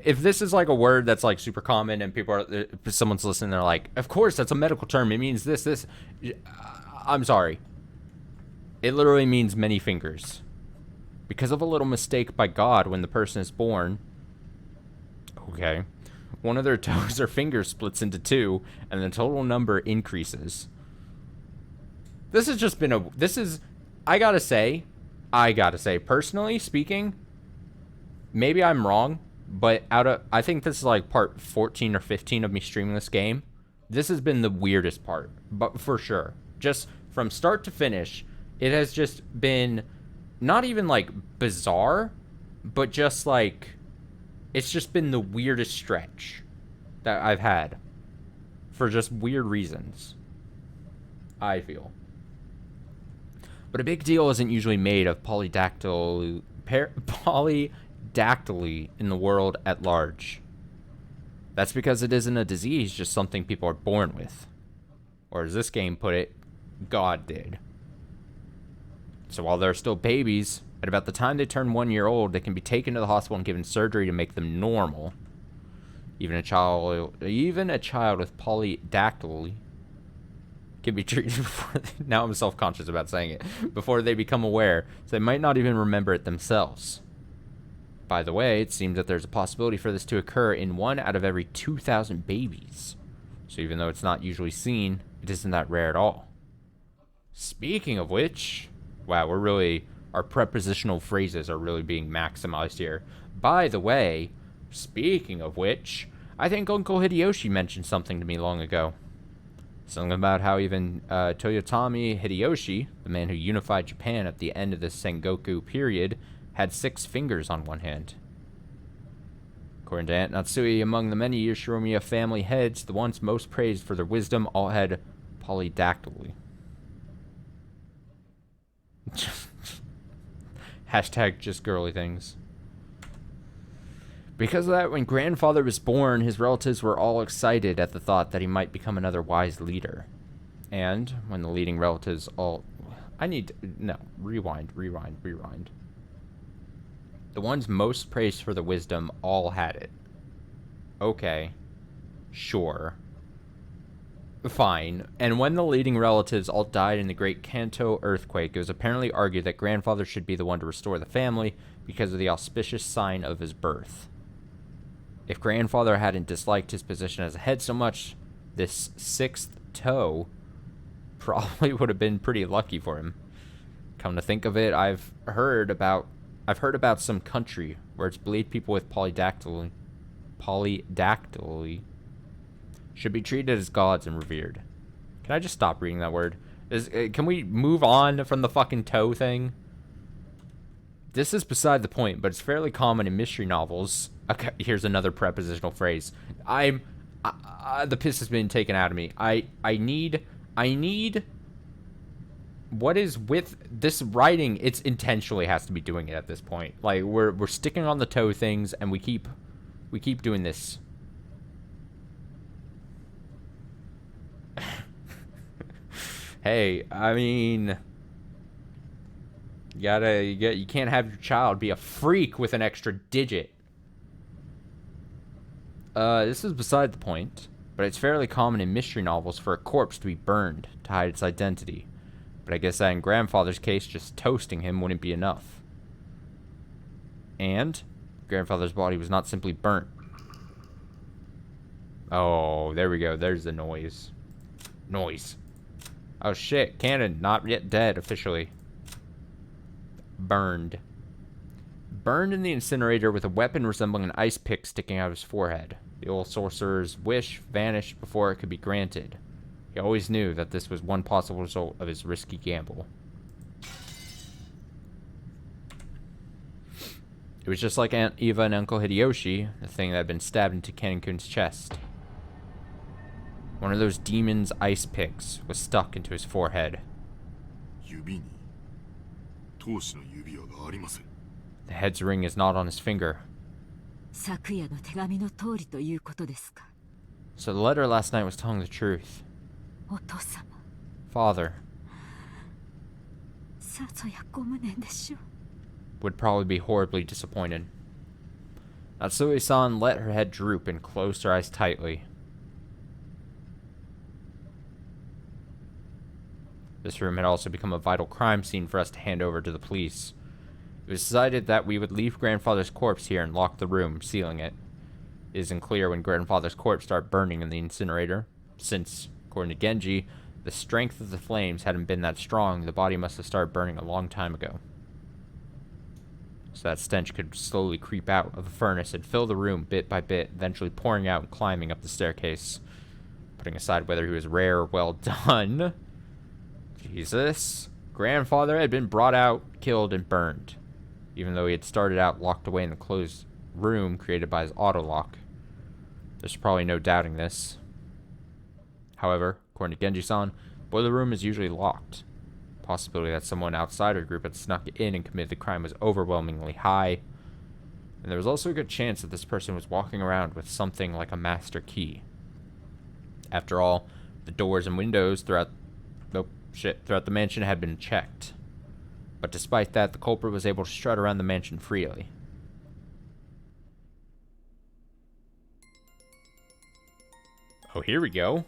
If this is like a word that's like super common and someone's listening, they're like, of course that's a medical term, it means this. I'm sorry. It literally means many fingers. Because of a little mistake by God when the person is born, okay, one of their toes or fingers splits into 2, and the total number increases. This has just been I gotta say, personally speaking, maybe I'm wrong, but I think this is like part 14 or 15 of me streaming this game. This has been the weirdest part, but for sure. Just from start to finish, it has just been not even like bizarre, but just like, it's just been the weirdest stretch that I've had for just weird reasons, I feel. But a big deal isn't usually made of polydactyly in the world at large. That's because it isn't a disease, just something people are born with. Or as this game put it, God did. So while they're still babies, at about the time they turn 1 year old, they can be taken to the hospital and given surgery to make them normal. Even a child with polydactyly can be treated before now I'm self-conscious about saying it, before they become aware, so they might not even remember it themselves. By the way, it seems that there's a possibility for this to occur in 1 out of every 2,000 babies. So even though it's not usually seen, it isn't that rare at all. Speaking of which, wow, our prepositional phrases are really being maximized here. By the way, speaking of which, I think Uncle Hideyoshi mentioned something to me long ago. Something about how even Toyotomi Hideyoshi, the man who unified Japan at the end of the Sengoku period, had 6 fingers on one hand. According to Aunt Natsui, among the many Ishiromiya family heads, the ones most praised for their wisdom all had polydactyly. Hashtag just girly things. Because of that, when grandfather was born, his relatives were all excited at the thought that he might become another wise leader. And when the leading relatives all... Rewind. The ones most praised for the wisdom all had it. Okay. Sure. Fine. And when the leading relatives all died in the Great Kanto earthquake, it was apparently argued that grandfather should be the one to restore the family because of the auspicious sign of his birth. If grandfather hadn't disliked his position as a head so much, this 6th toe probably would have been pretty lucky for him. Come to think of it, I've heard about some country where it's believed people with polydactyly should be treated as gods and revered. Can I just stop reading that word? Can we move on from the fucking toe thing? This is beside the point, but it's fairly common in mystery novels. Okay, here's another prepositional phrase. The piss has been taken out of me. I need what is with this writing? It's intentionally has to be doing it at this point. Like we're sticking on the toe things, and we keep doing this. Hey, I mean, you can't have your child be a freak with an extra digit. This is beside the point, but it's fairly common in mystery novels for a corpse to be burned to hide its identity. But I guess that in Grandfather's case, just toasting him wouldn't be enough. And Grandfather's body was not simply burnt. Oh, there we go. There's the noise. Noise. Oh shit, Cannon, not yet dead officially. Burned. Burned in the incinerator with a weapon resembling an ice pick sticking out of his forehead. The old sorcerer's wish vanished before it could be granted. He always knew that this was one possible result of his risky gamble. It was just like Aunt Eva and Uncle Hideyoshi, the thing that had been stabbed into Ken-kun's chest. One of those demon's ice picks was stuck into his forehead. The head's ring is not on his finger. So the letter last night was telling the truth. Father would probably be horribly disappointed. Natsui-san let her head droop and closed her eyes tightly. This room had also become a vital crime scene for us to hand over to the police. It was decided that we would leave Grandfather's corpse here and lock the room, sealing it. It isn't clear when Grandfather's corpse started burning in the incinerator, since, according to Genji, the strength of the flames hadn't been that strong. The body must have started burning a long time ago. So that stench could slowly creep out of the furnace and fill the room bit by bit, eventually pouring out and climbing up the staircase. Putting aside whether he was rare or well done. Jesus. Grandfather had been brought out, killed, and burned. Even though he had started out locked away in the closed room created by his auto-lock. There's probably no doubting this. However, according to Genji-san, the boiler room is usually locked. The possibility that someone outside our group had snuck in and committed the crime was overwhelmingly high. And there was also a good chance that this person was walking around with something like a master key. After all, the doors and windows throughout the mansion had been checked. But despite that, the culprit was able to strut around the mansion freely. Oh, here we go.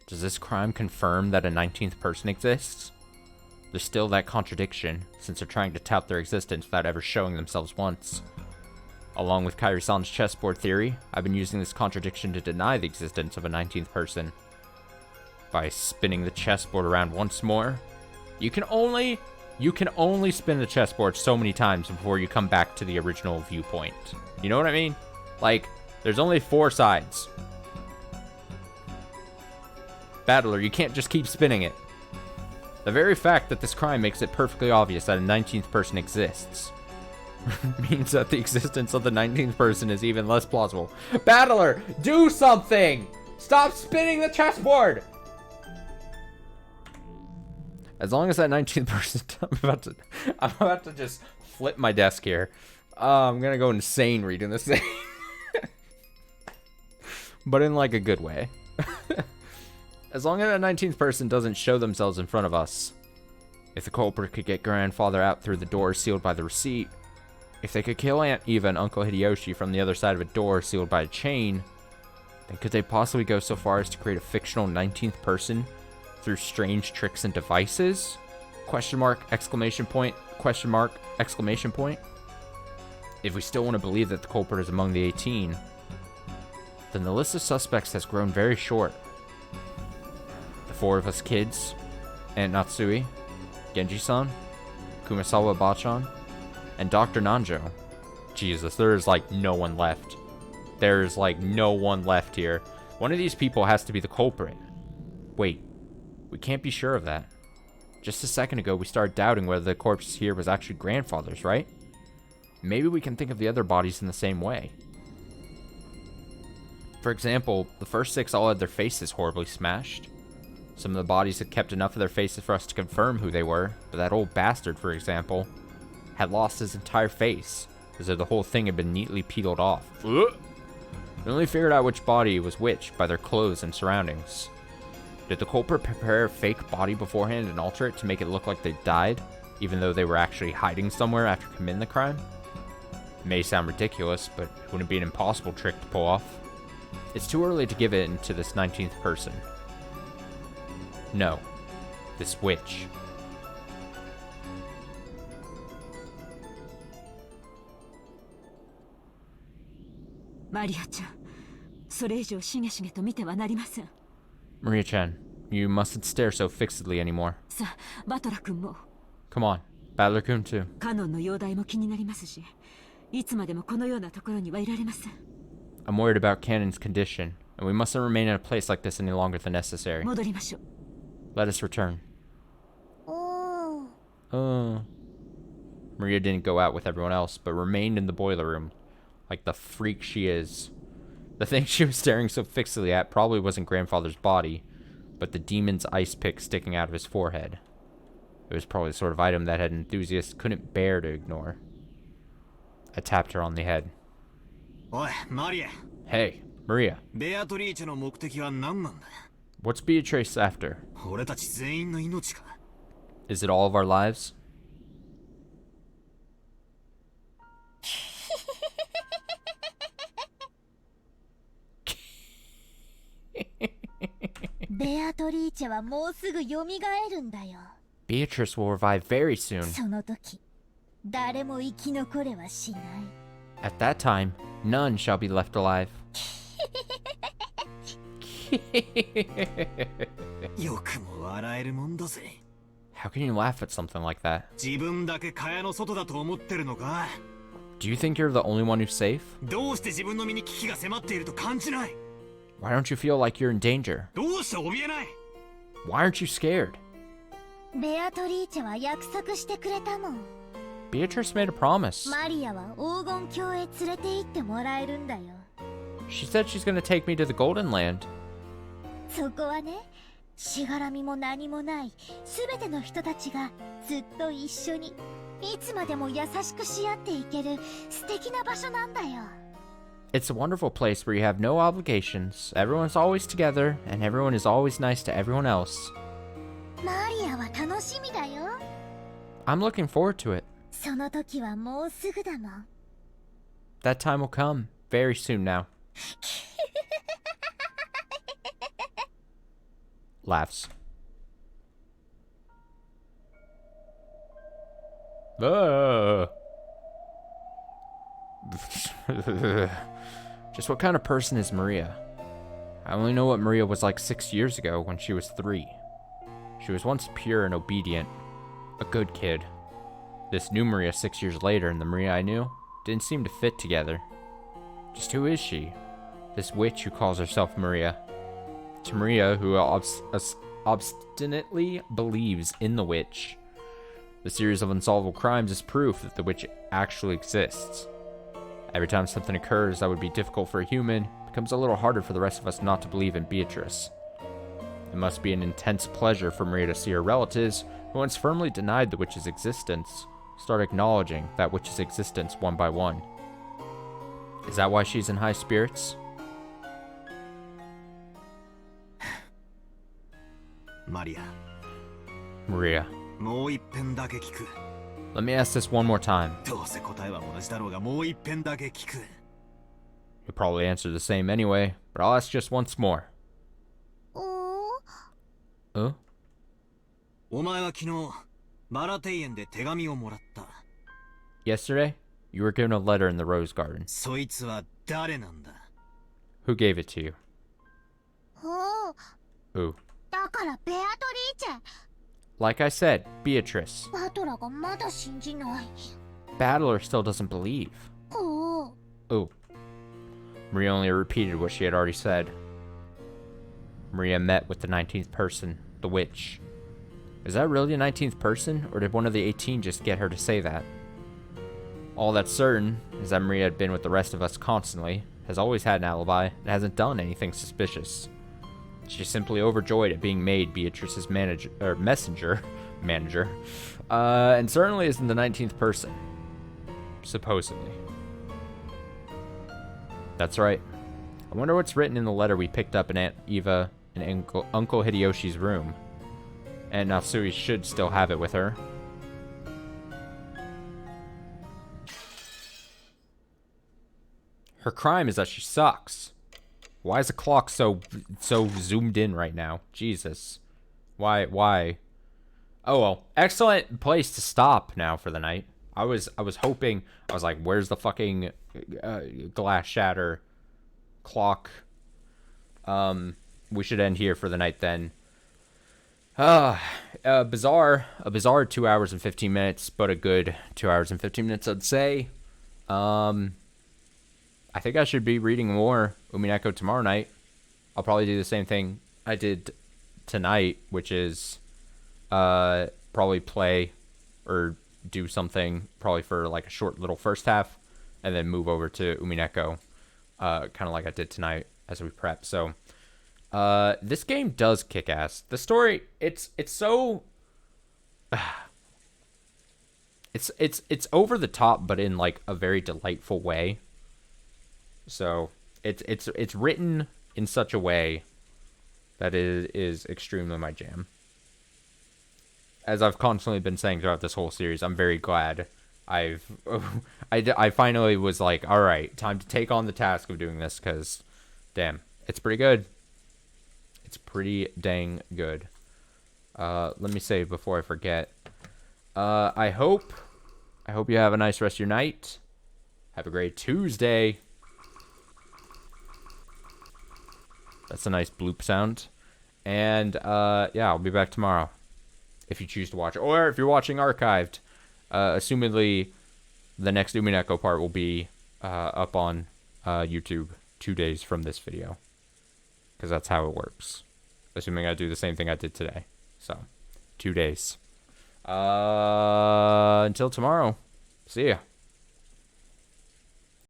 Does this crime confirm that a 19th person exists? There's still that contradiction, since they're trying to tout their existence without ever showing themselves once. Along with Kairi-san's chessboard theory, I've been using this contradiction to deny the existence of a 19th person. By spinning the chessboard around once more. You can only spin the chessboard so many times before you come back to the original viewpoint. You know what I mean? Like, there's only 4 sides. Battler, you can't just keep spinning it. The very fact that this crime makes it perfectly obvious that a 19th person exists means that the existence of the 19th person is even less plausible. Battler, do something! Stop spinning the chessboard! As long as that 19th person... I'm about to just flip my desk here. I'm gonna go insane reading this thing. But in, like, a good way. As long as that 19th person doesn't show themselves in front of us. If the culprit could get Grandfather out through the door sealed by the receipt. If they could kill Aunt Eva and Uncle Hideyoshi from the other side of a door sealed by a chain. Then could they possibly go so far as to create a fictional 19th person through strange tricks and devices? Question mark, exclamation point, question mark, exclamation point. If we still want to believe that the culprit is among the 18, then the list of suspects has grown very short. The 4 of us kids, Aunt Natsui, Genji-san, Kumasawa Bachan, and Dr. Nanjo. Jesus, there's like no one left. There's like no one left here. One of these people has to be the culprit. Wait. We can't be sure of that. Just a second ago, we started doubting whether the corpse here was actually Grandfather's, right? maybe we can think of the other bodies in the same way. For example, the first 6 all had their faces horribly smashed. Some of the bodies had kept enough of their faces for us to confirm who they were, but that old bastard, for example, had lost his entire face, as though the whole thing had been neatly peeled off. We only figured out which body was which by their clothes and surroundings. Did the culprit prepare a fake body beforehand and alter it to make it look like they died, even though they were actually hiding somewhere after committing the crime? It may sound ridiculous, but it wouldn't be an impossible trick to pull off. It's too early to give it into this 19th person. No, this witch. Maria-chan, それ以上しげしげと見てはなりません。Maria-chan, you mustn't stare so fixedly anymore. さあ、バトラ君も。Come on, Battler-kun too. カノンの容体も気になりますし、いつまでもこのようなところにはいられません。I'm worried about Cannon's condition, and we mustn't remain in a place like this any longer than necessary. 戻りましょう。Let us return. Maria didn't go out with everyone else, but remained in the boiler room, like the freak she is. The thing she was staring so fixedly at probably wasn't grandfather's body, but the demon's ice pick sticking out of his forehead. It was probably the sort of item that an enthusiast couldn't bear to ignore. I tapped her on the head. Oi, Maria. Hey, Maria. Beatriceの目的は何なんだ? What's Beatrice after? 俺たち全員の命か? Is it all of our lives? Beatrice はもうすぐ蘇るんだよ。Beatrice will revive very soon. その時、誰も生き残れはしない。At that time, none shall be left alive. よくも笑えるもんだぜ。How can you laugh at something like that? 自分だけ蚊帳の外だと思ってるのか? Do you think you're the only one who's safe? どうして自分の身に危機が迫っていると感じない? Why don't you feel like you're in danger? どうして怯えない? Why aren't you scared? ベアトリーチェは約束してくれたもん。Beatrice made a promise. マリアは黄金郷へ連れて行ってもらえるんだよ。She said she's gonna take me to the Golden Land. そこはね、しがらみも何もないすべての人たちがずっと一緒にいつまでも優しくし合っていける素敵な場所なんだよ。It's a wonderful place where you have no obligations, everyone's always together, and everyone is always nice to everyone else. マリアは楽しみだよ。I'm looking forward to it. その時はもうすぐだもん。That time will come very soon now. Laughs. Just what kind of person is Maria? I only know what Maria was like 6 years ago when she was 3. She was once pure and obedient, a good kid. This new Maria 6 years later and the Maria I knew didn't seem to fit together. Just who is she? This witch who calls herself Maria. To Maria, who obstinately believes in the witch, the series of unsolvable crimes is proof that the witch actually exists. Every time something occurs that would be difficult for a human, it becomes a little harder for the rest of us not to believe in Beatrice. It must be an intense pleasure for Maria to see her relatives, who once firmly denied the witch's existence, start acknowledging that witch's existence one by one. Is that why she's in high spirits? Maria. もう一遍だけ聞く。 Let me ask this one more time. どうせ答えは同じだろうがもう一遍だけ聞く。 You'll probably answer the same anyway, but I'll ask just once more. お前は昨日バラ庭園で手紙をもらった。 Yesterday, you were given a letter in the rose garden. そいつは誰なんだ? Who gave it to you? お Who? だからベアトリーチェ。 Like I said, Beatrice. バトラがまだ信じない。 Battler still doesn't believe. お Ooh. Maria only repeated what she had already said. Maria met with the 19th person, the witch. Is that really the 19th person, or did one of the 18 just get her to say that? All that's certain is that Maria had been with the rest of us constantly, has always had an alibi, and hasn't done anything suspicious. She's simply overjoyed at being made Beatrice's messenger, and certainly isn't the 19th person. Supposedly. That's right. I wonder what's written in the letter we picked up in Aunt Eva and Uncle Hideyoshi's room. Aunt Natsui should still have it with her. Her crime is that she sucks. Why is the clock so zoomed in right now? Jesus. Why? Oh well. Excellent place to stop now for the night. I was hoping, I was like, where's the fucking glass shatter clock? We should end here for the night then. A bizarre 2 hours and 15 minutes, but a good 2 hours and 15 minutes, I'd say. I think I should be reading more Umineko tomorrow night. I'll probably do the same thing I did tonight, which is probably play or do something probably for like a short little first half, and then move over to Umineko, kind of like I did tonight as we prep. So this game does kick ass. The story, it's so it's over the top, but in like a very delightful way. So it's written in such a way that it is extremely my jam. As I've constantly been saying throughout this whole series, I'm very glad I finally was like, all right, time to take on the task of doing this, because damn, it's pretty good. It's pretty dang good. Let me say before I forget, I hope you have a nice rest of your night. Have a great Tuesday. That's a nice bloop sound. And yeah, I'll be back tomorrow if you choose to watch, or if you're watching archived. Assumedly, the next Umineko part will be up on YouTube 2 days from this video, because that's how it works. Assuming I do the same thing I did today. So, 2 days. Until tomorrow. See ya.